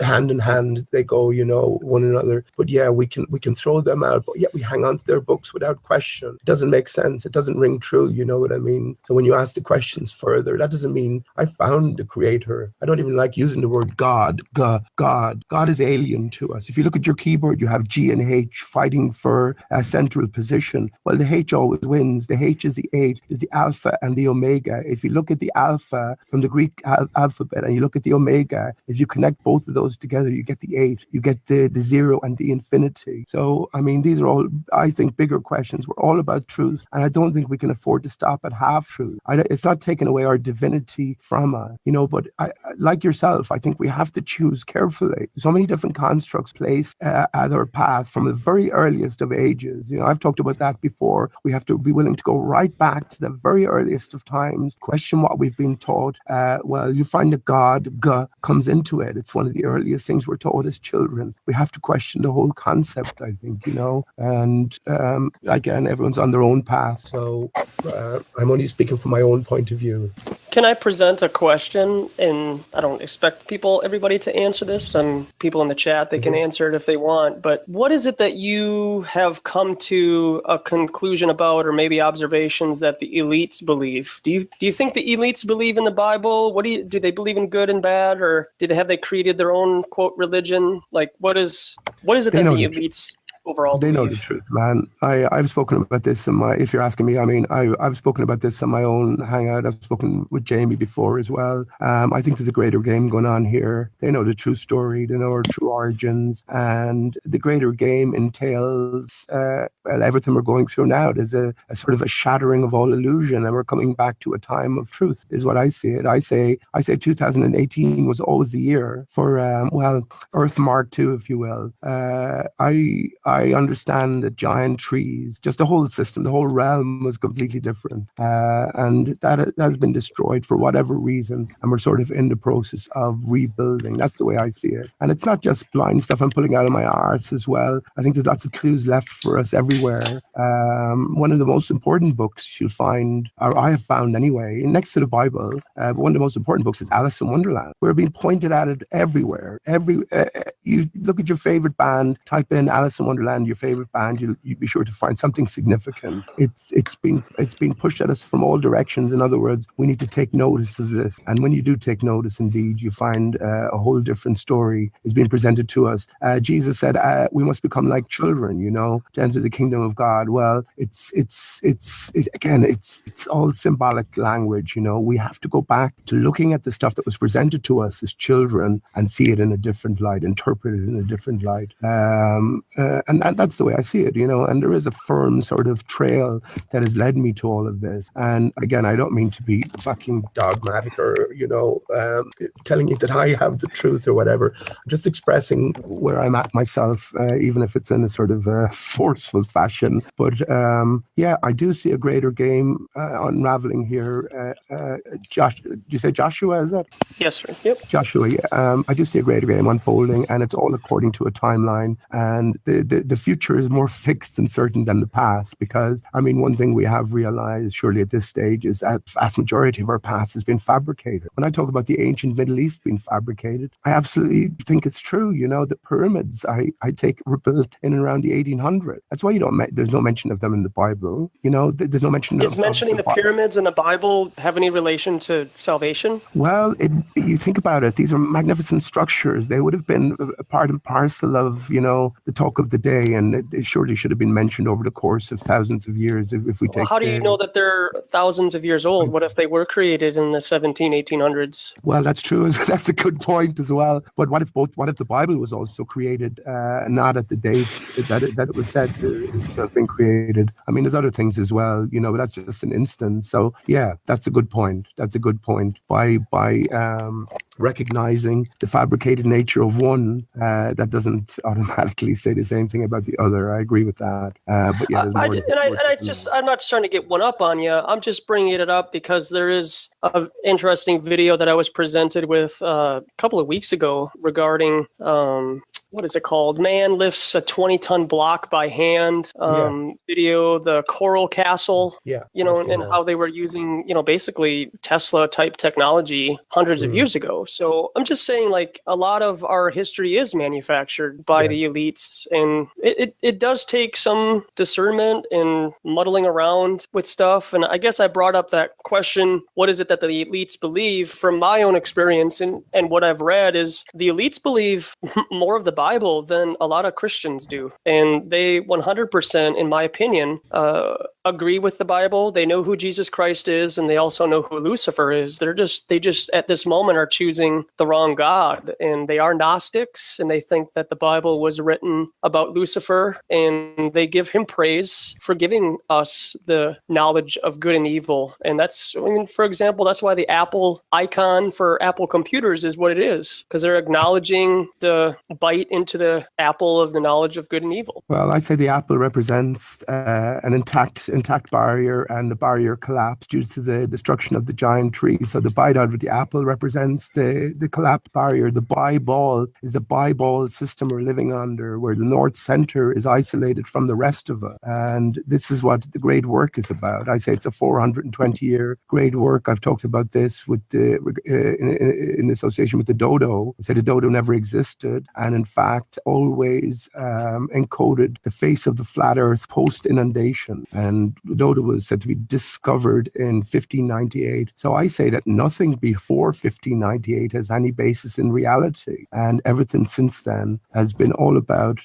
hand in hand. They go, one another. But yeah, we can throw them out, but yet we hang on to their books without question. It doesn't make sense. It doesn't ring true. You know what I mean? So when you ask the questions further, that doesn't mean I found the creator. I don't even like using the word God. God is alien to us. If you look at your keyboard, you have G and H fighting for a central position. Well, the H always wins. The H is the 8, is the alpha and the omega. If you look at the alpha from the Greek alphabet and you look at the omega, if you connect both of those together, you get the 8, you get the 0 and the infinity. So, I mean, these are all, I think, bigger questions. We're all about truth, and I don't think we can afford to stop at half truth. It's not taking away our divinity from us, but like yourself, I think we have to choose carefully. So many different constructs placed at our path from the very earliest of ages. I've talked about that before. We have to be willing to go right back to the very earliest of times, question what we've been taught. Well, you find that God comes into it. It's one of the earliest things we're taught as children. We have to question the whole concept, I think, and again, everyone's on their own path. So I'm only speaking from my own point of view. Can I present a question? And I don't expect everybody to answer this. Some people in the chat, they can answer it if they want. But what is it that you have come to a conclusion about, or maybe observations that the elites believe? Do you think the elites believe in the Bible? Do they believe in good and bad, or have they created their own quote religion? Like, what is it that the elites overall they believe? know the truth, man. I've spoken about this if you're asking me, I mean, I've spoken about this on my own hangout. I've spoken with Jamie before as well. I think there's a greater game going on here. They know the true story. They know our true origins, and the greater game entails everything we're going through now. There's a sort of a shattering of all illusion, and we're coming back to a time of truth, is what I see it. I say 2018 was always the year for Earth Mark II, if you will. I understand that giant trees, just the whole system, the whole realm was completely different. And that has been destroyed for whatever reason. And we're sort of in the process of rebuilding. That's the way I see it. And it's not just blind stuff I'm pulling out of my arse as well. I think there's lots of clues left for us everywhere. One of the most important books you'll find, or I have found anyway, next to the Bible, one of the most important books is Alice in Wonderland. We're being pointed at it everywhere. You look at your favorite band, type in Alice in Wonderland, your favorite band, you'll be sure to find something significant. It's been pushed at us from all directions. In other words, we need to take notice of this. And when you do take notice, indeed, you find a whole different story is being presented to us. Jesus said, we must become like children, to enter the kingdom of God. Well, it's all symbolic language. We have to go back to looking at the stuff that was presented to us as children and see it in a different light, interpret it in a different light. And that's the way I see it, and there is a firm sort of trail that has led me to all of this. And again, I don't mean to be fucking dogmatic or, telling you that I have the truth or whatever. I'm just expressing where I'm at myself, even if it's in a sort of forceful fashion. But yeah, I do see a greater game unraveling here. Josh, did you say Joshua, is that? Yes, sir. Yep. Joshua, yeah. I do see a greater game unfolding, and it's all according to a timeline. And the future is more fixed and certain than the past, because, one thing we have realized surely at this stage is that the vast majority of our past has been fabricated. When I talk about the ancient Middle East being fabricated, I absolutely think it's true. The pyramids I take were built in and around the 1800s. That's why there's no mention of them in the Bible. There's no mention Is mentioning the pyramids in the Bible have any relation to salvation? Well, you think about it, these are magnificent structures. They would have been a part and parcel of, the talk of the day, and they surely should have been mentioned over the course of thousands of years if we take... Well, how do you know that they're thousands of years old? What if they were created in the 1800s? Well, that's true. That's a good point as well. But what if the Bible was also created not at the date that it was said to have been created? There's other things as well, but that's just an instance. So yeah, that's a good point. By recognizing the fabricated nature of one, that doesn't automatically say the same thing about the other. I agree with that. But yeah, I'm not trying to get one up on you. I'm just bringing it up because there is an interesting video that I was presented with a couple of weeks ago regarding what is it called? Man lifts a 20-ton block by hand. Video, the Coral Castle. Yeah, and how they were using, basically Tesla type technology hundreds of years ago. So I'm just saying, a lot of our history is manufactured by the elites, and it does take some discernment and muddling around with stuff. And I guess I brought up that question: what is it that the elites believe? From my own experience and what I've read is the elites believe more of the Bible than a lot of Christians do, and they 100%, in my opinion, agree with the Bible. They know who Jesus Christ is, and they also know who Lucifer is. They just at this moment are choosing the wrong God, and they are Gnostics, and they think that the Bible was written about Lucifer, and they give him praise for giving us the knowledge of good and evil. And that's, for example, that's why the Apple icon for Apple computers is what it is, because they're acknowledging the bite into the apple of the knowledge of good and evil. Well, I say the apple represents an intact barrier, and the barrier collapsed due to the destruction of the giant tree. So the bite out of the apple represents the collapsed barrier. The ball is a ball system we're living under, where the north center is isolated from the rest of it. And this is what the great work is about. I say it's a 420-year great work. I've talked about this with in association with the dodo. I say the dodo never existed, and in fact always encoded the face of the flat earth post-inundation. And the dodo was said to be discovered in 1598. So I say that nothing before 1598 has any basis in reality. And everything since then has been all about,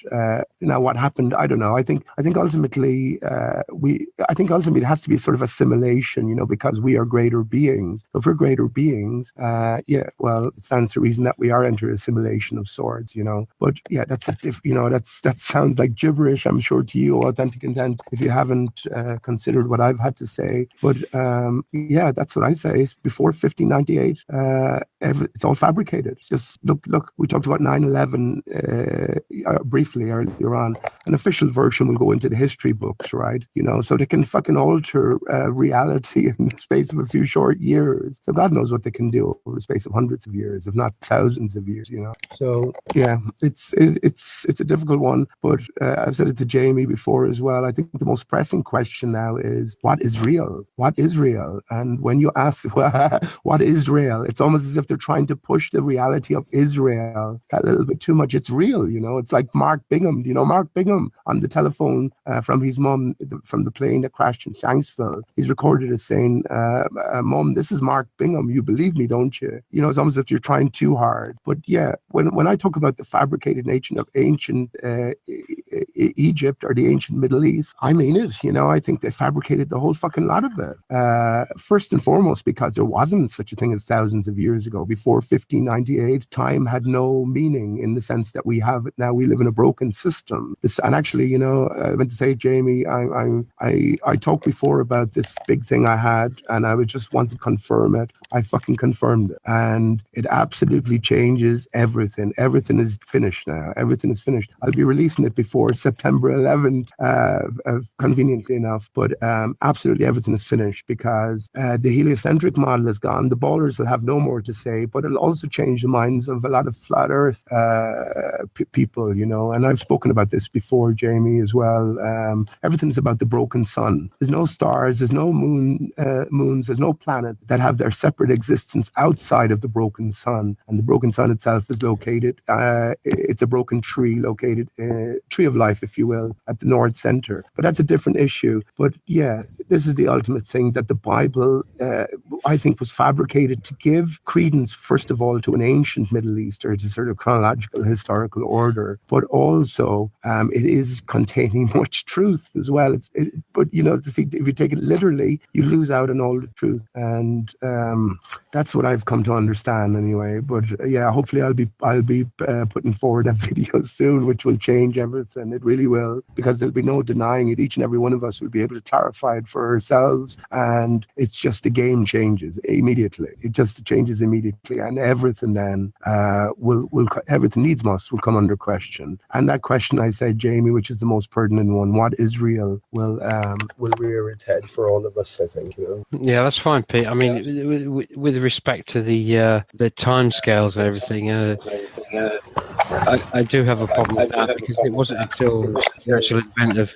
now what happened, I don't know. I think ultimately, it has to be sort of assimilation, because we are greater beings. So if we're greater beings, it stands to reason that we are entering assimilation of sorts, But yeah, that sounds like gibberish, I'm sure, to you, Authentic Intent, if you haven't considered what I've had to say. But yeah, that's what I say. Before 1598, it's all fabricated. It's just look. We talked about 9/11 briefly earlier on. An official version will go into the history books, right? So they can fucking alter reality in the space of a few short years. So God knows what they can do over the space of hundreds of years, if not thousands of years. So yeah, it's a difficult one. But I've said it to Jamie before as well. I think the most pressing question now is what is real? What is real? And when you ask what is real, it's almost as if they're trying to push the reality of Israel a little bit too much. It's real, It's like Mark Bingham. Mark Bingham on the telephone from his mum from the plane that crashed in Shanksville. He's recorded as saying, "Mum, this is Mark Bingham. You believe me, don't you?" It's almost as if you're trying too hard. But yeah, when I talk about the fabricated nature of ancient Egypt or the ancient Middle East, I mean it. I think they fabricated the whole fucking lot of it. First and foremost, because there wasn't such a thing as thousands of years ago. Before 1598, time had no meaning in the sense that we have it now. We live in a broken system. And actually, I meant to say, Jamie, I talked before about this big thing I had, and I would just want to confirm it. I fucking confirmed it, and it absolutely changes everything. Everything is finished now. Everything is finished. I'll be releasing it before September 11th, conveniently enough, but absolutely everything is finished because the heliocentric model is gone. The ballers will have no more to say, but it'll also change the minds of a lot of flat Earth people, and I've spoken about this before, Jamie, as well. Everything's about the broken sun. There's no stars, there's no moons, there's no planet that have their separate existence outside of the broken sun. And the broken sun itself is located, it's a broken tree located, tree of life, if you will, at the North Center. But that's a different issue. But yeah, this is the ultimate thing that the Bible, I think, was fabricated to give credence, first of all, to an ancient Middle East or to sort of chronological historical order, but also it is containing much truth as well. But if you take it literally, you lose out on all the truth, and that's what I've come to understand anyway. But yeah, hopefully I'll be putting forward a video soon, which will change everything. It really will, because there'll be no denying it. Each and every one of us will be able to clarify it for ourselves, and it's just the game changes immediately. It just changes immediately, and everything then everything needs must will come under question. And that question, I said, Jamie, which is the most pertinent one, what is real, will rear its head for all of us, I think. Yeah, that's fine, Pete. I mean, with respect to the time scales and everything, I do have a problem with that, because it wasn't until the actual invent of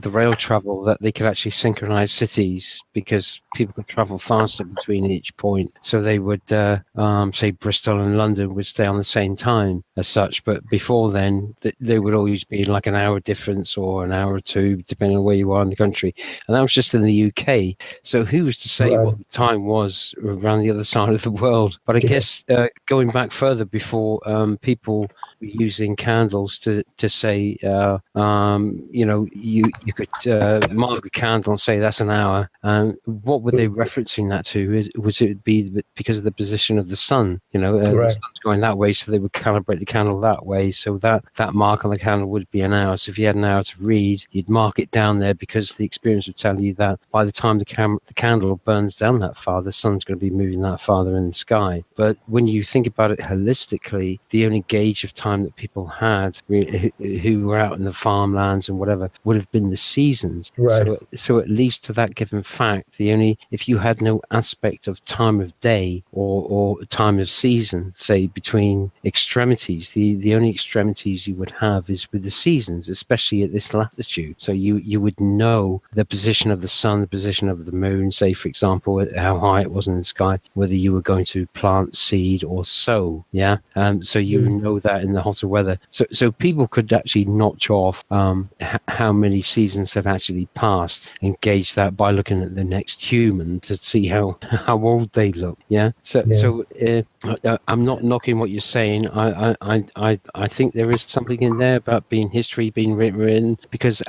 the rail travel that they could actually synchronize cities, because people could travel faster between each point. So they would, say, Bristol and London would stay on the same time as such. But before then, they would always be like an hour difference or an hour or two, depending on where you are in the country. And that was just in the UK. So who was to say what the time was around the other side of the world? But I guess going back further, before people were using candles to say, you could mark a candle and say that's an hour. What were they referencing that to? Was it be because of the position of the sun? The sun's going that way, so they would calibrate the candle that way. So that mark on the candle would be an hour. So if you had an hour to read, you'd mark it down there, because the experience would tell you that by the time the candle burns down that far, the sun's going to be moving that farther in the sky. But when you think about it holistically, the only gauge of time that people had who were out in the farmlands and whatever would have been the seasons. Right. So at least to that given fact, if you had no aspect of time of day or time of season, say between extremities, the only extremities you would have is with the seasons, especially at this latitude. So you would know the position of the sun, the position of the moon, say for example, how high it was in the sky, whether you were going to plant seed or sow. Yeah. So you know that in the hotter weather. So people could actually notch off how many seasons have actually passed and gauge that by looking at the next human to see how old they look. Yeah. So I'm not knocking what you're saying. I think there is something in there about history being written, because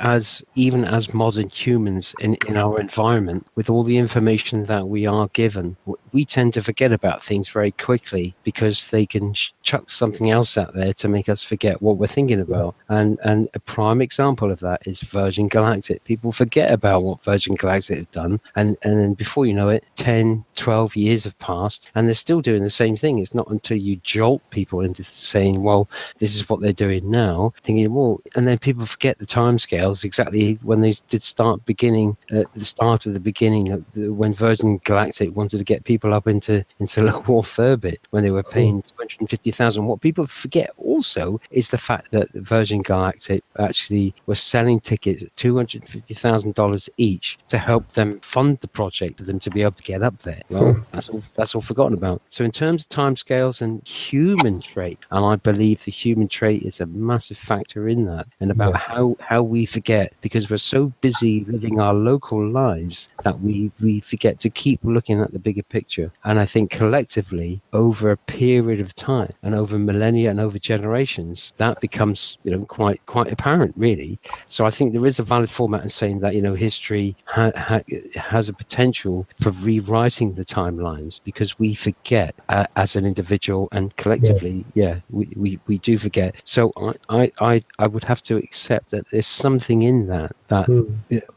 even as modern humans in our environment, with all the information that we are given, we tend to forget about things very quickly because they can chuck something else out there to make us forget what we're thinking about. And a prime example of that is Virgin Galactic. People forget about what Virgin Galactic have done, and then before you know it, 10, 12 years have passed, and they're still doing the same thing. It's not until you jolt people into saying, well, this is what they're doing now, thinking, well, and then people forget the timescales exactly when they did start beginning at the start of the beginning of when Virgin Galactic wanted to get people up into low Earth orbit when they were paying 250,000. What people forget also is the fact that Virgin Galactic actually was selling tickets at $250,000 each to help them fund the project for them to be able to get up there. Well, that's all forgotten about. So in terms of timescales and human trait, and I believe the human trait is a massive factor in that, and about how we forget because we're so busy living our local lives that we forget to keep looking at the bigger picture. And I think collectively over a period of time and over millennia and over generations, that becomes quite apparent, really. So I think there is a valid format in saying that history has a potential for rewriting the timelines because we forget as an individual and collectively. We do forget. So I would have to accept that there's something in that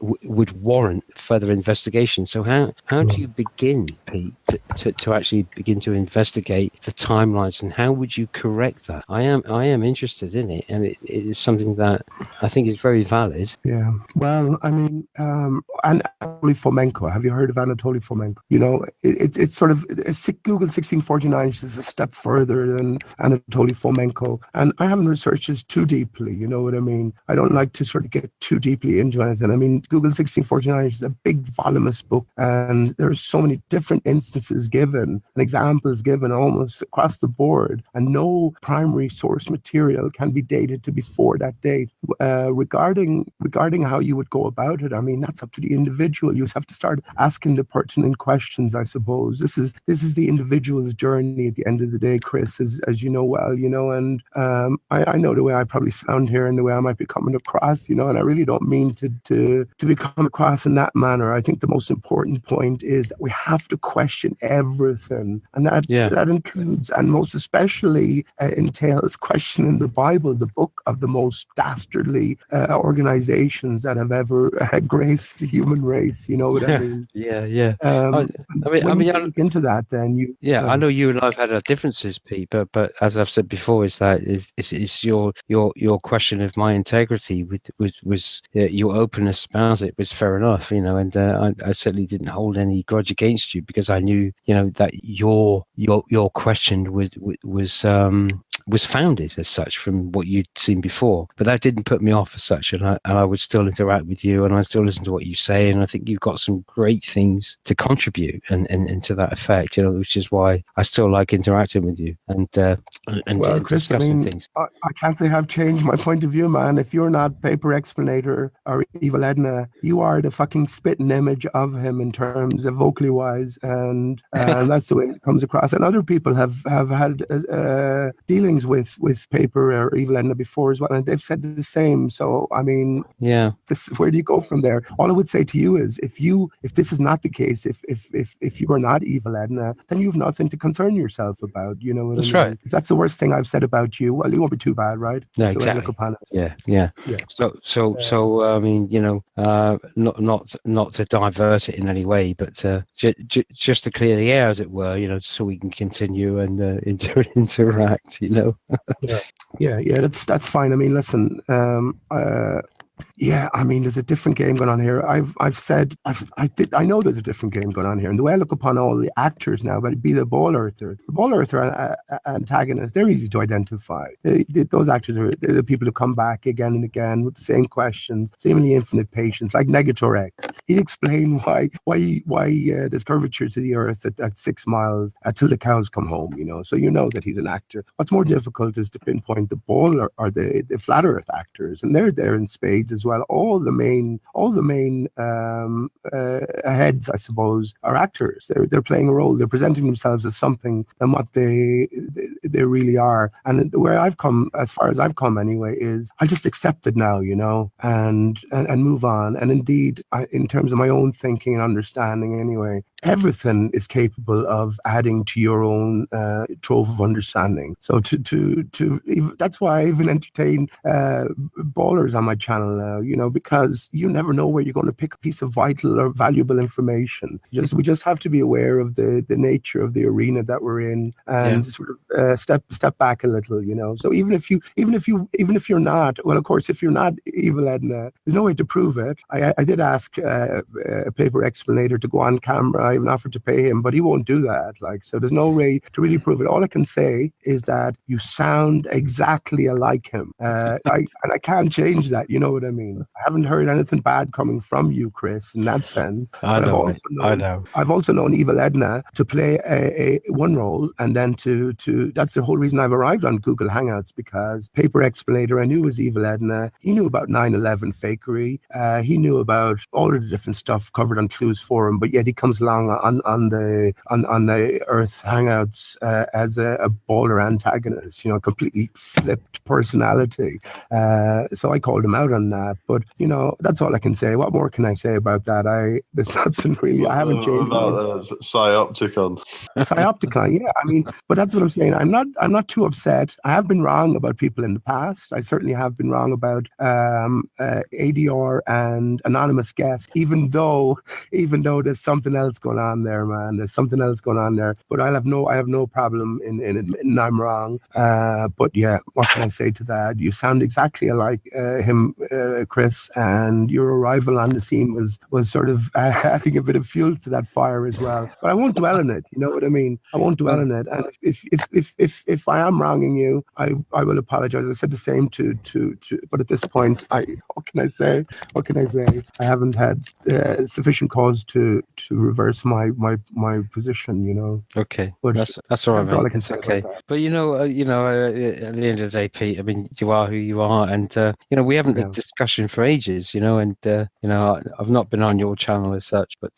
would warrant further investigation. So how do you begin, Pete, to actually begin to investigate the timelines, and how would you correct that? I am interested in it, and it is something that I think is very valid. Yeah. Well, I mean, Anatoly Fomenko. Have you heard of Anatoly Fomenko? It's sort of Google 1649 is a step further than Anatoly Fomenko, and I haven't researched this too deeply. You know what I mean? I don't like to sort of get too deeply into anything. I mean, Google 1649 is a big voluminous book, and there's so many different instances given and examples given almost across the board, and no primary source material can be dated to before that date. Regarding how you would go about it, I mean, that's up to the individual. You have to start asking the pertinent questions, I suppose. This is the individual's journey at the end of the day, Chris, as you know well, and I know the way I probably sound here and the way I might be coming across, and I really don't mean to be coming across in that manner. I think the most important point is that we have to question everything, and that includes, and most especially entails questioning the Bible, the book of the most dastardly organizations that have ever graced the human race. You know what I mean? Yeah. I mean, look into that. Then you. Yeah, I know you and I've had our differences, Pete, but as I've said before, is that it's your question of my integrity was your openness about it was fair enough, and I certainly didn't hold any grudge against you because I knew, that your question was founded as such from what you'd seen before, but that didn't put me off as such, and I would still interact with you, and I still listen to what you say, and I think you've got some great things to contribute and to that effect, which is why I still like interacting with you and well, Chris, discussing things. I can't say I've changed my point of view, man. If you're not Paper Explanator or Evil Edna, you are the fucking spitting image of him in terms of vocally wise, and that's the way it comes across. And other people have had dealings with Paper or Evil Edna before as well, and they've said the same. So I mean, where do you go from there? All I would say to you is, if this is not the case, if you are not Evil Edna, then you have nothing to concern yourself about. You know what I mean? Right. If that's the worst thing I've said about you, well, it won't be too bad, right? No, exactly. Yeah. So I mean, not to divert it in any way, but just to clear the air, as it were, so we can continue and interact. That's fine. I mean, listen, I mean, there's a different game going on here. I know there's a different game going on here. And the way I look upon all the actors now, but be the Ball Earther antagonists, they're easy to identify. Those actors are the people who come back again and again with the same questions, seemingly infinite patience, like Negator X. He'd explain why there's curvature to the Earth at 6 miles till the cows come home, So that he's an actor. What's more difficult is to pinpoint the Ball or the Flat Earth actors, and they're there in spades. sides as well. All the main heads, I suppose, are actors. They're playing a role. They're presenting themselves as something than what they really are. And where I've come, as far as I've come anyway, is I just accept it now, and move on. And indeed, in terms of my own thinking and understanding anyway, everything is capable of adding to your own trove of understanding. So that's why I even entertain ballers on my channel now, because you never know where you're going to pick a piece of vital or valuable information. We just have to be aware of the nature of the arena that we're in, and sort of step back a little, So even if you're not, well, of course, if you're not Evil Edna, there's no way to prove it. I did ask a paper explanator to go on camera. I even offered to pay him, but he won't do that. So there's no way to really prove it. All I can say is that you sound exactly alike him. And I can't change that. You know what I mean? I haven't heard anything bad coming from you, Chris, in that sense. I know. I've also known Evil Edna to play a one role, and then to that's the whole reason I've arrived on Google Hangouts, because paper explanator I knew was Evil Edna. He knew about 9/11 fakery. He knew about all of the different stuff covered on Clues Forum, but yet he comes along on the Earth Hangouts as a baller antagonist, completely flipped personality. So I called him out on that. But that's all I can say. What more can I say about that? There's nothing really. I haven't changed. About Psyopticon. Psyopticon, yeah. I mean, but that's what I'm saying. I'm not too upset. I have been wrong about people in the past. I certainly have been wrong about ADR and Anonymous Guest, even though there's something else going on there, man. There's something else going on there. But I have no problem in admitting I'm wrong. But yeah, what can I say to that? You sound exactly alike him, Chris, and your arrival on the scene was sort of adding a bit of fuel to that fire as well. But I won't dwell on it. You know what I mean? I won't dwell on it. And if I am wronging you, I will apologize. I said the same to but at this point, what can I say? I haven't had sufficient cause to reverse my position. Okay, but that's all right. That's all I can say. Okay, about that. but at the end of the day, Pete, I mean, you are who you are, and we haven't had discussion for ages, and I've not been on your channel as such, but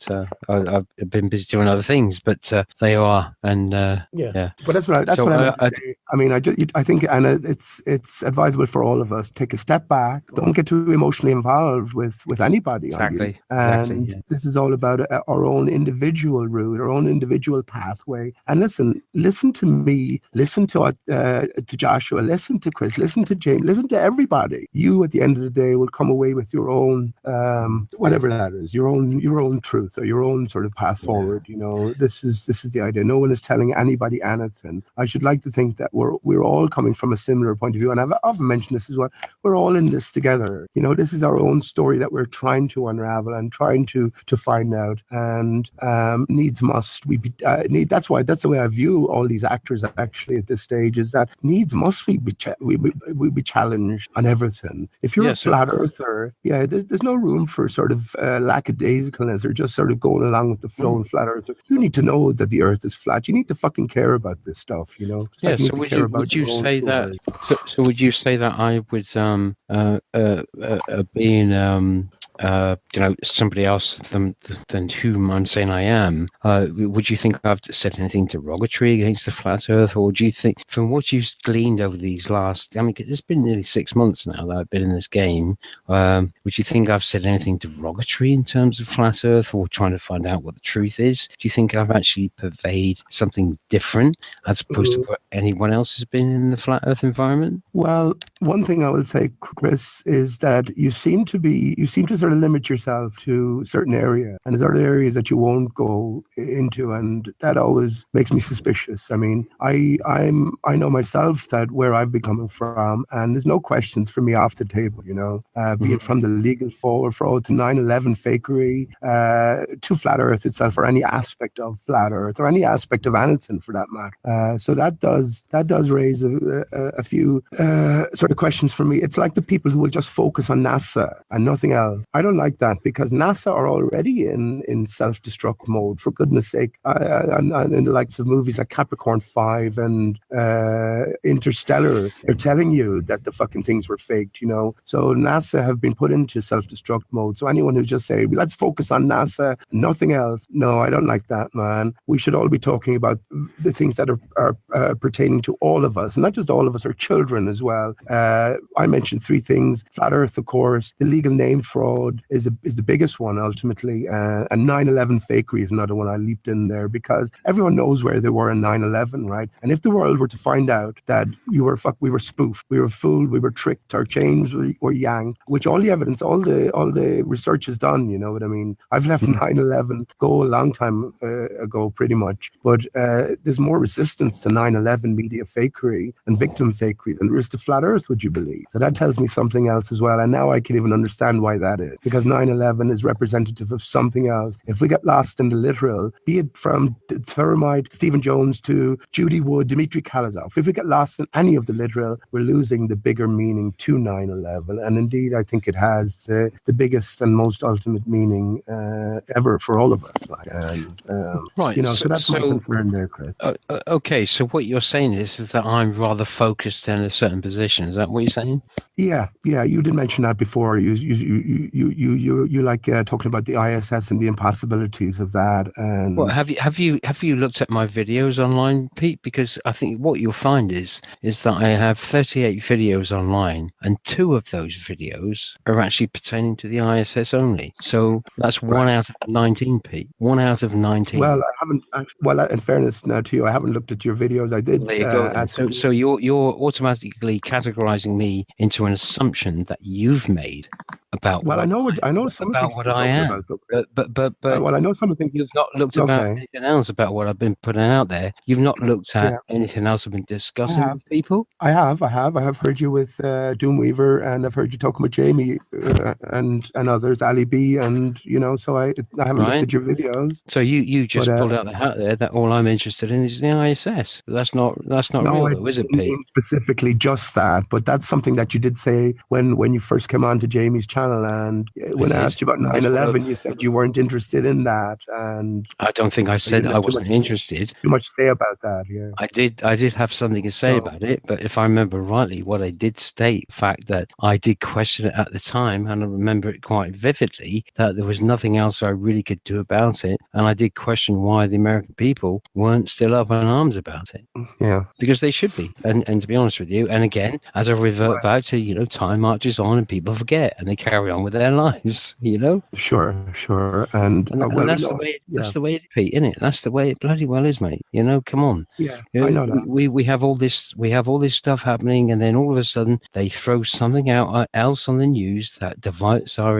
I've been busy doing other things, but they are, and yeah. But that's what I meant to say. I mean, I think, and it's advisable for all of us, take a step back. Don't get too emotionally involved with anybody. Exactly. And this is all about our own individual route, our own individual pathway. And listen to me, listen to Joshua, listen to Chris, listen to Jane, listen to everybody. You, at the end of the day, will come away with your own, whatever that is, your own truth or your own sort of path forward. This is the idea. No one is telling anybody anything. I should like to think that we're all coming from a similar point of view, and I've often mentioned this as well. We're all in this together. This is our own story that we're trying to unravel and trying to find out. And needs must we be that's the way I view all these actors actually at this stage, is that needs must we be challenged on everything. If you're a flat earther, there's no room for sort of lackadaisicalness or just sort of going along with the flow and flat earther. You need to know that the earth is flat. You need to fucking care about this stuff, So would you say that? So would you say that I would being somebody else than whom I'm saying I am, would you think I've said anything derogatory against the flat earth, or do you think, from what you've gleaned over these last, it's been nearly 6 months now that I've been in this game, would you think I've said anything derogatory in terms of flat earth, or trying to find out what the truth is? Do you think I've actually purveyed something different as opposed to what anyone else has been in the flat earth environment? Well, one thing I will say, Chris, is that you seem to sort of limit yourself to a certain area, and there's other areas that you won't go into, and that always makes me suspicious. I mean, I know myself that where I've been coming from, and there's no questions for me off the table, be it from the legal forward to 9/11 fakery, to flat earth itself, or any aspect of flat earth, or any aspect of anything for that matter. So that does raise a few sort of questions for me. It's like the people who will just focus on NASA and nothing else. I don't like that because NASA are already in self-destruct mode, for goodness sake. And in the likes of movies like Capricorn 5 and Interstellar, they're telling you that the fucking things were faked, you know. So NASA have been put into self-destruct mode. So anyone who just say, let's focus on NASA, nothing else. No, I don't like that, man. We should all be talking about the things that are pertaining to all of us, not just all of us, our children as well. I mentioned three things: flat Earth, of course, the legal name fraud is the biggest one ultimately, and 9/11 fakery is another one I leaped in there because everyone knows where they were in 9/11, right? And if the world were to find out that we were spoofed, we were fooled, we were tricked, our chains were yanked, which all the evidence, all the research is done. You know what I mean? I've left 9/11 go a long time ago, pretty much, but there's more resistance to 9/11 media fakery and victim fakery than there is to flat Earth, would you believe? So that tells me something else as well. And now I can even understand why that is, because 9/11 is representative of something else. If we get lost in the literal, be it from Thermite, Stephen Jones to Judy Wood, Dmitry Kalazov, if we get lost in any of the literal, we're losing the bigger meaning to 9/11. And indeed, I think it has the biggest and most ultimate meaning ever for all of us. Right. You know, so that's my concern there, Chris. Okay, so what you're saying is that I'm rather focused in a certain position. Is that what you're saying? Yeah. You did mention that before. You like talking about the ISS and the impossibilities of that. And well, have you looked at my videos online, Pete? Because I think what you'll find is that I have 38 videos online, and 2 of those videos are actually pertaining to the ISS only. So that's 1 out of 19, Pete. 1 out of 19. Well, I haven't. Well, in fairness now to you, I haven't looked at your videos. I did. There you go. So you're automatically categorizing me into an assumption that you've made about. Well, I know some about what I am. But well, I know some of the things you've not looked about anything else about what I've been putting out there. You've not looked at anything else I've been discussing with people. I have heard you with Doomweaver, and I've heard you talking with Jamie and others, Ali B, and you know. So I haven't looked at your videos. So you just pulled out the hat there that all I'm interested in is the ISS. That's not real, though, is it, Pete? Specifically just that, but that's something that you did say when you first came on to Jamie's channel, and when I asked you about 9/11, you said you weren't interested in that, and I don't think I said I wasn't interested. Too much to say about that, yeah. I did have something to say about it, but if I remember rightly, what I did state, the fact that I did question it at the time, and I remember it quite vividly, that there was nothing else I really could do about it, and I did question why the American people weren't still up in arms about it. Yeah, because they should be. And to be honest with you, and again, as I revert back to, you know, time marches on and people forget and they carry on with their lives, you know. Sure, and that's the way. That's the way it, Pete, isn't it? That's the way it bloody well is, mate. You know, come on. Yeah, you know, I know that. We have all this stuff happening, and then all of a sudden they throw something else on the news that divides our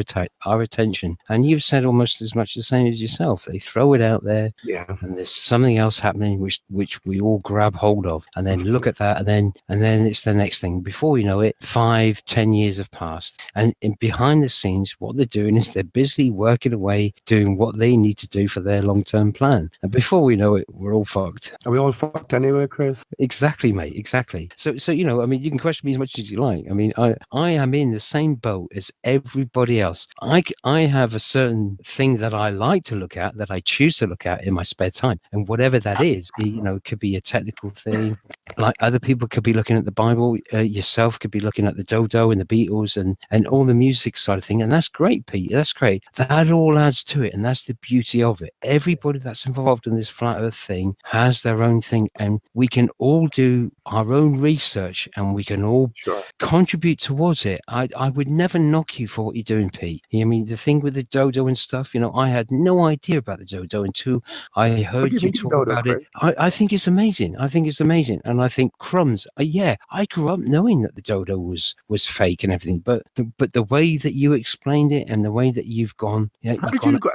attention. And you've said almost as much the same as yourself. They throw it out there, and there's something else happening which we all grab hold of, and then look at that, and then it's the next thing. Before you know it, 5-10 years have passed, and behind the scenes, what they're doing is they're busy working away, doing what they need to do for their long-term plan. And before we know it, we're all fucked. Are we all fucked anyway, Chris? Exactly, mate. Exactly. So you know, I mean, you can question me as much as you like. I mean, I am in the same boat as everybody else. I have a certain thing that I like to look at, that I choose to look at in my spare time, and whatever that is, you know, it could be a technical thing. Like other people could be looking at the Bible, yourself could be looking at the Dodo and the Beatles and all the music side of things, and that's great, Pete. That's great. That all adds to it, and that's the beauty of it. Everybody that's involved in this flat Earth thing has their own thing, and we can all do our own research, and we can all contribute towards it. I would never knock you for what you're doing, Pete. I mean, the thing with the Dodo and stuff, you know, I had no idea about the Dodo until I heard you talk about it. I think it's amazing. I think it's amazing. And I think crumbs. I grew up knowing that the Dodo was fake and everything, but the way that you explained it and the way that you've gone.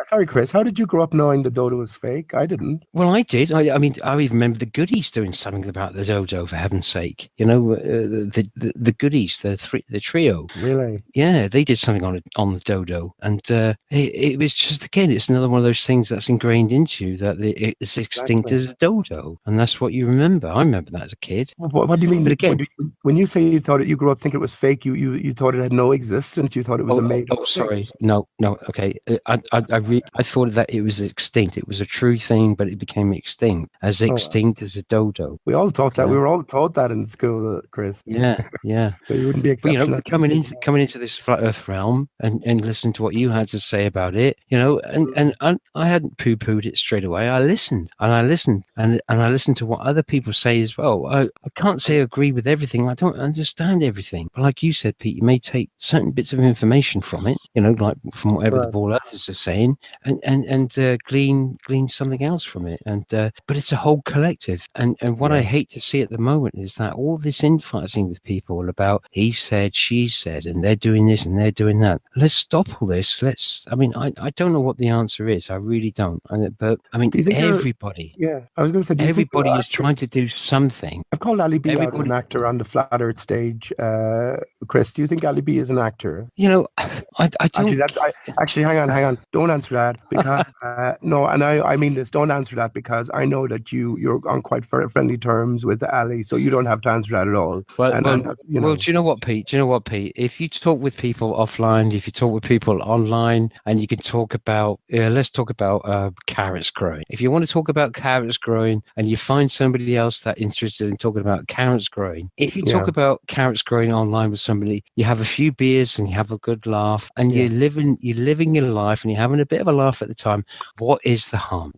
Sorry, Chris. How did you grow up knowing the Dodo was fake? I didn't. Well, I did. I mean, I even remember the Goodies doing something about the Dodo, for heaven's sake. You know, the Goodies, the trio. Really? Yeah, they did something on the Dodo, and it was just, again, it's another one of those things that's ingrained into you, that it's extinct as a dodo, and that's what you remember. I remember that as a kid. What do you mean? But again, when you say you grew up thinking it was fake, you thought it had no existence. You thought it was a made up thing. Sorry. No. Okay. I thought that it was extinct. It was a true thing, but it became extinct. As extinct as a dodo. We all thought that. We were all taught that in school, Chris. Yeah. So you wouldn't be exceptional. Coming into this flat Earth realm and listening to what you had to say about it, and I hadn't poo-pooed it straight away. I listened and I listened to what other people say as well. I can't say I agree with everything. I don't understand everything. But like you said, Pete, you may take certain bits of information from it, like from whatever the ball earthers are saying, and glean something else from it. And but it's a whole collective. And what I hate to see at the moment is that all this infighting with people about he said, she said, and they're doing this and they're doing that. Let's stop all this. I don't know what the answer is. I really don't. But I mean, everybody. Yeah, I was going to say, everybody is trying to do something. I've called Ali B out an actor on the Flat Earth stage. Chris, do you think Ali B is an actor? I don't. Actually, hang on. Don't answer that because no, and I mean this. Don't answer that because I know that you're on quite friendly terms with Ali, so you don't have to answer that at all. Well, do you know what, Pete? If you talk with people offline, if you talk with people online, and you can talk about, let's talk about carrots growing. If you want to talk about carrots growing, and you find somebody else that's interested in talking about carrots growing, if you talk about carrots growing online with somebody, you have a few beers and you have a good laugh, and you're living your life, and you're having a bit of a laugh at the time. What is the harm?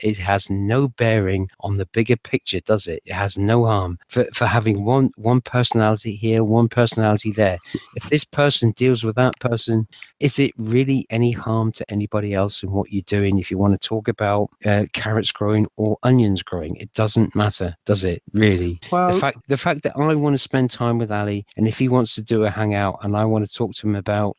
It has no bearing on the bigger picture, does it? It has no harm for having one personality here, one personality there. If this person deals with that person, is it really any harm to anybody else in what you're doing? If you want to talk about carrots growing or onions growing, it doesn't matter, does it? Really? Well, the fact that I want to spend time with Ali, and if he wants to do a hangout, and I want to talk to him about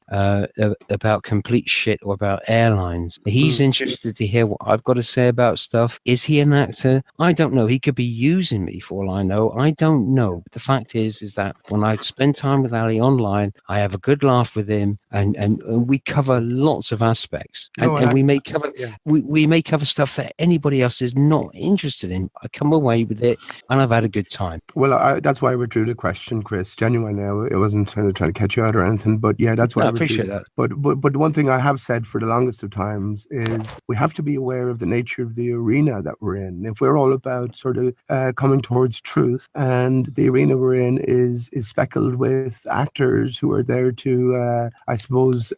complete shit or about airlines, he's interested to hear what I've got to say about stuff. Is he an actor? I don't know. He could be using me for all I know. I don't know. But the fact is that when I spend time with Ali online, I have a good laugh with him, and we cover lots of aspects, and we may cover we may cover stuff that anybody else is not interested in. I come away with it, and I've had a good time. Well, that's why I withdrew the question, Chris. Genuinely, it wasn't trying to catch you out or anything, but yeah, that's why I appreciate that. But one thing I have said for the longest of times is we have to be aware of the nature of the arena that we're in. If we're all about sort of coming towards truth, and the arena we're in is speckled with actors who are there to, I suppose,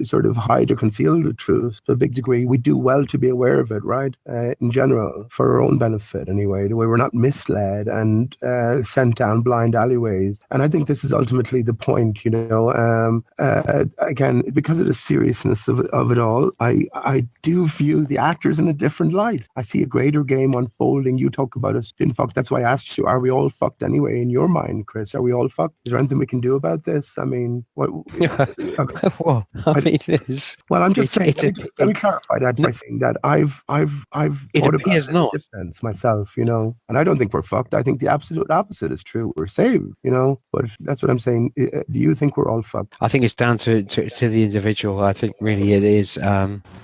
sort of hide or conceal the truth to a big degree, we do well to be aware of it, right? In general, for our own benefit anyway, the way we're not misled and sent down blind alleyways. And I think this is ultimately the point, again, because of the seriousness of it all, I do view the actors in a different light. I see a greater game unfolding. You talk about us being fucked. That's why I asked you, are we all fucked anyway in your mind, Chris? Are we all fucked? Is there anything we can do about this? I mean, what? Well, I'm just saying. Let me clarify that by saying that I've thought about it in defense myself, and I don't think we're fucked. I think the absolute opposite is true. We're saved, But that's what I'm saying. Do you think we're all fucked? I think it's down to the individual. I think really it is.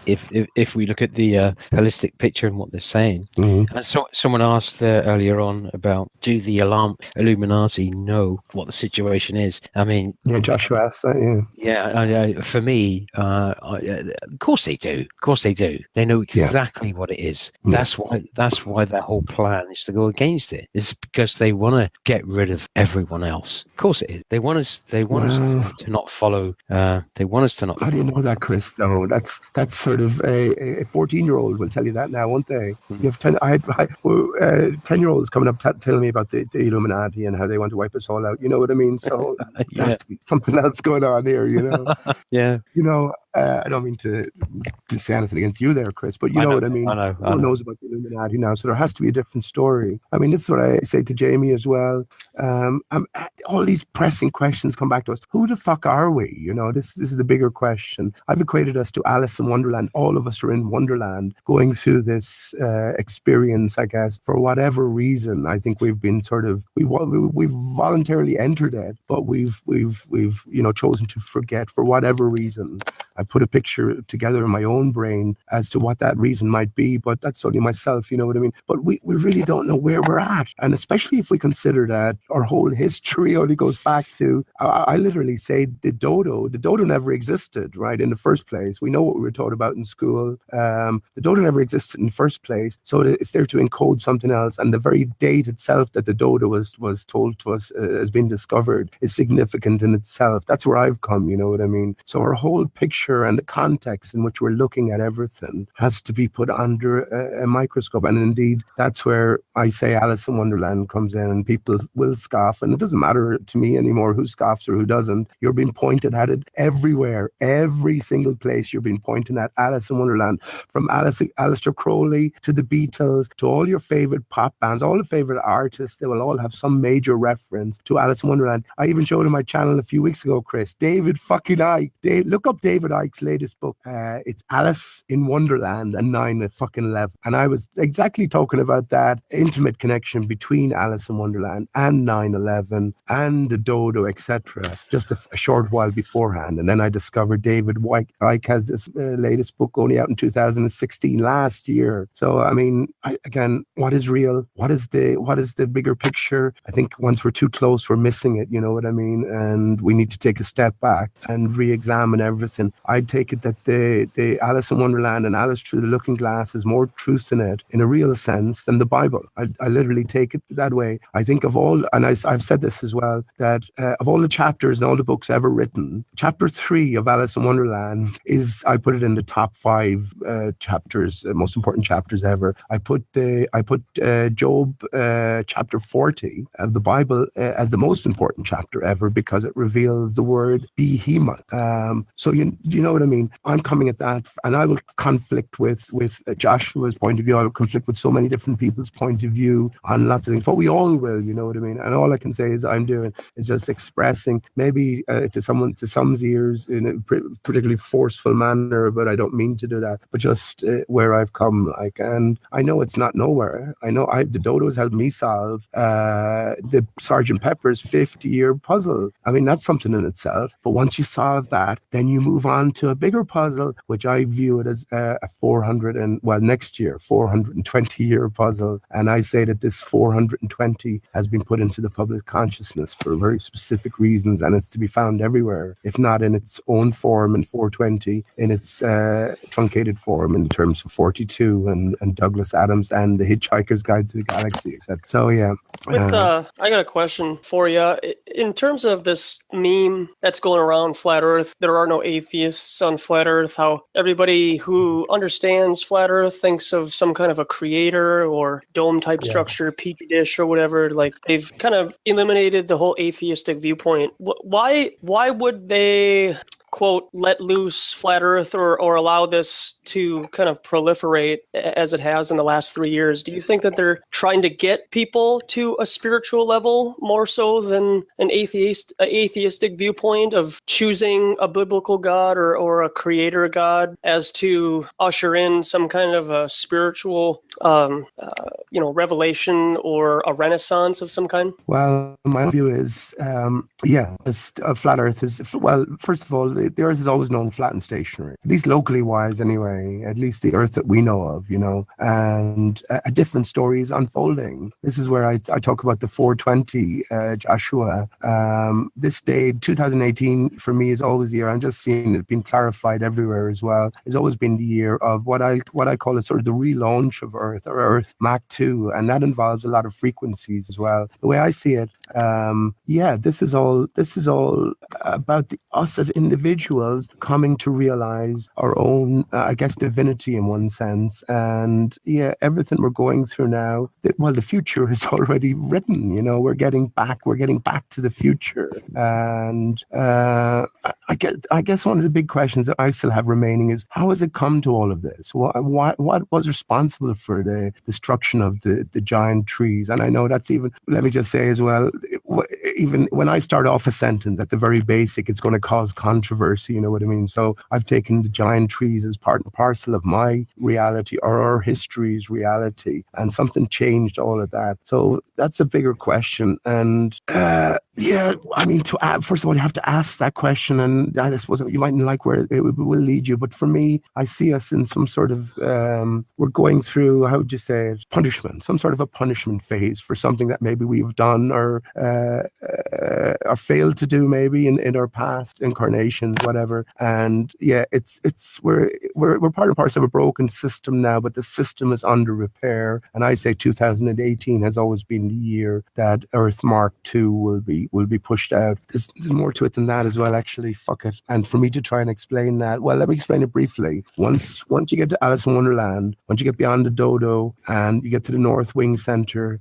If we look at the holistic picture and what they're saying, and so someone asked earlier on about, do the Illuminati know what the situation is? I mean, Joshua asked that. Yeah, for me, of course they do. Of course they do. They know exactly what it is. That's why their whole plan is to go against it. It's because they want to get rid of everyone else. Of course it is. They want us to not follow. They want us to not. How do you know that, Chris? Though that's sort of a 14-year-old will tell you that now, won't they? You have 10-year-olds coming up telling me about the Illuminati and how they want to wipe us all out. You know what I mean? So there has to be something else going on here. Yeah. I don't mean to say anything against you there, Chris, but you know what I mean. I know. Who knows about the Illuminati now? So there has to be a different story. I mean, this is what I say to Jamie as well. All these pressing questions come back to us. Who the fuck are we? This is the bigger question. I've equated us to Alice in Wonderland. All of us are in Wonderland going through this experience, I guess, for whatever reason. I think we've been we've voluntarily entered it, but we've chosen to forget for whatever reason. I put a picture together in my own brain as to what that reason might be, but that's only myself, you know what I mean? But we really don't know where we're at. And especially if we consider that our whole history only goes back to, I literally say the dodo never existed, right, in the first place. We know what we were taught about in school. The dodo never existed in the first place. So it's there to encode something else. And the very date itself that the dodo was told to us has been discovered is significant in itself. That's where I've come, you know what I mean? So our whole picture and the context in which we're looking at everything has to be put under a microscope. And indeed, that's where I say Alice in Wonderland comes in, and people will scoff. And it doesn't matter to me anymore who scoffs or who doesn't. You're being pointed at it everywhere. Every single place you're being pointed at Alice in Wonderland, from Aleister Crowley to the Beatles to all your favorite pop bands, all the favorite artists. They will all have some major reference to Alice in Wonderland. I even showed on my channel a few weeks ago, Chris, David fucking Icke. Look up David Icke's latest book. It's Alice in Wonderland and 9/11. And I was exactly talking about that intimate connection between Alice in Wonderland and 9/11 and the dodo, etc. just a short while beforehand. And then I discovered David Icke has this latest book only out in 2016, last year. So, I mean, again, what is real? What is the bigger picture? I think once we're too close, we're missing it, you know what I mean? And we need to take a step back and re-examine everything. I'd take it that the Alice in Wonderland and Alice Through the Looking Glass has more truth in it, in a real sense, than the Bible. I literally take it that way. I think of all, and I've said this as well, that of all the chapters and all the books ever written, chapter 3 of Alice in Wonderland I put it in the top 5 chapters, most important chapters ever. I put Job chapter 40 of the Bible as the most important chapter ever, because it reveals the word behemoth. So you know what I mean? I'm coming at that, and I will conflict with Joshua's point of view. I will conflict with so many different people's point of view on lots of things, but we all will, you know what I mean? And all I can say is I'm doing is just expressing, maybe to some's ears in a particularly forceful manner, but I don't mean to do that, but just where I've come, like, and I know it's not nowhere. I know the dodos helped me solve the Sergeant Pepper's 50-year puzzle. I mean, that's something in itself, but once you solve that, then you move on to a bigger puzzle, which I view it as a 420-year puzzle. And I say that this 420 has been put into the public consciousness for very specific reasons, and it's to be found everywhere, if not in its own form in 420, in its truncated form in terms of 42 and Douglas Adams and The Hitchhiker's Guide to the Galaxy, etc. So yeah. I got a question for you. In terms of this meme that's going around Flat Earth, there are no atheists on Flat Earth, how everybody who understands Flat Earth thinks of some kind of a creator or dome-type structure, petri dish or whatever. Like, they've kind of eliminated the whole atheistic viewpoint. Why would they, quote, let loose Flat Earth or allow this to kind of proliferate as it has in the last 3 years? Do you think that they're trying to get people to a spiritual level more so than an atheistic viewpoint of choosing a biblical God or a creator God as to usher in some kind of a spiritual revelation or a renaissance of some kind? Well, my view is, Flat Earth is, well, first of all, the Earth is always known flat and stationary, at least locally wise anyway, at least the Earth that we know of, you know, and a different story is unfolding. This is where I talk about the 420, Joshua. This day, 2018, for me is always the year, I'm just seeing it being clarified everywhere as well, has always been the year of what I call a sort of the relaunch of Earth, or Earth Mach 2, and that involves a lot of frequencies as well. The way I see it, this is all about us as individuals coming to realize our own, divinity in one sense. And everything we're going through now, the future is already written. You know, we're getting back to the future. And I guess one of the big questions that I still have remaining is, how has it come to all of this? What was responsible for the destruction of the giant trees? And I know that's even, let me just say as well, even when I start off a sentence at the very basic, it's going to cause controversy, you know what I mean? So I've taken the giant trees as part and parcel of my reality, or our history's reality, and something changed all of that. So that's a bigger question. And Yeah, I mean, first of all, you have to ask that question, and I suppose you mightn't like where it will lead you. But for me, I see us in some sort of we're going through, how would you say it, punishment, some sort of a punishment phase for something that maybe we've done or failed to do, maybe in our past incarnations, whatever. And yeah, we're part and parcel of a broken system now, but the system is under repair. And I say 2018 has always been the year that Earth Mark II will be pushed out. There's more to it than that as well, actually. Fuck it. And for me to try and explain that, well, let me explain it briefly. Once you get to Alice in Wonderland, once you get beyond the Dodo and you get to the North Wing Centre,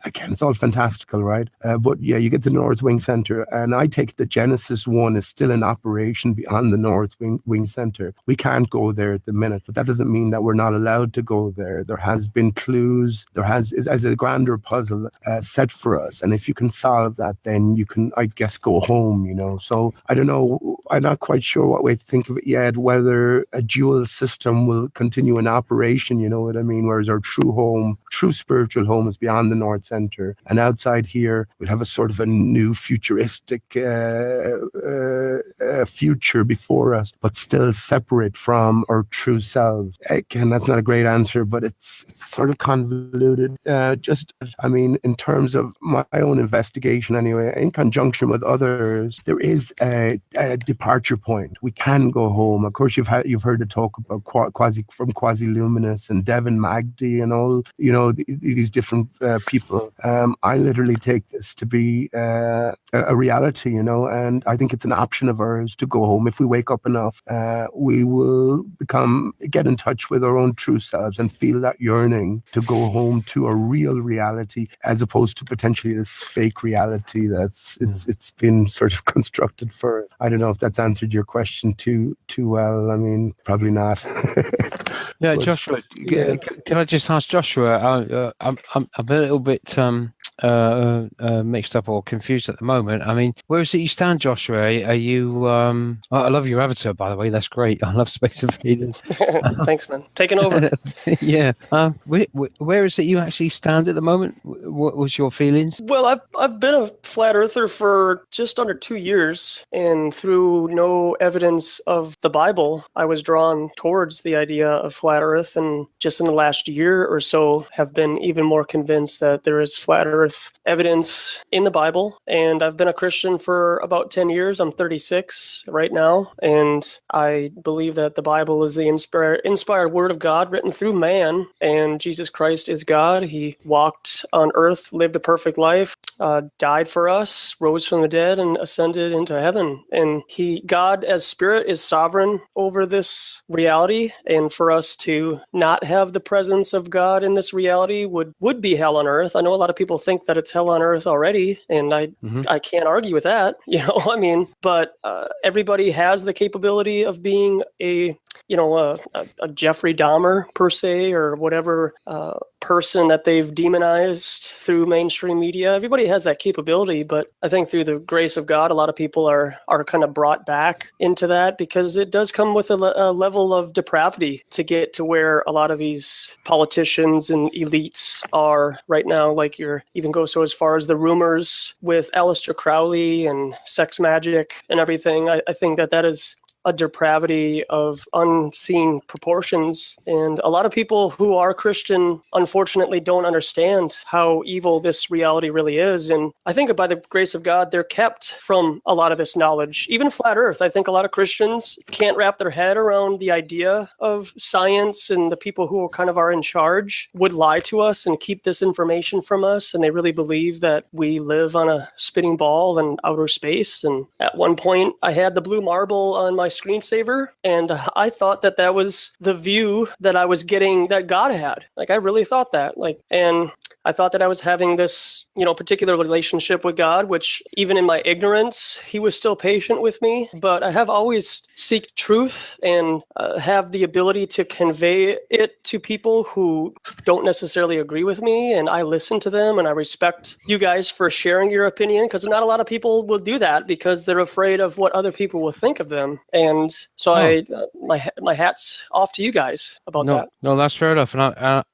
again, it's all fantastical, right? But yeah, you get to the North Wing Centre, and I take the Genesis 1 is still in operation beyond the North Wing Centre. We can't go there at the minute, but that doesn't mean that we're not allowed to go there. There has been clues, as a grander puzzle set for us, and if you can solve that, then you can, I guess, go home, So I don't know. I'm not quite sure what way to think of it yet, whether a dual system will continue in operation, you know what I mean? Whereas our true spiritual home is beyond the North Centre. And outside here, we'll have a sort of a new futuristic future before us, but still separate from our true selves. Again, that's not a great answer, but it's sort of convoluted. In terms of my own investigation anyway, in conjunction with others, there is a departure point. We can go home. Of course, you've heard the talk about Quasi-Luminous and Devin Magdi and all, these different people. I literally take this to be a reality, and I think it's an option of ours to go home. If we wake up enough, we will get in touch with our own true selves and feel that yearning to go home to a real reality, as opposed to potentially this fake reality it's been sort of constructed for. I don't know if that's answered your question too well. I mean, probably not. Yeah, but, Joshua, yeah. Can I just ask Joshua? I'm a little bit mixed up or confused at the moment. I mean, where is it you stand, Joshua? Are you? I love your avatar, by the way. That's great. I love Space Invaders. Thanks, man. Taking over. Yeah. Where is it you actually stand at the moment? What was your feelings? Well, I've been a flat earther for just under 2 years, and through no evidence of the Bible, I was drawn towards the idea of flat earth, and just in the last year or so have been even more convinced that there is flat earth evidence in the Bible. And I've been a Christian for about 10 years. I'm 36 right now, and I believe that the Bible is the inspired word of God written through man, and Jesus Christ is God. He walked on earth, lived a perfect life, died for us, rose from the dead, and ascended into heaven. And God as spirit is sovereign over this reality. And for us to not have the presence of God in this reality would be hell on earth. I know a lot of people think that it's hell on earth already, and I can't argue with that. But everybody has the capability of being a Jeffrey Dahmer per se, or whatever person that they've demonized through mainstream media. Everybody has that capability, but I think through the grace of God, a lot of people are kind of brought back into that, because it does come with a level of depravity to get to where a lot of these politicians and elites are right now. Like, you even go so as far as the rumors with Aleister Crowley and sex magic and everything. I think that is a depravity of unseen proportions. And a lot of people who are Christian, unfortunately, don't understand how evil this reality really is. And I think by the grace of God, they're kept from a lot of this knowledge. Even flat earth, I think a lot of Christians can't wrap their head around the idea of science, and the people who kind of are in charge would lie to us and keep this information from us. And they really believe that we live on a spinning ball in outer space. And at one point, I had the blue marble on my screensaver, and I thought that was the view that I was getting that God had. Like, I really thought that. And I thought that I was having this, particular relationship with God, which even in my ignorance, he was still patient with me. But I have always seeked truth and have the ability to convey it to people who don't necessarily agree with me. And I listen to them, and I respect you guys for sharing your opinion, because not a lot of people will do that because they're afraid of what other people will think of them. And so my hat's off to you guys about that. No, that's fair enough. And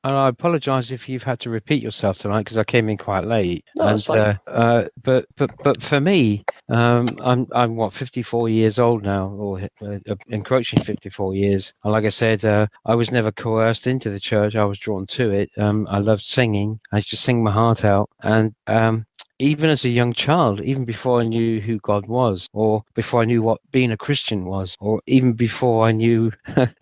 I apologize if you've had to repeat yourself tonight because I came in quite late. No, that's fine. But for me, I'm what 54 years old now, or encroaching 54 years. And like I said, I was never coerced into the church. I was drawn to it. I loved singing. I used to sing my heart out, and even as a young child, even before I knew who God was, or before I knew what being a Christian was, or even before I knew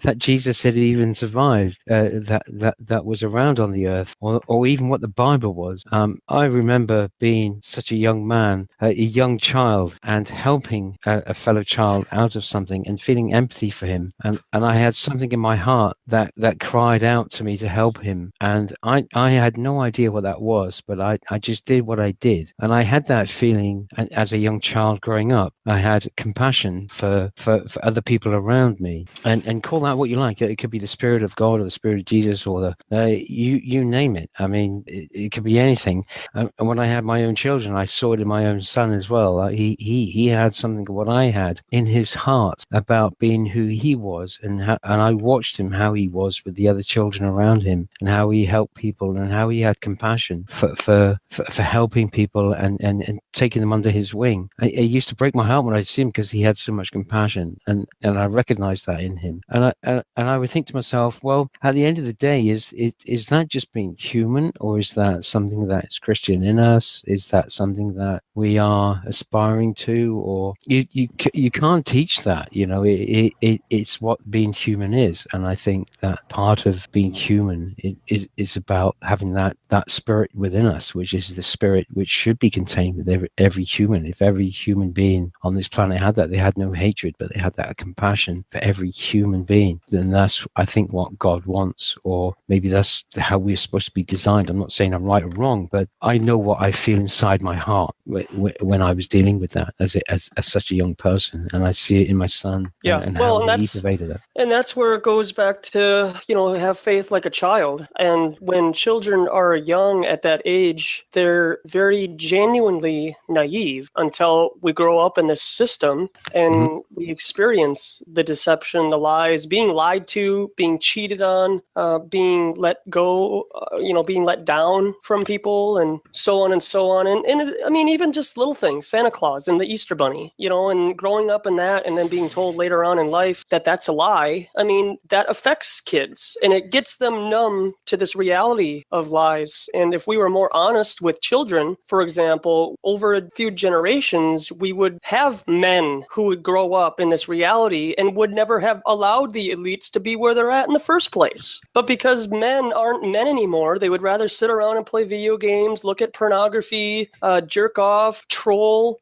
that Jesus had even survived, that was around on the earth, or even what the Bible was. I remember being such a young man, a young child, and helping a fellow child out of something and feeling empathy for him. And I had something in my heart that cried out to me to help him. And I had no idea what that was, but I just did what I did. And I had that feeling as a young child growing up. I had compassion for other people around me, and call that what you like. It could be the Spirit of God or the Spirit of Jesus or you name it. I mean, it could be anything. And when I had my own children, I saw it in my own son as well. He had something of what I had in his heart about being who he was, and I watched him how he was with the other children around him, and how he helped people, and how he had compassion for helping people and taking them under his wing. It used to break my heart when I'd see him because he had so much compassion, and I recognized that in him. And I would think to myself, well, at the end of the day, is that just being human, or is that something that's Christian in us? Is that something that we are aspiring to? Or you can't teach that, it's what being human is. And I think that part of being human is about having that spirit within us, which is the spirit which should be contained with every human. If every human being on this planet had that, they had no hatred, but they had that compassion for every human being, then that's, I think, what God wants, or maybe that's how we're supposed to be designed. I'm not saying I'm right or wrong, but I know what I feel inside my heart when I was dealing with that as such a young person, and I see it in my son. Yeah, and well, how and he pervaded that. And that's where it goes back to, have faith like a child. And when children are young at that age, they're very genuinely naive until we grow up in this system and we experience the deception, the lies, being lied to, being cheated on, being let go, being let down from people, and so on and so on. And I mean, even just little things, Santa Claus and the Easter Bunny, and growing up in that, and then being told later on in life that that's a lie. I mean, that affects kids, and it gets them numb to this reality of lies. And if we were more honest with children, for example, over a few generations, we would have men who would grow up in this reality and would never have allowed the elites to be where they're at in the first place. But because men aren't men anymore, they would rather sit around and play video games, look at pornography, jerk off, troll,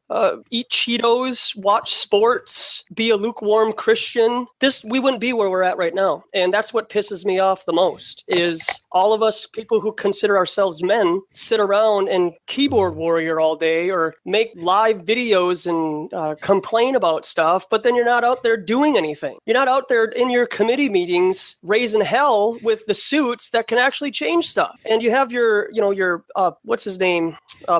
eat Cheetos, watch sports, be a lukewarm Christian. We wouldn't be where we're at right now. And that's what pisses me off the most, is all of us people who consider ourselves men sit around and keyboard warrior all day, or make live videos and complain about stuff, but then you're not out there doing anything. You're not out there in your committee meetings raising hell with the suits that can actually change stuff. And you have your what's his name?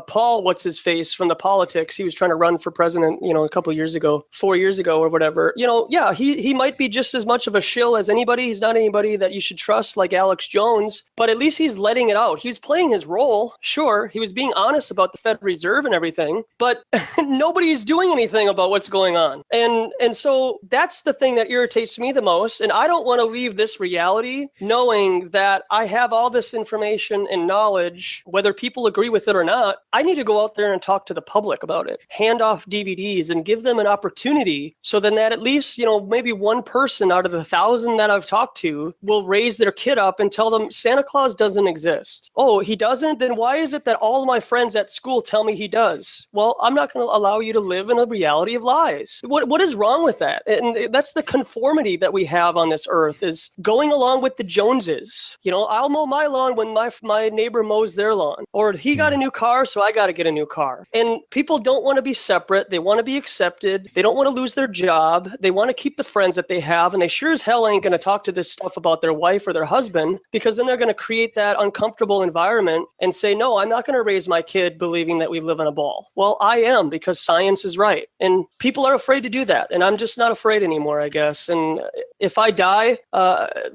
Paul, what's his face from the politics? He was trying to run for president, a couple years ago, 4 years ago or whatever. Yeah, he might be just as much of a shill as anybody. He's not anybody that you should trust like Alex Jones, but at least he's letting it out. He's playing his role. Sure, he was being honest about the Federal Reserve and everything, but nobody's doing anything about what's going on. And so that's the thing that irritates me the most. And I don't want to leave this reality knowing that I have all this information and knowledge, whether people agree with it or not. I need to go out there and talk to the public about it, hand off DVDs and give them an opportunity, so then that at least, maybe one person out of the 1,000 that I've talked to will raise their kid up and tell them Santa Claus doesn't exist. Oh, he doesn't? Then why is it that all of my friends at school tell me he does? Well, I'm not going to allow you to live in a reality of lies. What is wrong with that? And that's the conformity that we have on this earth, is going along with the Joneses. I'll mow my lawn when my neighbor mows their lawn, or he got a new car, car, so I got to get a new car. And people don't want to be separate. They want to be accepted. They don't want to lose their job. They want to keep the friends that they have. And they sure as hell ain't going to talk to this stuff about their wife or their husband, because then they're going to create that uncomfortable environment and say, no, I'm not going to raise my kid believing that we live in a ball. Well, I am, because science is right. And people are afraid to do that. And I'm just not afraid anymore, I guess. And if I die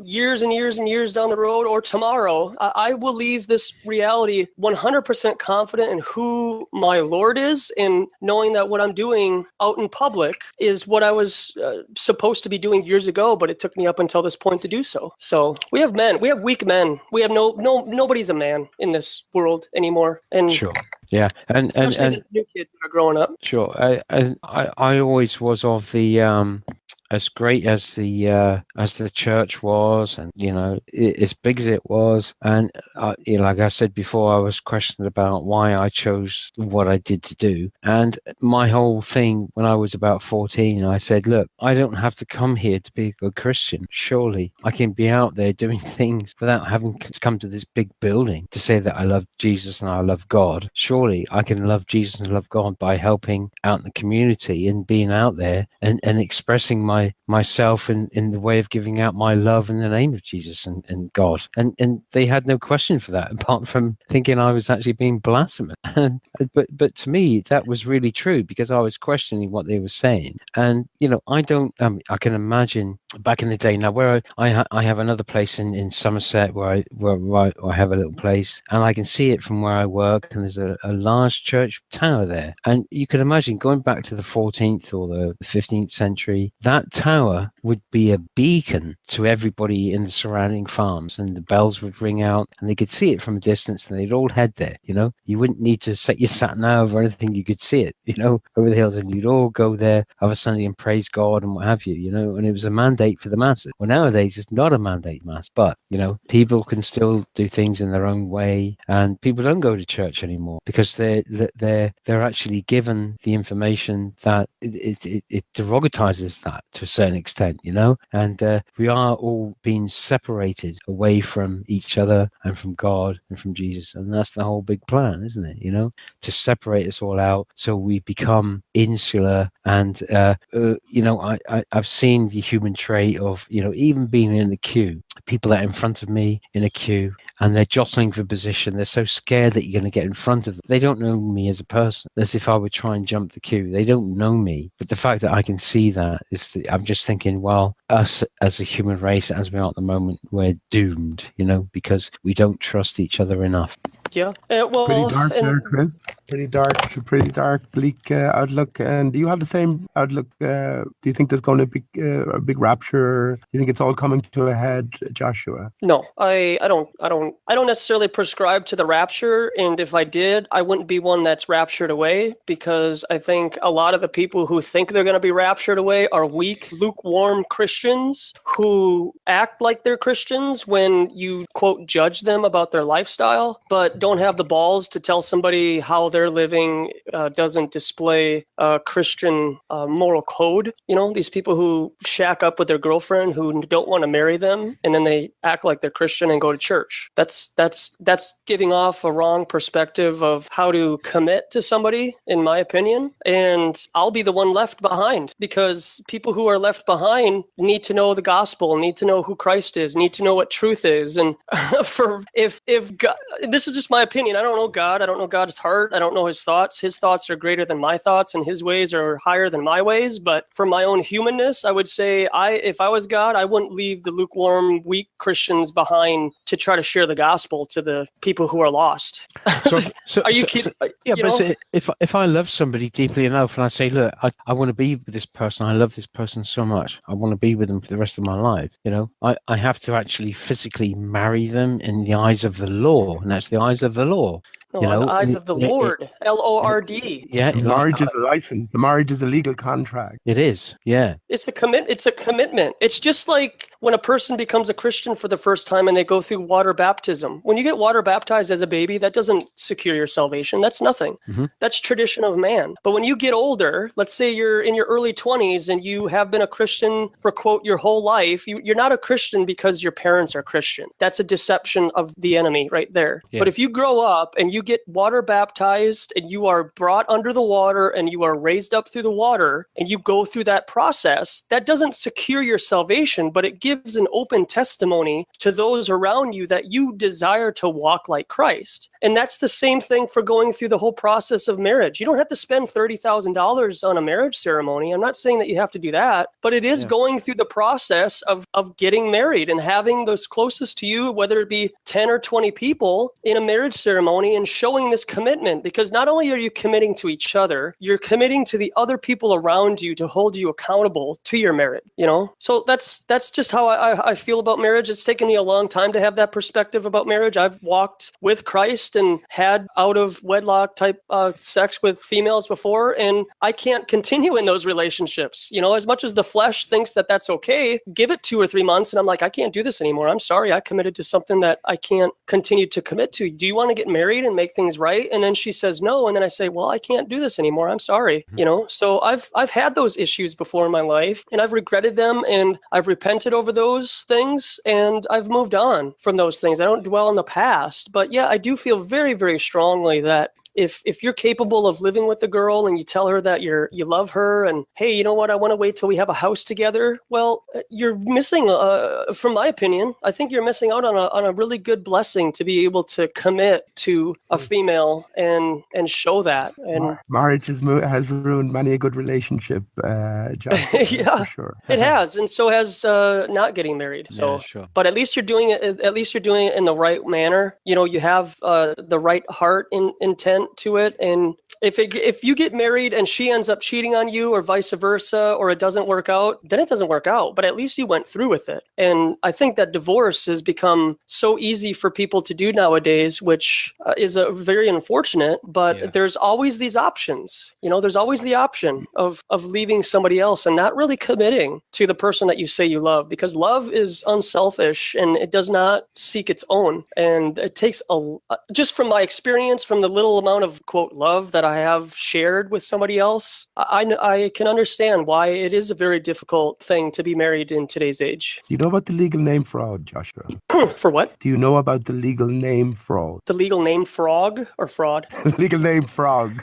years and years and years down the road, or tomorrow, I will leave this reality 100% confident in who my Lord is, and knowing that what I'm doing out in public is what I was supposed to be doing years ago, but it took me up until this point to do so. So we have men, we have weak men. We have nobody's a man in this world anymore. And Sure. Yeah, and the new kids that are growing up. Sure. I always was of the as great as the church was, and as big as it was, and like I said before, I was questioned about why I chose what I did to do. And my whole thing when I was about 14, I said, look, I don't have to come here to be a good Christian. Surely I can be out there doing things without having to come to this big building to say that I love Jesus and I love God. Surely I can love Jesus and love God by helping out in the community and being out there and expressing myself in the way of giving out my love in the name of Jesus and God. And they had no question for that, apart from thinking I was actually being blasphemous. But to me, that was really true, because I was questioning what they were saying. And, I can imagine back in the day now, where I have another place in Somerset where I have a little place, and I can see it from where I work, and there's a large church tower there. And you can imagine going back to the 14th or the 15th century, that tower would be a beacon to everybody in the surrounding farms, and the bells would ring out and they could see it from a distance, and they'd all head there. You wouldn't need to set your sat nav or anything. You could see it, over the hills, and you'd all go there of a Sunday and praise God and what have you, and it was a mandate for the masses. Well, nowadays it's not a mandate mass, but people can still do things in their own way, and people don't go to church anymore because they're actually given the information that it derogatises that to a certain extent, and we are all being separated away from each other and from God and from Jesus. And that's the whole big plan, isn't it? To separate us all out so we become insular. And I've seen the human trait of even being in the queue, people that are in front of me in a queue, and they're jostling for position. They're so scared that you're going to get in front of them. They don't know me as a person. As if I would try and jump the queue. They don't know me. But the fact that I can see that I'm just thinking, well, us as a human race, as we are at the moment, we're doomed, because we don't trust each other enough. Yeah. Well, pretty dark there, Chris. Pretty dark, bleak outlook. And do you have the same outlook? Do you think there's going to be a big rapture? Do you think it's all coming to a head, Joshua? No, I don't necessarily prescribe to the rapture. And if I did, I wouldn't be one that's raptured away, because I think a lot of the people who think they're going to be raptured away are weak, lukewarm Christians who act like they're Christians when you, quote, judge them about their lifestyle, but don't have the balls to tell somebody how they're living doesn't display Christian moral code. These people who shack up with their girlfriend who don't want to marry them, and then they act like they're Christian and go to church. That's giving off a wrong perspective of how to commit to somebody, in my opinion. And I'll be the one left behind, because people who are left behind need to know the gospel, need to know who Christ is, need to know what truth is. And if God, this is just my opinion. I don't know God. I don't know God's heart. I don't know his thoughts. His thoughts are greater than my thoughts, and his ways are higher than my ways. But for my own humanness, I would say if I was God, I wouldn't leave the lukewarm, weak Christians behind to try to share the gospel to the people who are lost. So are you kidding? But if I love somebody deeply enough and I say, look, I want to be with this person. I love this person so much. I want to be with them for the rest of my life. I have to actually physically marry them in the eyes of the law, and that's the eyes of the law. The eyes of the Lord, Lord. Yeah, marriage is a license. The marriage is a legal contract. It is. Yeah, it's a commitment. It's just like when a person becomes a Christian for the first time and they go through water baptism. When you get water baptized as a baby, that doesn't secure your salvation. That's nothing. Mm-hmm. That's tradition of man. But when you get older, let's say you're in your early 20s and you have been a Christian for, quote, your whole life, you're not a Christian because your parents are Christian. That's a deception of the enemy right there. Yeah. But if you grow up and you get water baptized and you are brought under the water and you are raised up through the water and you go through that process, that doesn't secure your salvation, but it gives an open testimony to those around you that you desire to walk like Christ. And that's the same thing for going through the whole process of marriage. You don't have to spend $30,000 on a marriage ceremony. I'm not saying that you have to do that, but it is going through the process of getting married and having those closest to you, whether it be 10 or 20 people in a marriage ceremony, and showing this commitment, because not only are you committing to each other, you're committing to the other people around you to hold you accountable to your marriage, you know? So that's just how I feel about marriage. It's taken me a long time to have that perspective about marriage. I've walked with Christ and had out of wedlock type sex with females before, and I can't continue in those relationships. You know, as much as the flesh thinks that that's okay, give it 2 or 3 months and I'm like, I can't do this anymore. I'm sorry, I committed to something that I can't continue to commit to. Do you want to get married and make things right? And then she says no, and then I say, well, I can't do this anymore. I'm sorry. You know, so I've had those issues before in my life, and I've regretted them, and I've repented over those things, and I've moved on from those things. I don't dwell on the past, but yeah, I do feel very, very strongly that if you're capable of living with the girl and you tell her that you love her and, hey, you know what, I want to wait till we have a house together, well, you're missing, from my opinion, I think you're missing out on a really good blessing to be able to commit to a female and show that. And marriage has ruined many a good relationship, John. Yeah, for sure. It has, and so has not getting married. So, sure. But at least you're doing it. At least you're doing it in the right manner. You know, you have the right heart intent to it, and if you get married and she ends up cheating on you or vice versa, or it doesn't work out, then it doesn't work out, but at least you went through with it. And I think that divorce has become so easy for people to do nowadays, which is a very unfortunate, but there's always these options. You know, there's always the option of leaving somebody else and not really committing to the person that you say you love, because love is unselfish and it does not seek its own. And it takes just from my experience, from the little amount of quote love that I have shared with somebody else, I can understand why it is a very difficult thing to be married in today's age. Do you know about the legal name fraud, Joshua? For what? Do you know about the legal name fraud? The legal name frog or fraud? Legal name frog.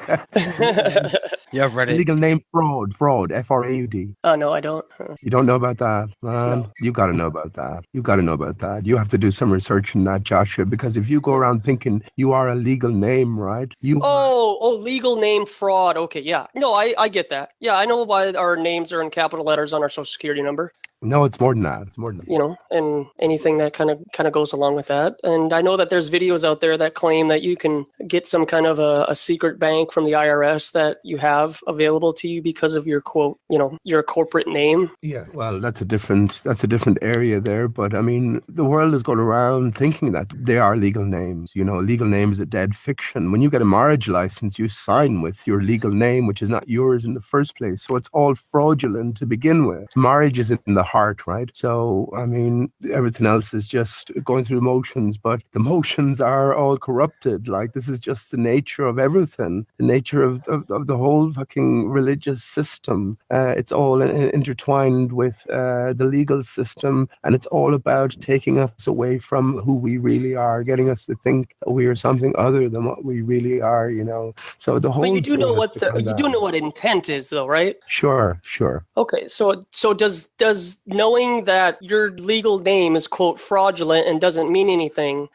Yeah, I've read it. Legal name fraud, F-R-A-U-D. No, I don't. You don't know about that, man? No. You got to know about that. You got to know about that. You have to do some research in that, Joshua, because if you go around thinking you are a legal name, right? Oh, legal name fraud. Okay, yeah. No, I get that. Yeah, I know why our names are in capital letters on our social security number. No, it's more than that. It's more than that. You know, and anything that kind of goes along with that. And I know that there's videos out there that claim that you can get some kind of a secret bank from the IRS that you have available to you because of your quote, you know, your corporate name. Yeah, well, that's a different area there. But I mean, the world is going around thinking that they are legal names. You know, a legal name is a dead fiction. When you get a marriage license, you sign with your legal name, which is not yours in the first place. So it's all fraudulent to begin with. Marriage is in the heart, right? So, I mean, everything else is just going through the motions, but the motions are all corrupted. Like, this is just the nature of everything, the nature of the whole fucking religious system. It's all intertwined with the legal system, and it's all about taking us away from who we really are, getting us to think that we are something other than what we really are, you know? So the whole... But you do know what intent is, though, right? Sure. Okay, so does knowing that your legal name is quote fraudulent and doesn't mean anything,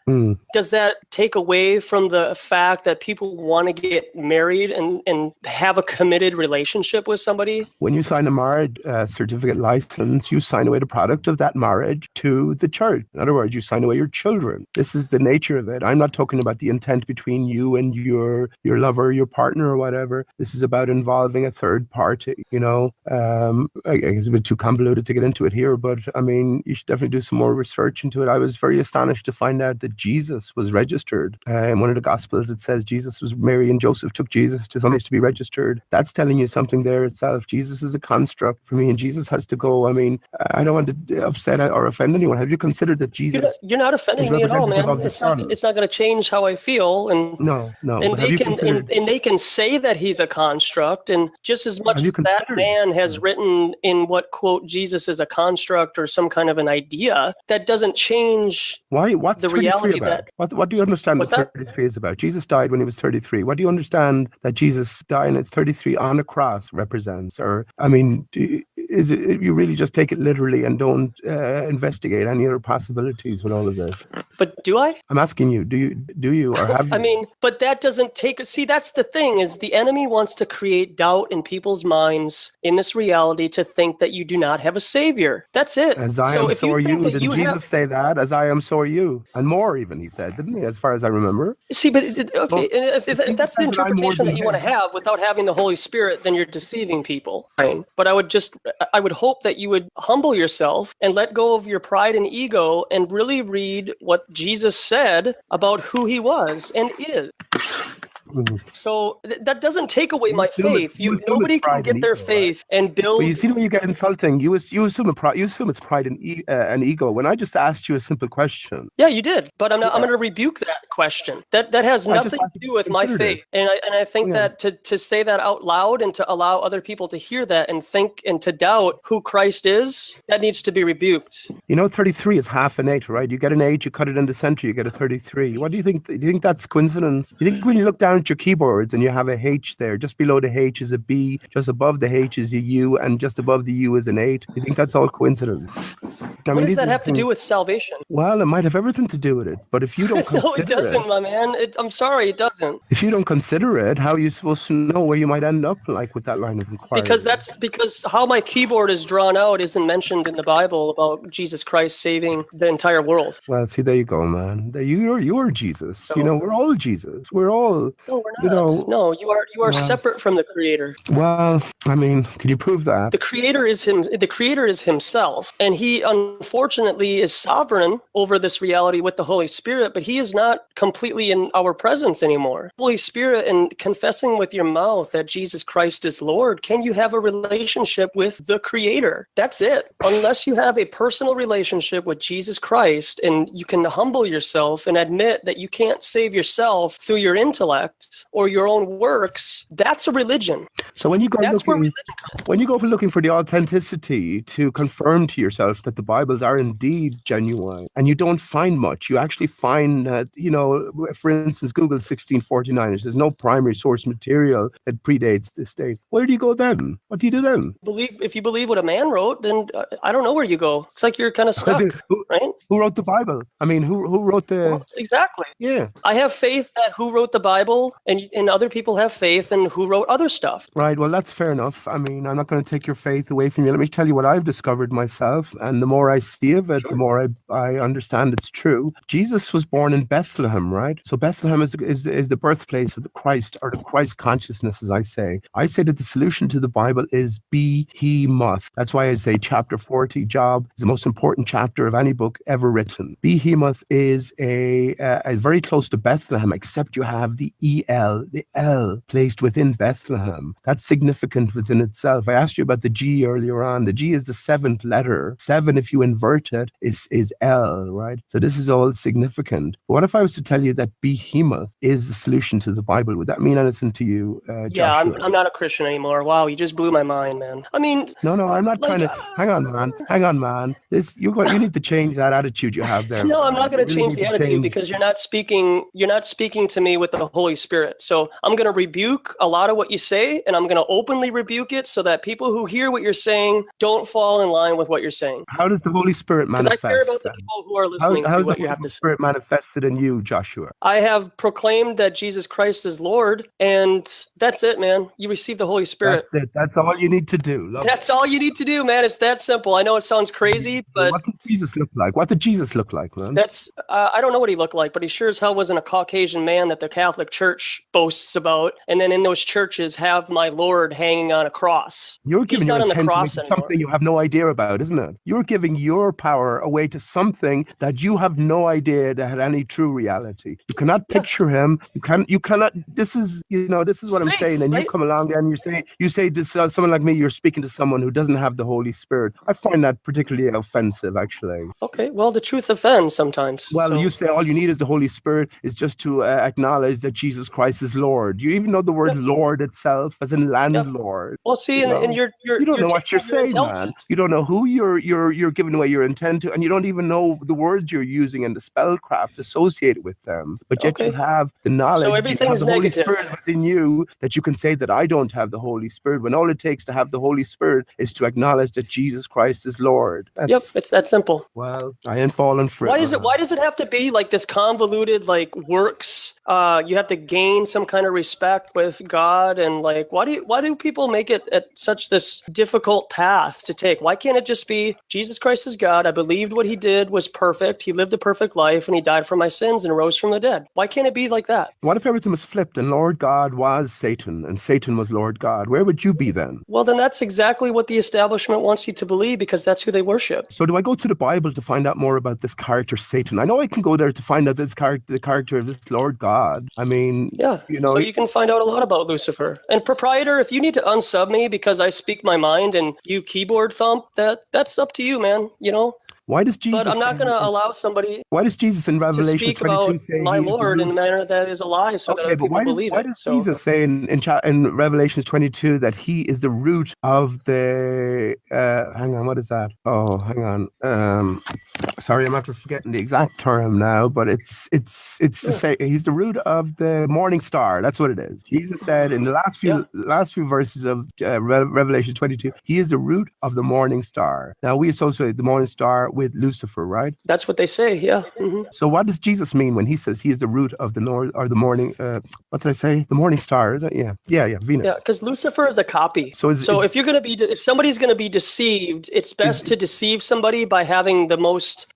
does that take away from the fact that people want to get married and have a committed relationship with somebody? When you sign a marriage certificate license, you sign away the product of that marriage to the church. In other words, you sign away your children. This is the nature of it. I'm not talking about the intent between you and your lover, your partner, or whatever. This is about involving a third party, you know. I guess it's a bit too convoluted to get into it here, but I mean, you should definitely do some more research into it. I was very astonished to find out that Jesus was registered. In one of the Gospels, it says Jesus was Mary and Joseph took Jesus to some place to be registered. That's telling you something there itself. Jesus is a construct for me, and Jesus has to go. I mean, I don't want to upset or offend anyone. Have you considered that Jesus? You're not offending me at all, man. It's not going to change how I feel. And no. And they can say that he's a construct, and just as much as that man has written in what quote Jesus is is a construct or some kind of an idea, that doesn't change Why? What's the 33 reality about? that. What do you understand What's what that? 33 is about? Jesus died when he was 33. What do you understand that Jesus dying at 33 on a cross represents? Or, I mean, is it you really just take it literally and don't investigate any other possibilities with all of this? But do I? I'm asking you, do you, or have you? I mean, but that doesn't take. See, that's the thing, is the enemy wants to create doubt in people's minds in this reality to think that you do not have a savior. That's it. As I am, if so are think you. that Didn't you Jesus have, say that? As I am, so are you. And more even, he said, didn't he? As far as I remember. see, but okay, Well, if that's the says that I'm more interpretation than that you want to him. have without having the Holy Spirit, then you're deceiving people. Right? But I would hope that you would humble yourself and let go of your pride and ego and really read what Jesus said about who he was and is. Mhm. So that doesn't take away my assume it's- faith. you assume Nobody it's can pride get and their ego, right? faith and build. Well, you see, when you get insulting, you assume it's pride and ego. When I just asked you a simple question, Yeah, you did, but I'm Yeah. going to rebuke that question. That has I just nothing asked to you do with my consider faith, this. and I think Yeah. that to say that out loud and to allow other people to hear that and think and to doubt who Christ is, that needs to be rebuked. 33 is half an 8, right? You get an 8, you cut it in the center, you get a 33. What do you think? Do you think that's coincidence? Do you think when you look down at your keyboards and you have a H there, just below the H is a B, just above the H is a U, and just above the U is an 8? Do you think that's all coincidence? What does these that are have to things- do with salvation? Well, it might have everything to do with it, but if you don't consider No, it doesn't, my man. I'm sorry, it doesn't. if you don't consider it, how are you supposed to know where you might end up, like with that line of inquiry? Because how my keyboard is drawn out isn't mentioned in the Bible about Jesus Christ saving the entire world. Well, see, there you go, man. You're Jesus. So- We're all Jesus. We're all. No, we're not. No, you are well- separate from the Creator. Well, I mean, can you prove that? The Creator is him. The Creator is Himself, and He unfortunately is sovereign over this reality with the Holy Spirit. But He is not completely in our presence anymore. Holy Spirit, and confessing with your mouth that Jesus Christ is Lord, can you have a relationship with the Creator? That's it. Unless you have a personal relationship with Jesus Christ, and you can humble yourself and admit that you can't save yourself through your intellect or your own works, that's a religion. So when you go That's where looking, religion comes. when you go for looking for the authenticity to confirm to yourself that the Bibles are indeed genuine, and you don't find much, you actually find that, for instance, Google 1649ers, there's no primary source material that predates this date. Where do you go then? What do you do then? If you believe what a man wrote, then I don't know where you go. It's like you're kind of stuck, right? Who wrote the Bible? I mean, who wrote the? Exactly. Yeah. I have faith that who wrote the Bible, and other people have faith in who wrote other stuff. Right. Well, that's fair enough. I mean, I'm not going to take your faith away from you. Let me tell you what I've discovered myself, and the more I see of it, the more I understand it's true. Jesus was born in Bethlehem, right? So Bethlehem is the birthplace of the Christ, or the Christ consciousness, as I say. I say that the solution to the Bible is behemoth. That's why I say chapter 40, Job, is the most important chapter of any book ever written. Behemoth is a very close to Bethlehem, except you have the L placed within Bethlehem. That's significant within itself. I asked you about the G earlier on. The G is the 7th letter. 7, if you invert it, is L, right? So this is all significant. But what if I was to tell you that behemoth is the solution to the Bible? Would that mean anything to you, Joshua? Yeah, I'm not a Christian anymore. Wow, you just blew my mind, man. I mean, No, I'm not trying to. Hang on, man. You need to change that attitude you have there. no, man. I'm not going to You really change the need to attitude change- because you're not speaking to me with the Holy Spirit. So I'm going to rebuke a lot of what you say, and I'm going to openly rebuke it so that people who hear what you're saying don't fall in line with what you're saying. How does the Holy Spirit Because manifest? I care about the then? people who are listening How to is the what you have Holy to say. Spirit manifested in you, Joshua? I have proclaimed that Jesus Christ is Lord, and that's it, man. You receive the Holy Spirit. That's it. That's all you need to do. Love That's all you need to do, man. It's that simple. I know it sounds crazy, but what did Jesus look like? What did Jesus look like, man? that's I don't know what he looked like, but he sure as hell wasn't a Caucasian man that the Catholic Church boasts about. And then in those churches have my Lord hanging on a cross. You're He's giving your not on the attention cross to anymore. something you have no idea about, isn't it? You're giving your power away to something that you have no idea that had any true reality. You cannot picture him. You cannot. This is what I'm Faith, saying. And right? you come along and you say to someone like me, you're speaking to someone who doesn't have the Holy Spirit. I find that particularly offensive, actually. Okay, well, the truth offends sometimes. Well, So- you say all you need is the Holy Spirit is just to acknowledge that Jesus Jesus Christ is Lord. Do you even know the word Lord itself, as in landlord? Well, see, and you're you don't know what you're saying, man. intelligent. You don't know who you're giving away your intent to, and you don't even know the words you're using and the spellcraft associated with them. But yet you have the knowledge. So everything is the Holy negative. Spirit within you, that you can say that I don't have the Holy Spirit, when all it takes to have the Holy Spirit is to acknowledge that Jesus Christ is Lord. It's that simple. Well, I ain't falling for it. Why does it have to be like this convoluted, like, works? You have to gain some kind of respect with God, and like, why do people make it at such this difficult path to take? Why can't it just be Jesus Christ is God? I believed what he did was perfect. He lived a perfect life, and he died for my sins and rose from the dead. Why can't it be like that? What if everything was flipped and Lord God was Satan and Satan was Lord God? Where would you be then? Well, then that's exactly what the establishment wants you to believe, because that's who they worship. So do I go to the Bible to find out more about this character Satan? I know I can go there to find out the character of this Lord God. I mean, so you can find out a lot about Lucifer. And proprietor, if you need to unsub me because I speak my mind and you keyboard thump, that's up to you, man. Why does Jesus? But I'm not going to allow somebody. Why does Jesus in Revelation to speak 22 about say my Lord in a manner that is a lie, so that other people believe it? Why does Jesus say in Revelation 22 that he is the root of the? Hang on, what is that? Oh, hang on. Sorry, I'm after forgetting the exact term now, but it's to say he's the root of the morning star. That's what it is. Jesus said in the last few verses of Revelation 22, he is the root of the morning star. Now we associate the morning star with Lucifer, right? That's what they say, yeah. Mm-hmm. So what does Jesus mean when he says he is the root of the north or the morning? What did I say? The morning star, is it? Yeah, Venus. Yeah, because Lucifer is a copy. So if somebody's going to be deceived, it's best to deceive somebody by having the most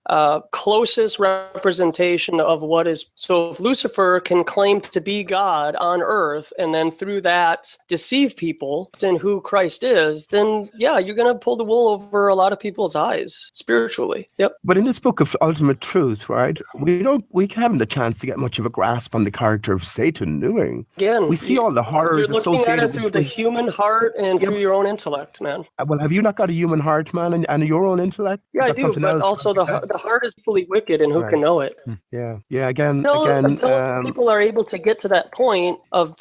closest representation of what is. So if Lucifer can claim to be God on earth, and then through that deceive people in who Christ is, then you're going to pull the wool over a lot of people's eyes spiritually. Yep. But in this book of Ultimate Truth, right, we haven't a chance to get much of a grasp on the character of Satan, do we? Again, we see all the horrors you're looking at it through the human heart and through your own intellect, man. Well, have you not got a human heart, man, and your own intellect? Yeah, I do, but also the heart is fully wicked, and who can know it? Yeah. Again, until people are able to get to that point of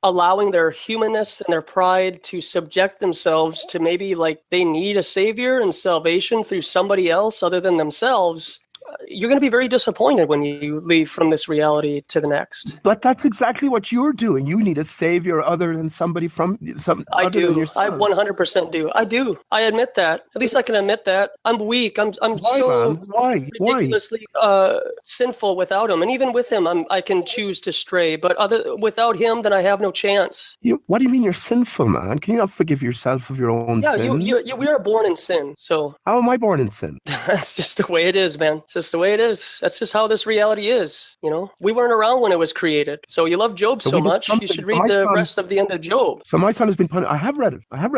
allowing their humanness and their pride to subject themselves to maybe like they need a savior and salvation through somebody else other than themselves, you're going to be very disappointed when you leave from this reality to the next. But that's exactly what you're doing. You need a savior other than somebody from I do. Than yourself. I 100% do. I do. I admit that. At least I can admit that. I'm weak. I'm Why, ridiculously sinful without him. And even with him, I can choose to stray. But without him, then I have no chance. What do you mean you're sinful, man? Can you not forgive yourself of your own sins? We are born in sin. So how am I born in sin? That's just the way it is, man. It's just the way it is. That's just how this reality is. We weren't around when it was created. So you love Job so much, you should read the rest of the end of Job. So my son has been punished. I have read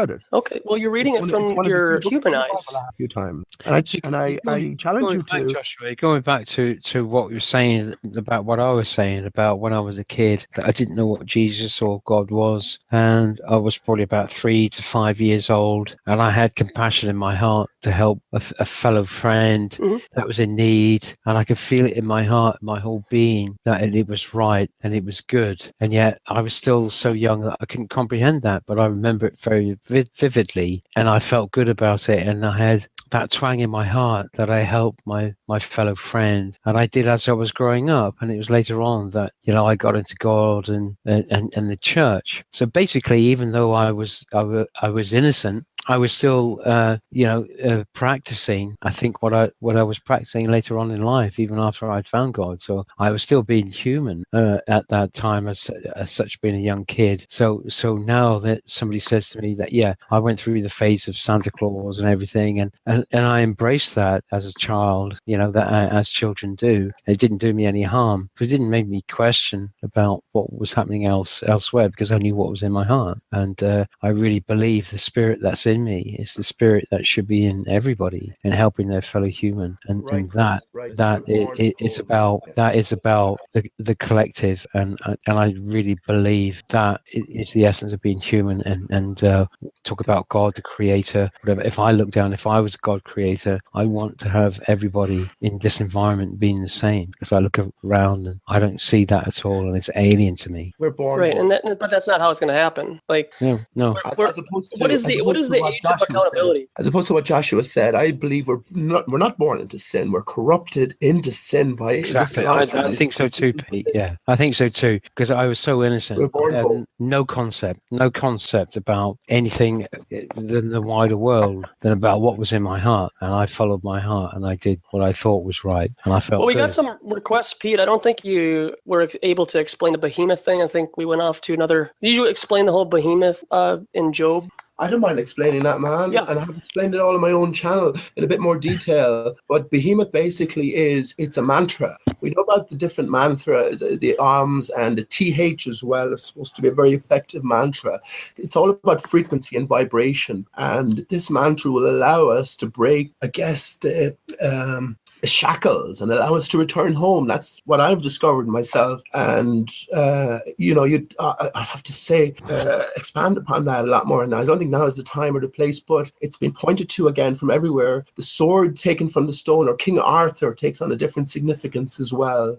it. Okay, well, you're reading it from your human eyes. A few times, and I challenge you to Joshua, going back to what you were saying about what I was saying about when I was a kid, that I didn't know what Jesus or God was, and I was probably about 3 to 5 years old, and I had compassion in my heart to help a fellow friend that was in need, and I could feel it in my heart, my whole being, that it was right and it was good. And yet I was still so young that I couldn't comprehend that, but I remember it very vividly, and I felt good about it, and I had that twang in my heart that I helped my fellow friend, and I did as I was growing up. And it was later on that I got into God and the church. So basically, even though I was innocent, I was still, practicing. I think what I was practicing later on in life, even after I'd found God. So I was still being human at that time, as such, being a young kid. So now that somebody says to me that, I went through the phase of Santa Claus and everything, and I embraced that as a child, as children do. It didn't do me any harm, but it didn't make me question about what was happening elsewhere, because I knew what was in my heart, and I really believe the spirit that's in me is the spirit that should be in everybody and helping their fellow human, and it's about the collective, and I really believe that it's the essence of being human, and talk about God, the creator, whatever. If I look down, if I was God creator. I want to have everybody in this environment being the same, because I look around and I don't see that at all, and it's alien to me. We're born. Right, but that's not how it's going to happen. Like, No. As opposed to what is the age of accountability? As opposed to what Joshua said, I believe we're not born into sin. We're corrupted into sin by Exactly. I think so too, Pete. Yeah, I think so too, because I was so innocent. We're born I had home. no concept about anything than the wider world, than about what was in my heart, and I followed my heart, and I did what I thought was right, and I felt. Well, we good. got some requests, Pete. I don't think you were able to explain the behemoth thing. I think we went off to another. Did you explain the whole behemoth in Job? I don't mind explaining that, man. Yeah. And I've explained it all on my own channel in a bit more detail. But behemoth basically it's a mantra. We know about the different mantras, the arms and the TH as well. It's supposed to be a very effective mantra. It's all about frequency and vibration. And this mantra will allow us to break, I guess, the shackles and allow us to return home. That's what I've discovered myself. And, I have to say, expand upon that a lot more. And I don't think now is the time or the place, but it's been pointed to again from everywhere. The sword taken from the stone, or King Arthur, takes on a different significance as well.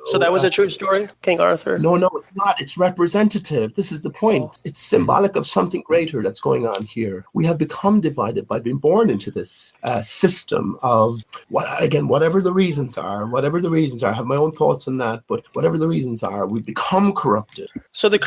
So that was a true story, King Arthur? No, it's not. It's representative. This is the point. It's symbolic of something greater that's going on here. We have become divided by being born into this system of whatever the reasons are, I have my own thoughts on that, but whatever the reasons are, we become corrupted. So the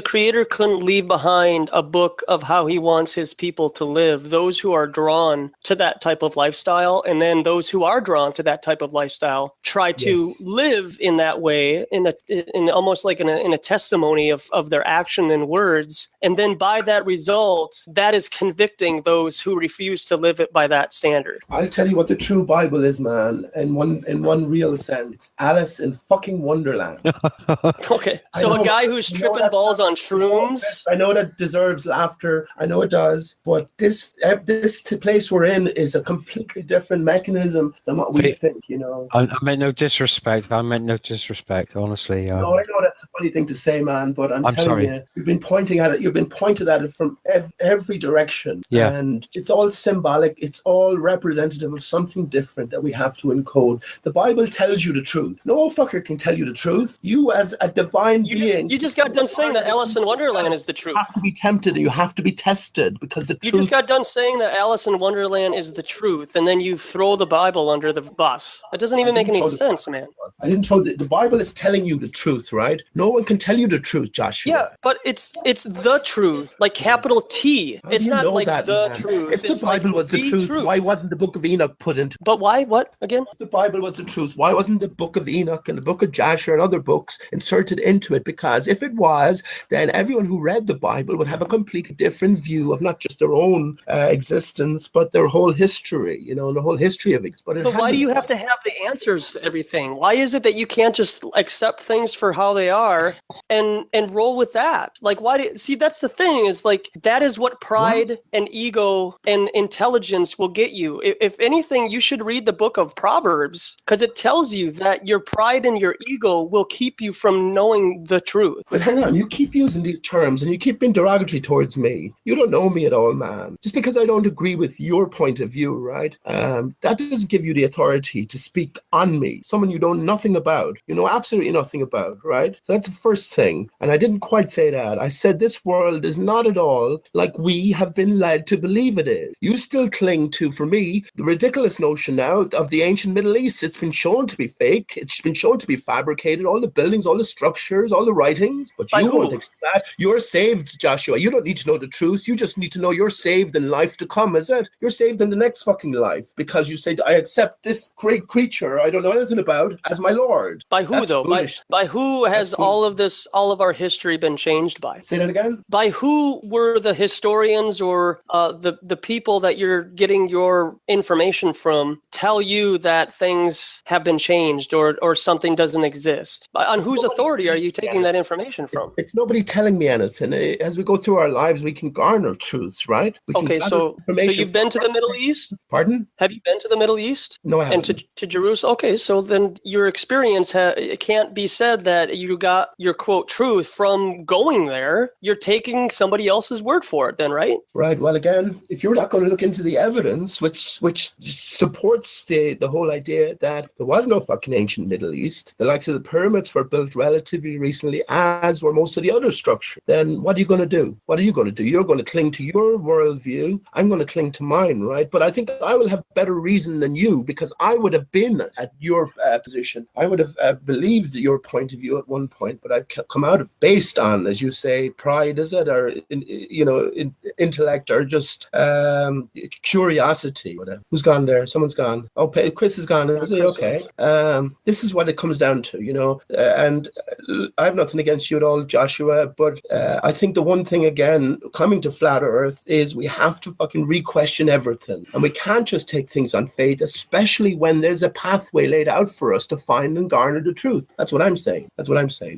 creator couldn't leave behind a book of how he wants his people to live, those who are drawn to that type of lifestyle, and then those who are drawn to that type of lifestyle try to live in that way, in almost like in a testimony of their action and words, and then by that result, that is convicting those who refuse to live it by that standard. I'll tell you what the true Bible is, man, in one real sense. It's Alice in fucking Wonderland. Okay, so a guy who's tripping balls on shrooms. I know that deserves laughter. I know it does, but this place we're in is a completely different mechanism than what we think. I meant no disrespect. Honestly. No, I know that's a funny thing to say, man, but I'm telling you, you've been pointing at it. You've been pointed at it from every direction, and it's all symbolic. It's all representative of something different that we have to encode. The Bible tells you the truth. No fucker can tell you the truth. You, as a divine being, you just got done saying that Alice in Wonderland is the truth. You have to be tempted, and you have to be tested, because the truth. You just got done saying that Alice in Wonderland is the truth, and then you throw the Bible under the bus. It doesn't even make any sense, man. I didn't throw the Bible is telling you the truth, right? No one can tell you the truth, Joshua. Yeah, but it's the truth, like capital T. It's not like the truth. If the Bible was the truth, why wasn't the Book of Enoch put into? But why? What again? If the Bible was the truth, why wasn't the Book of Enoch and the Book of Joshua and other books inserted into it? Because if it was, then everyone who read the Bible would have a completely different view of not just their own existence, but their whole history. The whole history of it. But why do you have to have the answers to everything? Why is it that you can't just accept things for how they are and roll with that? Like, see, that's the thing, is like, that is what pride and ego and intelligence will get you. If anything, you should read the book of Proverbs, because it tells you that your pride and your ego will keep you from knowing the truth. But hang on, you keep using these terms and you keep being derogatory towards me. You don't know me at all, man. Just because I don't agree with your point of view, right? That doesn't give you the authority to speak on me, someone you know nothing about. You know absolutely nothing about, right? So that's the first thing. And I didn't quite say that. I said this world is not at all like we have been led to believe it is. You still cling to, for me, the ridiculous notion now of the ancient Middle East. It's been shown to be fake. It's been shown to be fabricated. All the buildings, all the structures, all the writings. But you won't accept that. You're saved, Joshua. You don't need to know the truth. You just need to know you're saved in life to come, is it? You're saved in the next fucking life, because you say, I accept this great creature I don't know anything about as my Lord. By who, though? By who has all of our history been changed by? Say that again? By who were the historians or the people that you're getting your information from room tell you that things have been changed or something doesn't exist? On whose authority are you taking that information from? It's nobody telling me anything. As we go through our lives, we can garner truths, right? We can Okay, gather so information you've been to the from- Middle East? Pardon? Have you been to the Middle East? No, I haven't. And to Jerusalem? Okay, so then your experience, it can't be said that you got your quote truth from going there. You're taking somebody else's word for it then, right? Right. Well, again, if you're not going to look into the evidence, which supports the whole idea that there was no fucking ancient Middle East, the likes of the pyramids were built relatively recently, as were most of the other structures, then what are you going to do? What are you going to do? You're going to cling to your worldview. I'm going to cling to mine, right? But I think I will have better reason than you, because I would have been at your position. I would have believed your point of view at one point, but I've come out of based on, as you say, pride, is it, or intellect, or just curiosity. Whatever. Who's gone there? Someone's gone. Oh, Chris is gone. Is he okay? This is what it comes down to, and I have nothing against you at all, Joshua, but I think the one thing, again, coming to flat earth, is we have to fucking re-question everything, and we can't just take things on faith, especially when there's a pathway laid out for us to find and garner the truth. That's what I'm saying.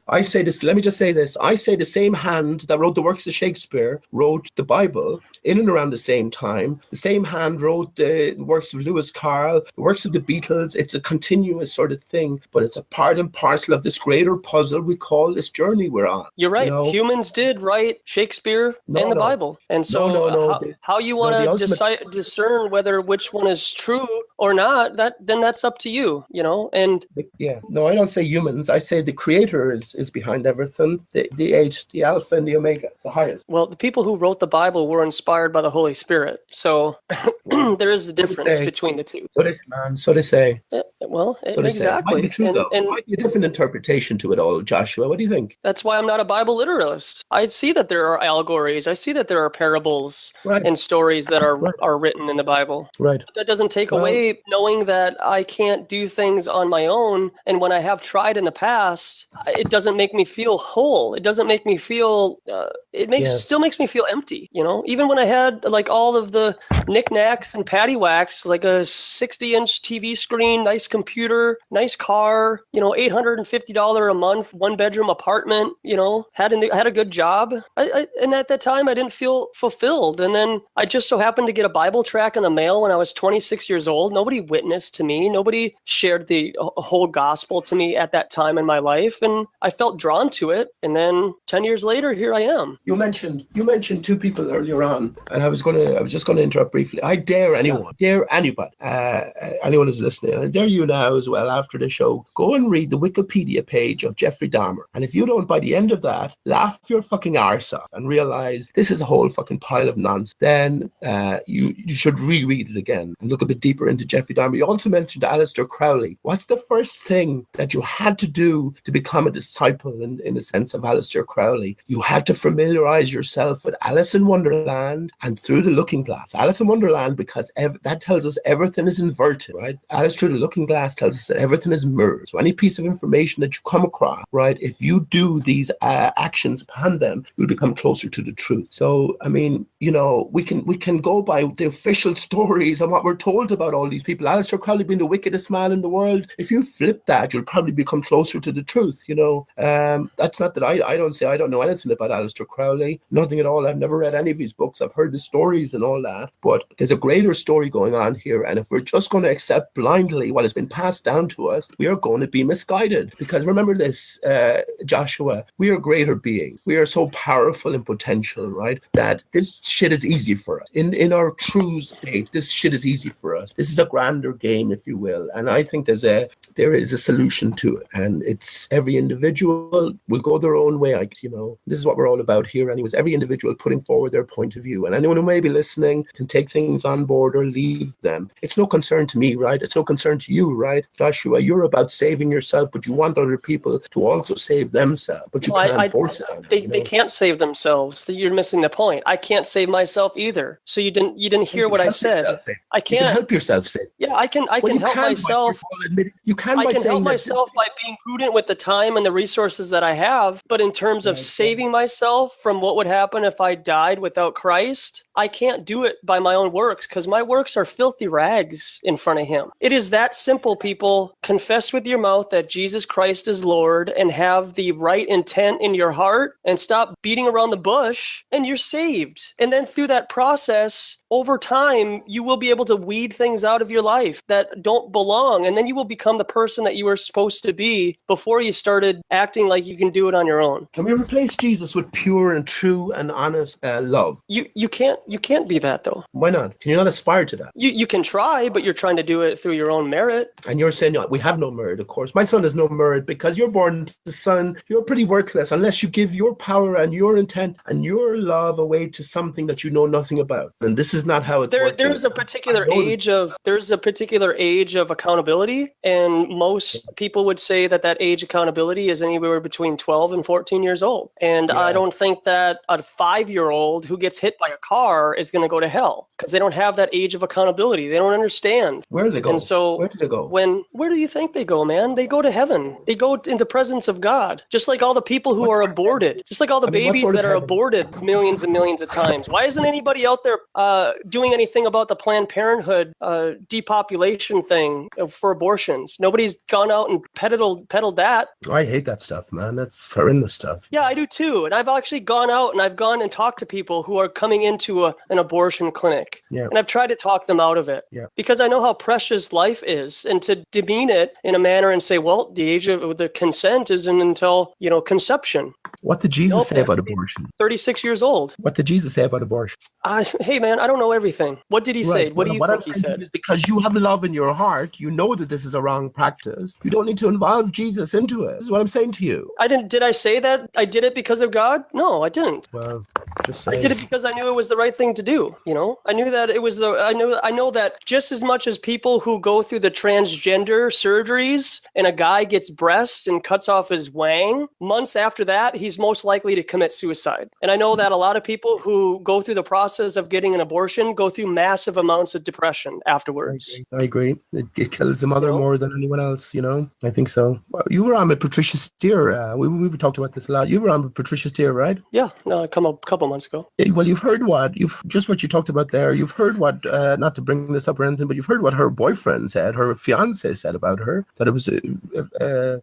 I say this, let me just say this. I say the same hand that wrote the works of Shakespeare wrote the Bible in and around the same time. The same hand wrote the works of Lewis Carroll, the works of the Beatles. It's a continuous sort of thing, but it's a part and parcel of this greater puzzle we call this journey we're on. You're right. Humans did write Shakespeare and the Bible. And so how you want to discern whether which one is true or not, then that's up to you, and I don't say humans. I say the creator is behind everything. The Alpha and the Omega, the highest. Well, the people who wrote the Bible were inspired by the Holy Spirit. So there is a difference between the two. So they say. Exactly. Might be true, though. Might be a different interpretation to it all, Joshua. What do you think? That's why I'm not a Bible literalist. I see that there are allegories. I see that there are parables and stories that are written in the Bible. Right. But that doesn't take away knowing that I can't do things on my own. And when I have tried in the past, it doesn't make me feel whole. It doesn't make me feel. Still makes me feel empty. Even when I had like all of the knickknacks and paddywhacks, like a 60-inch TV screen, nice computer, nice car, $850 a month, 1-bedroom apartment, had a good job. And at that time, I didn't feel fulfilled. And then I just so happened to get a Bible tract in the mail when I was 26 years old. Nobody witnessed to me. Nobody shared the whole gospel to me at that time in my life. And I felt drawn to it. And then 10 years later, here I am. You mentioned two people earlier on, and I was just going to interrupt briefly. I dare anyone, anybody, anyone who's listening, and I dare you now as well, after the show, go and read the Wikipedia page of Jeffrey Dahmer. And if you don't, by the end of that, laugh your fucking arse off and realize this is a whole fucking pile of nonsense, then you should reread it again and look a bit deeper into Jeffrey Dahmer. You also mentioned Aleister Crowley. What's the first thing that you had to do to become a disciple in the sense of Aleister Crowley? You had to familiarize yourself with Alice in Wonderland and Through the Looking Glass. Alice in Wonderland, because that tells us everything is inverted, right? Alice Through the Looking Glass tells us that everything is mirrored. So any piece of information that you come across, right, if you do these actions upon them, you'll become closer to the truth. So, I mean, we can go by the official stories and what we're told about all these people. Aleister Crowley being the wickedest man in the world. If you flip that, you'll probably become closer to the truth, That's not that I don't know anything about Aleister Crowley. Nothing at all. I've never read any of his books. I've heard the stories and all that. But there's a greater story going on here. And if we're just going to accept blindly what has been passed down to us, we are going to be misguided. Because remember this, Joshua, we are greater beings. We are so powerful in potential, right? That this shit is easy for us. In our true state, this shit is easy for us. This is a grander game, if you will. And I think there is a solution to it. And it's every individual will go their own way. This is what we're all about here anyways. Every individual putting forward their point of view. And anyone who may be listening can take things on board or leave them. It's no concern to me, right? It's no concern to you, right? Joshua, you're about saving yourself, but you want other people to also save themselves. But you can't force it. They can't save themselves. You're missing the point. I can't save myself either. So you didn't hear what I said. I can't. You can help yourself save. Yeah, I can help myself. I can help myself by being prudent with the time and the resources that I have. But in terms of saving myself from what would happen if I died without Christ, I can't do it by my own works because my works are filthy rags in front of him. It is that simple, people. Confess with your mouth that Jesus Christ is Lord and have the right intent in your heart and stop beating around the bush and you're saved. And then through that process, over time, you will be able to weed things out of your life that don't belong. And then you will become the person that you were supposed to be before you started acting like you can do it on your own. Can we replace Jesus with pure and true and honest love? You can't be that, though. Why not? Can you not aspire to that? You can try, but you're trying to do it through your own merit. And you're saying, we have no merit, of course. My son has no merit because you're born the son. You're pretty worthless unless you give your power and your intent and your love away to something that you know nothing about. And this is not how it's working. There's a particular age of accountability, and most people would say that age accountability is anywhere between 12 and 14 years old. And I don't think that a 5-year-old who gets hit by a car is going to go to hell because they don't have that age of accountability. They don't understand. Where do they go? And so where do they go? Where do you think they go, man? They go to heaven. They go in the presence of God. Just like all the people who are aborted. Just like all the babies that are aborted millions and millions of times. Why isn't anybody out there doing anything about the Planned Parenthood depopulation thing for abortions? Nobody's gone out and peddled that. I hate that stuff, man. That's horrendous stuff. Yeah, I do too. And I've actually gone out and I've gone and talked to people who are coming into an abortion clinic. Yeah. And I've tried to talk them out of it. Yeah. Because I know how precious life is. And to demean it in a manner and say, well, the age of the consent isn't until, conception. What did Jesus say about abortion? 36 years old. What did Jesus say about abortion? Hey, man, I don't know everything. What did he say? What do you think he said? Is because you have love in your heart, you know that this is a wrong practice. You don't need to involve Jesus into it. This is what I'm saying to you. Did I say that I did it because of God? No, I didn't. Well, just saying. I did it because I knew it was the right thing to do. I knew that it was I know that just as much as people who go through the transgender surgeries and a guy gets breasts and cuts off his wang, months after that, he's most likely to commit suicide. And I know that a lot of people who go through the process of getting an abortion go through massive amounts of depression afterwards. I agree. It kills the mother more than anyone else, I think so. Well, you were on with Patricia Steer. We talked about this a lot. You were on with Patricia Steer, right? Yeah, no, a couple months ago. Well, you've heard what you talked about there. You've heard what, not to bring this up or anything, but you've heard what her boyfriend said, her fiance said about her, that it was a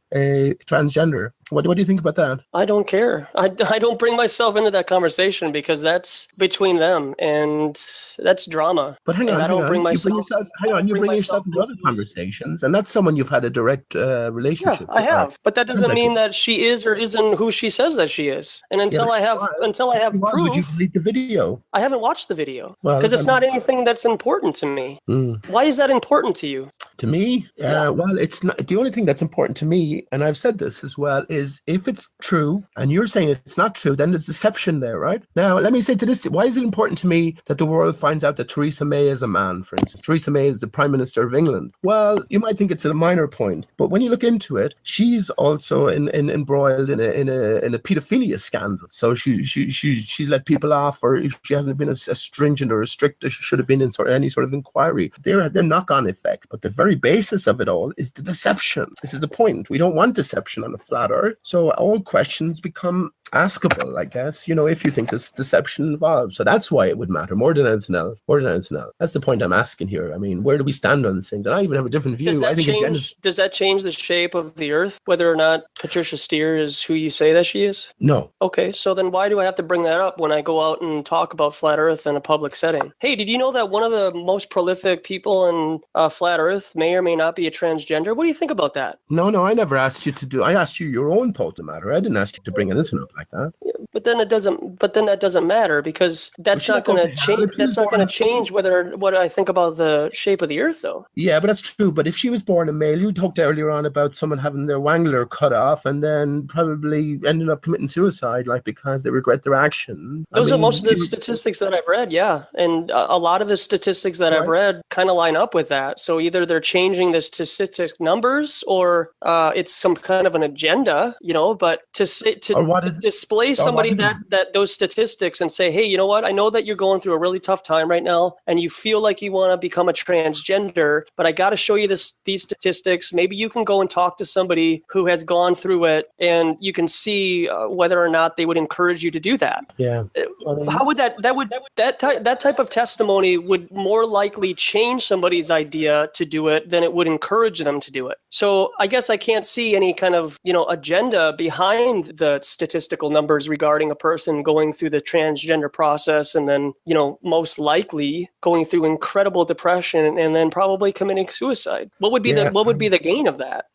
transgender. What do you think about that? I don't care. I don't bring myself into that conversation because that's between them and that's drama. But hang on, I don't bring myself. You bring yourself into other conversations, and that's someone you've had a direct relationship with. I have, but that doesn't mean that she is or isn't who she says that she is. And until I have proof, would you delete the video? I haven't watched the video because it's not anything that's important to me. Why is that important to you? To me, well, it's not the only thing that's important to me, and I've said this as well, is if it's true, and you're saying it's not true, then there's deception there, right? Now, let me say to this, why is it important to me that the world finds out that Theresa May is a man, for instance? Theresa May is the Prime Minister of England. Well, you might think it's a minor point, but when you look into it, she's also embroiled in a pedophilia scandal. So she's let people off, or she hasn't been as stringent or as strict as she should have been in any sort of inquiry. They're knock-on effects, but the very basis of it all is the deception. This is the point. We don't want deception on a flat earth. So all questions become askable, I guess, if you think there's deception involved. So that's why it would matter more than anything else. That's the point I'm asking here. I mean, where do we stand on things? And I even have a different view. Does that change the shape of the earth, whether or not Patricia Steer is who you say that she is? No. Okay, so then why do I have to bring that up when I go out and talk about flat earth in a public setting? Hey, did you know that one of the most prolific people in flat earth may or may not be a transgender? What do you think about that? No, I never asked you to do. I asked you your own thoughts on the matter. I didn't ask you to bring anything up like that. Yeah, but then that doesn't matter because that's not going to change. That's not going to change what I think about the shape of the earth, though. Yeah, but that's true. But if she was born a male, you talked earlier on about someone having their wangler cut off and then probably ended up committing suicide, because they regret their action. Those are most of the statistics that I've read. Yeah, and a lot of the statistics that I've read kind of line up with that. So either they're changing the statistic numbers or it's some kind of an agenda, but to display somebody somebody that those statistics and say, hey, you know what? I know that you're going through a really tough time right now and you feel like you want to become a transgender, but I got to show you these statistics. Maybe you can go and talk to somebody who has gone through it and you can see whether or not they would encourage you to do that. Yeah. How would that type of testimony would more likely change somebody's idea to do it than it would encourage them to do it. So I guess I can't see any kind of, agenda behind the statistical numbers regarding a person going through the transgender process and then, most likely going through incredible depression and then probably committing suicide. What would be the gain of that,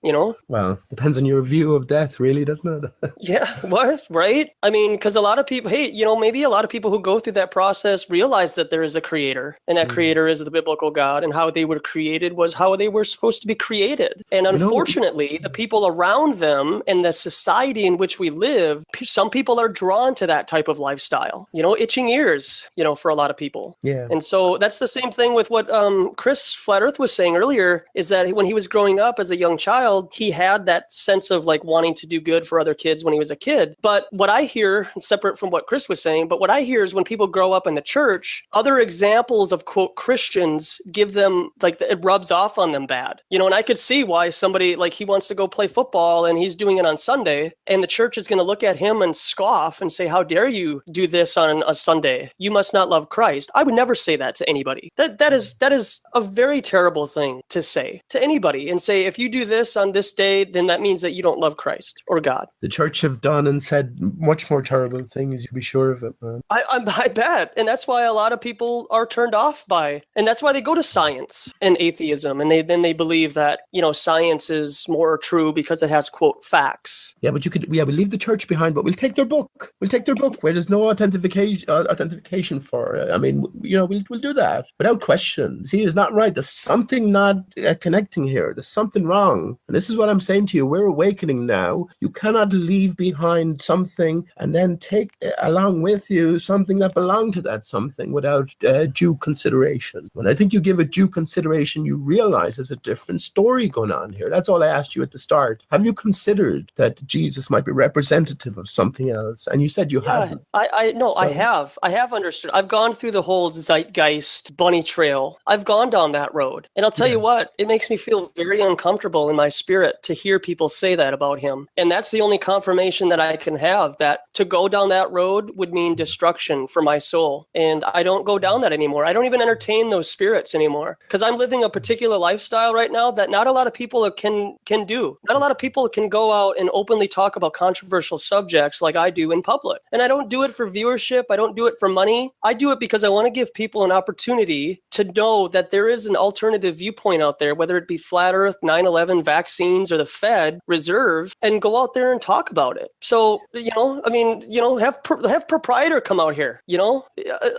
Well, depends on your view of death, really, doesn't it? Yeah, what? Right? I mean, because a lot of people, maybe a lot of people who go through that process realize that there is a creator and that creator is the biblical God, and how they were created was how they were supposed to be created. And unfortunately, the people around them and the society in which we live, some people are drawn to that type of lifestyle, itching ears, for a lot of people. Yeah. And so that's the same thing with what Chris Flat Earth was saying earlier, is that when he was growing up as a young child, he had that sense of like wanting to do good for other kids when he was a kid. But what I hear, separate from what Chris was saying, but what I hear is when people grow up in the church, other examples of quote Christians give them like it rubs off on them bad, and I could see why somebody like he wants to go play football and he's doing it on Sunday and the church is going to look at him and scoff and say, how dare you do this on a Sunday? You must not love Christ. I would never say that to anybody. That is a very terrible thing to say to anybody, and say, if you do this on this day, then that means that you don't love Christ or God. The church have done and said much more terrible things. You'd be sure of it, man. I bet. And that's why a lot of people are turned off by, and that's why they go to science and atheism. And they believe that, science is more true because it has quote facts. Yeah, but we leave the church behind, but we'll take their book. We'll take their book where there's no authentication for it. I mean, we'll do that without question. See, it's not right. There's something not connecting here. There's something wrong. And this is what I'm saying to you. We're awakening now. You cannot leave behind something and then take along with you something that belonged to that something without due consideration. When I think you give it due consideration, you realize there's a different story going on here. That's all I asked you at the start. Have you considered that Jesus might be representative of something else? And you said you haven't. I have understood. I've gone through the whole zeitgeist bunny trail. I've gone down that road. And I'll tell you what, it makes me feel very uncomfortable in my spirit to hear people say that about him. And that's the only confirmation that I can have, that to go down that road would mean destruction for my soul. And I don't go down that anymore. I don't even entertain those spirits anymore, because I'm living a particular lifestyle right now that not a lot of people can do. Not a lot of people can go out and openly talk about controversial subjects like I do in public. And I don't do it for viewership. I don't do it for money. I do it because I want to give people an opportunity to know that there is an alternative viewpoint out there, whether it be flat earth, 9/11, vaccines, or the Fed Reserve, and go out there and talk about it. So, have proprietor come out here.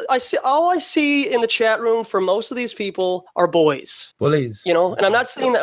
I see in the chat room for most of these people are boys. Bullies. And I'm not saying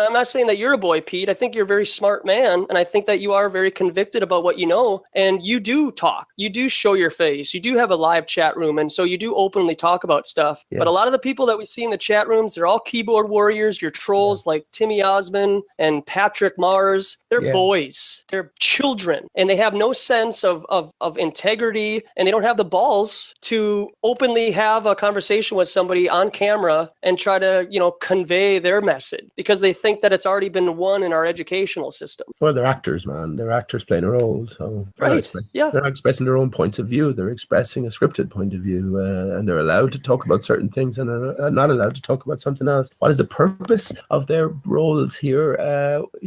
that you're a boy, Pete. I think you're a very smart man, and I think that you are very convicted about what you know, and you do talk. You do show your face. You do have a live chat room, and so you do openly talk about stuff. Yeah. But a lot of the people that we see in the chat rooms, they're all keyboard warriors. You're trolls like Timmy Osmond and Patrick Mars. They're boys. They're children, and they have no sense of integrity, and they don't have the balls to openly have a conversation with somebody on camera and try to, convey their message, because they think that it's already been won in our educational system. Well, they're actors, man. They're actors playing a role. So right. They're not expressing their own points of view. They're expressing a scripted point of view, and they're allowed to talk about certain things and are not allowed to talk about something else. What is the purpose of their roles here?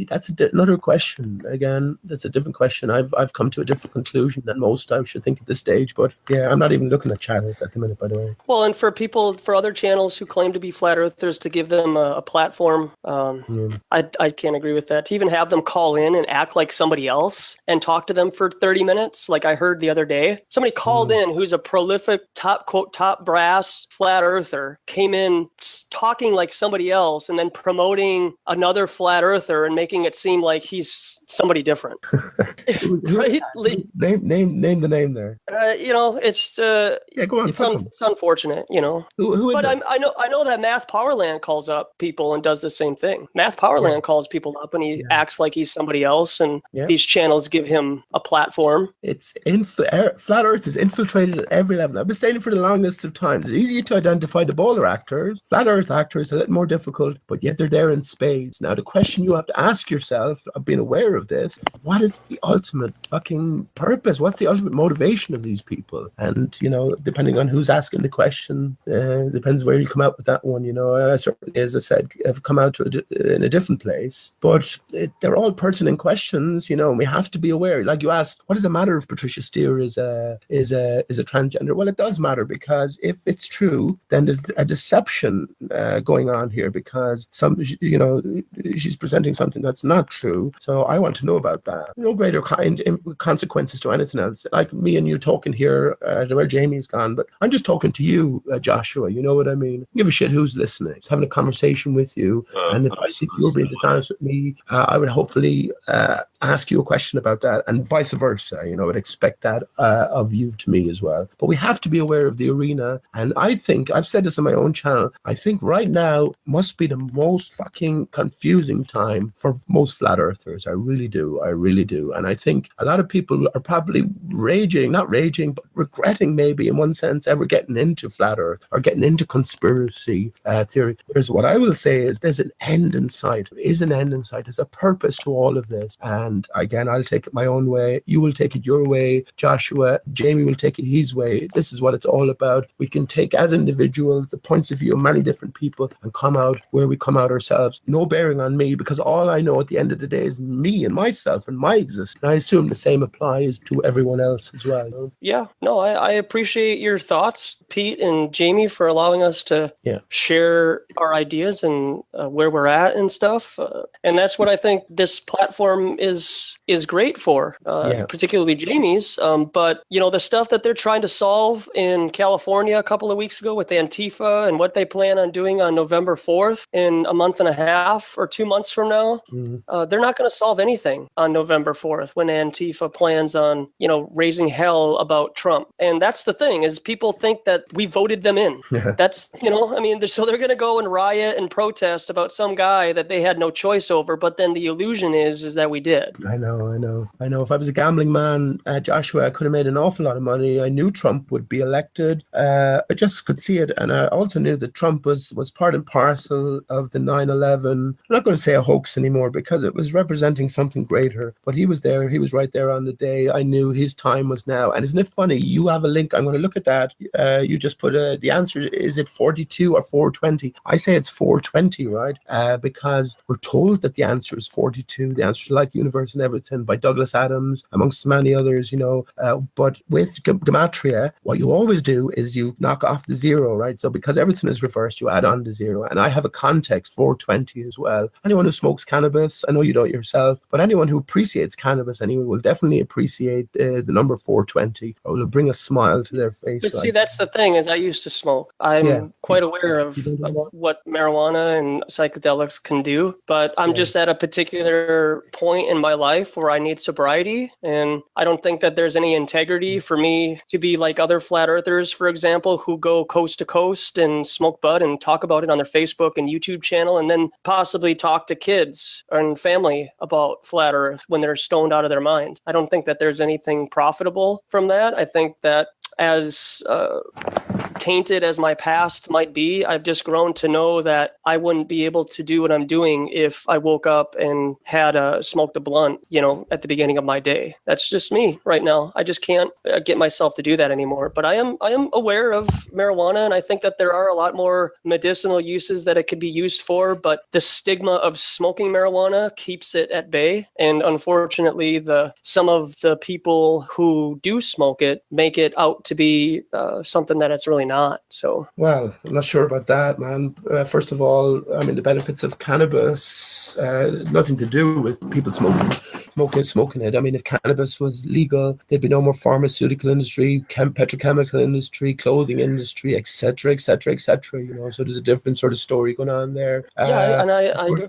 That's another question. Again, that's a different question. I've come to a different conclusion than most I should think at this stage. But yeah, I'm not even looking at channels at the minute, by the way. Well, and for other channels who claim to be flat earthers, to give them a platform, I can't agree with that. To even have them call in and act like somebody else and talk to them for 30 minutes, like I heard the other day. Somebody called in who's a prolific top brass flat earther, came in talking like somebody else and then promoting another flat earther and making it seem like he's somebody different. Right? Name the name there. It's go on. It's unfortunate, Who is but that? I know that Math Powerland calls up people and does the same thing. Math Powerland calls people up and he acts like he's somebody else, and these channels give him a platform. It's flat Earth is infiltrated at every level. I've been saying it for the longest of times. It's easier to identify the bowler actors. Flat Earth actors are a little more difficult, but yet they're there in spades. Now, the question you have to ask yourself, I've been aware of this, what is the ultimate fucking purpose? What's the ultimate motivation of these people? And, you know, depending on who's asking the question, depends where you come out with that one. You know, I certainly, as I said, have come out in a different place, but they're all pertinent questions, you know, and we have to be aware. Like you asked, what does it matter if Patricia Steer is a transgender? Well, it does matter, because if it's true, then there's a deception going on here, because she's presenting something that's not true. So I want to know about that. No greater consequences to anything else. Like me and you talking here, where Jamie's gone, but I'm just talking to you, Joshua. You know what I mean? Give a shit who's listening. Just having a conversation with you, and if I think you're being dishonest with me, I would hopefully ask you a question about that, and vice versa. You know, I'd expect that of you to me as well. But we have to be aware of the arena, and I think I've said this on my own channel. I think right now must be the most fucking confusing time for most flat earthers. I really do, and I think a lot of people are probably not raging, but regretting maybe in one sense ever getting into flat earth or getting into conspiracy theory. Whereas what I will say is there's an end in sight. There is an end in sight. There's a purpose to all of this. And again, I'll take it my own way. You will take it your way. Joshua, Jamie will take it his way. This is what it's all about. We can take as individuals the points of view of many different people and come out where we come out ourselves. No bearing on me, because all I know at the end of the day is me and myself and my existence. And I assume the same applies to everyone else as well. You know? Yeah, no, I appreciate your thoughts, Pete and Jamie, for allowing us to share our ideas and where we're at and stuff. And that's what I think this platform is great for, particularly Jamie's. But, you know, the stuff that they're trying to solve in California a couple of weeks ago with Antifa and what they plan on doing on November 4th in a month and a half or 2 months from now, they're not going to solve anything on November 4th when Antifa plans on, you know, raising hell about Trump. And that's the thing, is people think that we voted them in. That's, you know, I mean, so they're going to go and riot and protest about some guy that they had no choice over. But then the illusion is that we did. I know. If I was a gambling man, Joshua, I could have made an awful lot of money. I knew Trump would be elected. I just could see it. And I also knew that Trump was part and parcel of the 9/11. I'm not going to say a hoax anymore, because it was representing something greater. But he was there. He was right there on the day. I knew his time was now. And isn't it funny? You have a link. I'm going to look at that. You just put the answer. Is it 42 or 420? I say it's 420, right? Because we're told that the answer is 42. The answer to Light, the Universe, and Everything by Douglas Adams, amongst many others, you know. But with gematria, what you always do is you knock off the zero, right? So because everything is reversed, you add on the zero. And I have a context, 420 as well. Anyone who smokes cannabis, I know you don't yourself, but anyone who appreciates cannabis anyway will definitely appreciate the number 420. It will bring a smile to their face. But see, that's the thing, is I used to smoke. I'm quite aware of what marijuana and psychedelics can do, but I'm just at a particular point in my life where I need sobriety, and I don't think that there's any integrity for me to be like other flat earthers, for example, who go coast to coast and smoke bud and talk about it on their Facebook and YouTube channel, and then possibly talk to kids and family about flat earth when they're stoned out of their mind. I don't think that there's anything profitable from that. I think that as tainted as my past might be, I've just grown to know that I wouldn't be able to do what I'm doing if I woke up and had smoked a blunt, you know, at the beginning of my day. That's just me right now. I just can't get myself to do that anymore. But I am aware of marijuana, and I think that there are a lot more medicinal uses that it could be used for, but the stigma of smoking marijuana keeps it at bay. And unfortunately, some of the people who do smoke it make it out to be something that it's really not. So, well, I'm not sure about that, man. First of all, I mean, the benefits of cannabis, nothing to do with people smoking it. I mean, if cannabis was legal, there'd be no more pharmaceutical industry, petrochemical industry, clothing industry, etc., etc., etc. You know, so there's a different sort of story going on there. And I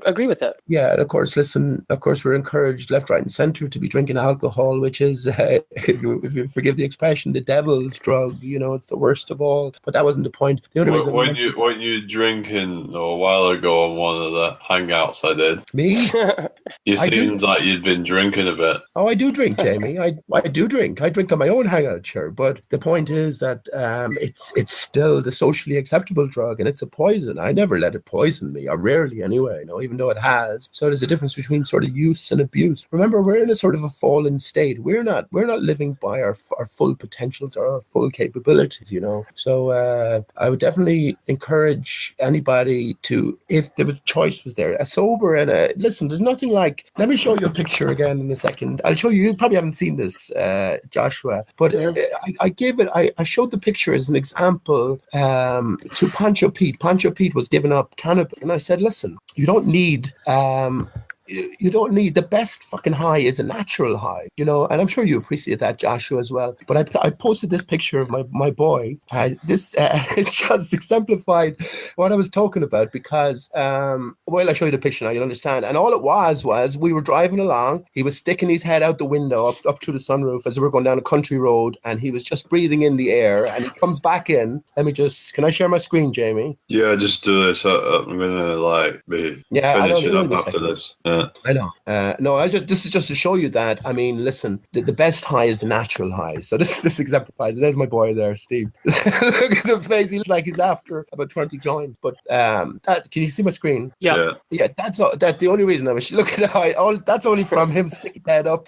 agree with that. Yeah, and of course, we're encouraged left, right, and centre to be drinking alcohol, which is, if you forgive the expression, the devil's drug. You know, it's the worst of all. well. But that wasn't the point. The other reason Weren't you drinking a while ago on one of the hangouts I did? me. You I do. seemed like you'd been drinking a bit. Oh, I do drink, Jamie. I do drink. I drink on my own hangout, sure. But the point is that it's still the socially acceptable drug, and it's a poison. I never let it poison me, or rarely anyway. You know, even though it has. So there's a difference between sort of use and abuse. Remember, we're in a sort of a fallen state. We're not living by our full potentials or our full capabilities. You know. So I would definitely encourage anybody to, if the choice was there, a sober and a listen. There's nothing like. Let me show you a picture again in a second. I'll show you. You probably haven't seen this, Joshua, but I showed the picture as an example to Pancho Pete. Pancho Pete was giving up cannabis, and I said, listen, you don't need the best fucking high is a natural high, you know, and I'm sure you appreciate that, Joshua, as well. But I posted this picture of my boy. It just exemplified what I was talking about because, well, I'll show you the picture now, you'll understand. And all it was we were driving along. He was sticking his head out the window up through the sunroof as we were going down a country road, and he was just breathing in the air, and he comes back in. Can I share my screen, Jamie? Yeah, just do this. I'm gonna be finishing up after this. I know. No, this is just to show you that. I mean, listen, the best high is the natural high. So this exemplifies it. There's my boy there, Steve. Look at the face. He looks like he's after about 20 joints. But can you see my screen? Yeah. That's the only reason I was looking at that's only from him sticking head up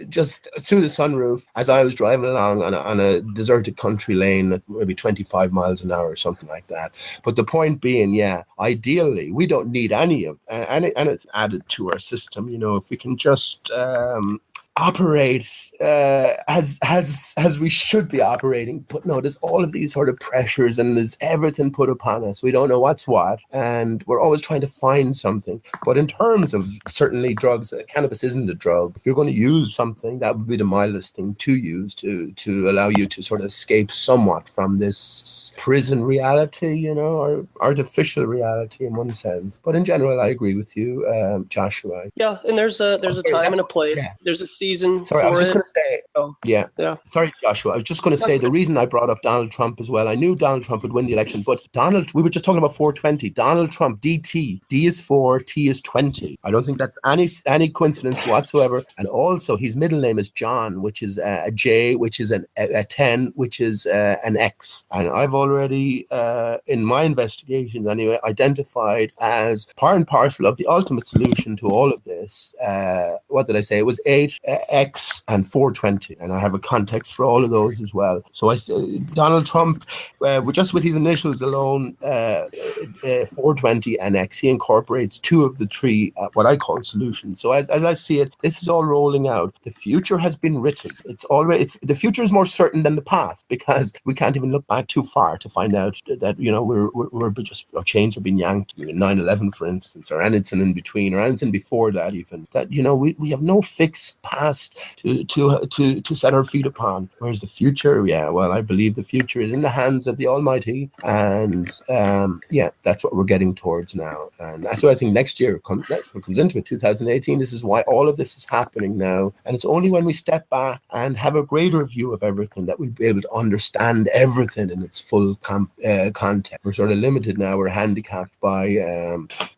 just through the sunroof as I was driving along on a deserted country lane at maybe 25 miles an hour or something like that. But the point being, ideally, we don't need any of and it's added to our system. You know, if we can just operate as we should be operating. But no, there's all of these sort of pressures and there's everything put upon us. We don't know what's what, and we're always trying to find something. But in terms of certainly drugs, cannabis isn't a drug. If you're going to use something, that would be the mildest thing to use to allow you to sort of escape somewhat from this prison reality, you know, or artificial reality in one sense. But in general, I agree with you, Joshua. Yeah, and there's a time and a place. Yeah. There's a season. Sorry, I was just going to say. Oh, yeah. Sorry, Joshua. I was just going to say the reason I brought up Donald Trump as well. I knew Donald Trump would win the election, but we were just talking about 420. Donald Trump, DT. D is 4, T is 20. I don't think that's any coincidence whatsoever. And also, his middle name is John, which is a J, which is a 10, which is an X. And I've already, in my investigations anyway, identified as part and parcel of the ultimate solution to all of this. What did I say? It was 8. X and 420, and I have a context for all of those as well. So Donald Trump, just with his initials alone, 420 and X, he incorporates 2 of the 3 what I call solutions. So as I see it, this is all rolling out. The future has been written. The future is more certain than the past because we can't even look back too far to find out that, you know, we're just, our chains are being yanked. 9/11, for instance, or anything in between, or anything before that even. That, you know, we have no fixed past to set our feet upon. Whereas the future, I believe the future is in the hands of the Almighty, and that's what we're getting towards now. And that's what I think next year comes into it, 2018. This is why all of this is happening now, and it's only when we step back and have a greater view of everything that we'll be able to understand everything in its full context. We're sort of limited now. We're handicapped by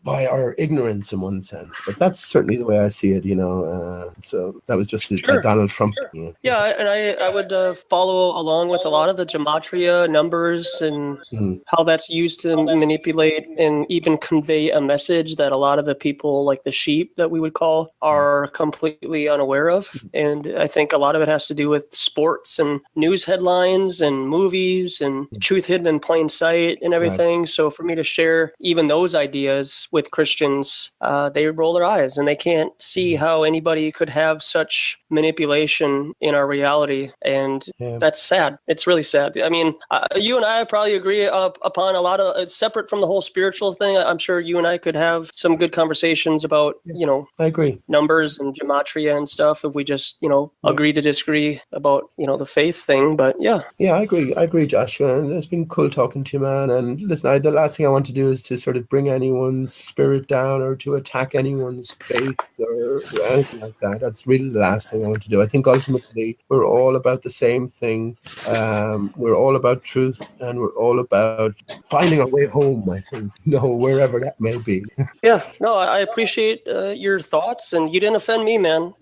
our ignorance in one sense, but that's certainly the way I see it. You know, so that was just a Donald Trump. Sure. Yeah, and I would follow along with a lot of the gematria numbers and how that's used to manipulate and even convey a message that a lot of the people, like the sheep that we would call, are completely unaware of. And I think a lot of it has to do with sports and news headlines and movies and truth hidden in plain sight and everything. Right. So for me to share even those ideas with Christians, they roll their eyes and they can't see how anybody could have such manipulation in our reality, and that's sad. It's really sad. I mean, you and I probably agree upon a lot of separate from the whole spiritual thing. I'm sure you and I could have some good conversations about, you know, I agree, numbers and gematria and stuff if we just, you know, agree to disagree about, you know, the faith thing. But I agree, Joshua. And it's been cool talking to you, man. And listen, the last thing I want to do is to sort of bring anyone's spirit down or to attack anyone's faith or anything like that. That's really the last thing I want to do. I think ultimately we're all about the same thing. We're all about truth, and we're all about finding our way home, I think, wherever that may be. Yeah, no, I appreciate your thoughts, and you didn't offend me, man.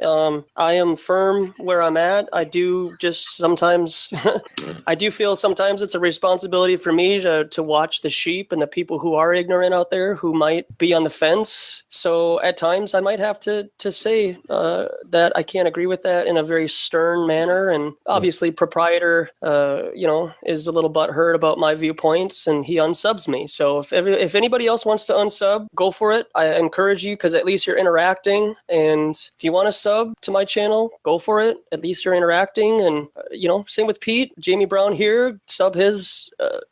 I am firm where I'm at. I do just sometimes, I do feel sometimes it's a responsibility for me to watch the sheep and the people who are ignorant out there who might be on the fence. So at times I might have to say that I can't agree with that in a very stern manner. And obviously, proprietor, is a little butthurt about my viewpoints, and he unsubs me. So if anybody else wants to unsub, go for it. I encourage you, because at least you're interacting. And if you want to sub to my channel, go for it. At least you're interacting. And same with Pete. Jamie Brown here, sub his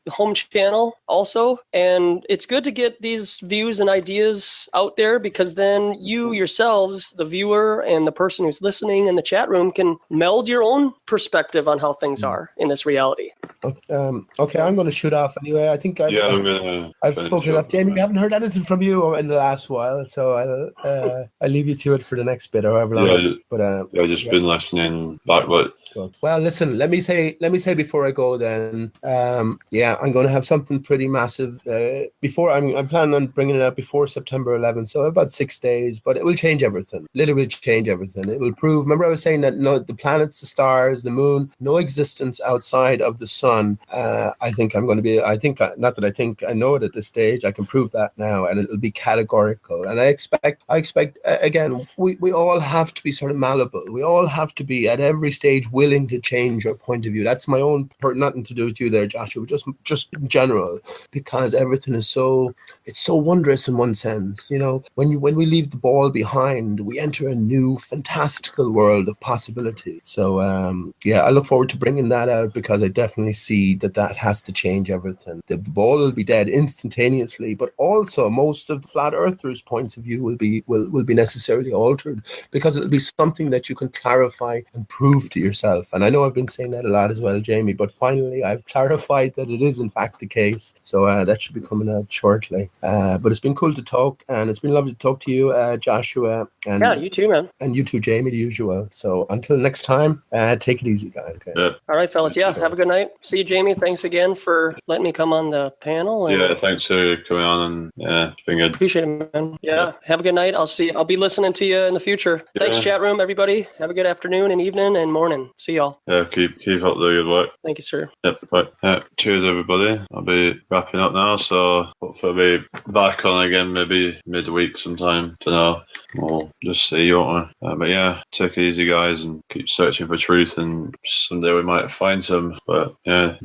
home channel also. And it's good to get these views and ideas out there, because then you yourselves, the viewer and the person who's listening in the chat room, can meld your own perspective on how things are in this reality. Okay, I'm going to shoot off anyway. I think I've spoken enough. Jamie, I haven't heard anything from you in the last while, so I'll leave you to it for the next bit, or however long. I've just been listening back. But well, listen. Let me say before I go, then. I'm going to have something pretty massive. Before I'm planning on bringing it out before September 11th, so about 6 days. But it will change everything. Literally change everything. It will prove. Remember, I was saying that the planets, the stars, the moon, no existence outside of the sun. I think I'm going to be. I know it at this stage. I can prove that now, and it'll be categorical. And I expect again, we all have to be sort of malleable. We all have to be at every stage willing to change our point of view. That's my own nothing to do with you there, Joshua, just in general, because everything is so wondrous in one sense. When we leave the ball behind, we enter a new fantastical world of possibility. So I look forward to bringing that out, because I definitely see that has to change everything. The ball will be dead instantaneously, but also most of the flat earthers' points of view will be necessarily altered, because it'll be something that you can clarify and prove to yourself. And I know I've been saying that a lot as well, Jamie, but finally I've clarified that it is in fact the case. So that should be coming out shortly. But it's been cool to talk, and it's been lovely to talk to you, Joshua. And yeah, you too, man. And you too, Jamie, the usual. So until next time, take it easy, guys. Okay. Yeah. All right, fellas. Yeah, have a good night. See you, Jamie. Thanks again for letting me come on the panel. And thanks for coming on, and it's been good. Appreciate it, man. Yeah, have a good night. I'll be listening to you in the future. Thanks, chat room, everybody. Have a good afternoon and evening and morning. See y'all. Yeah, keep up the good work. Thank you, sir. Yep, right. Cheers, everybody. I'll be wrapping up now, so hopefully I'll be back on again maybe midweek sometime. Don't know. We'll just see, won't we? But yeah, take it easy, guys, and keep searching for truth, and someday we might find some. But yeah,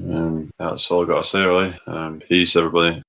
that's all I've got to say, really. Peace, everybody.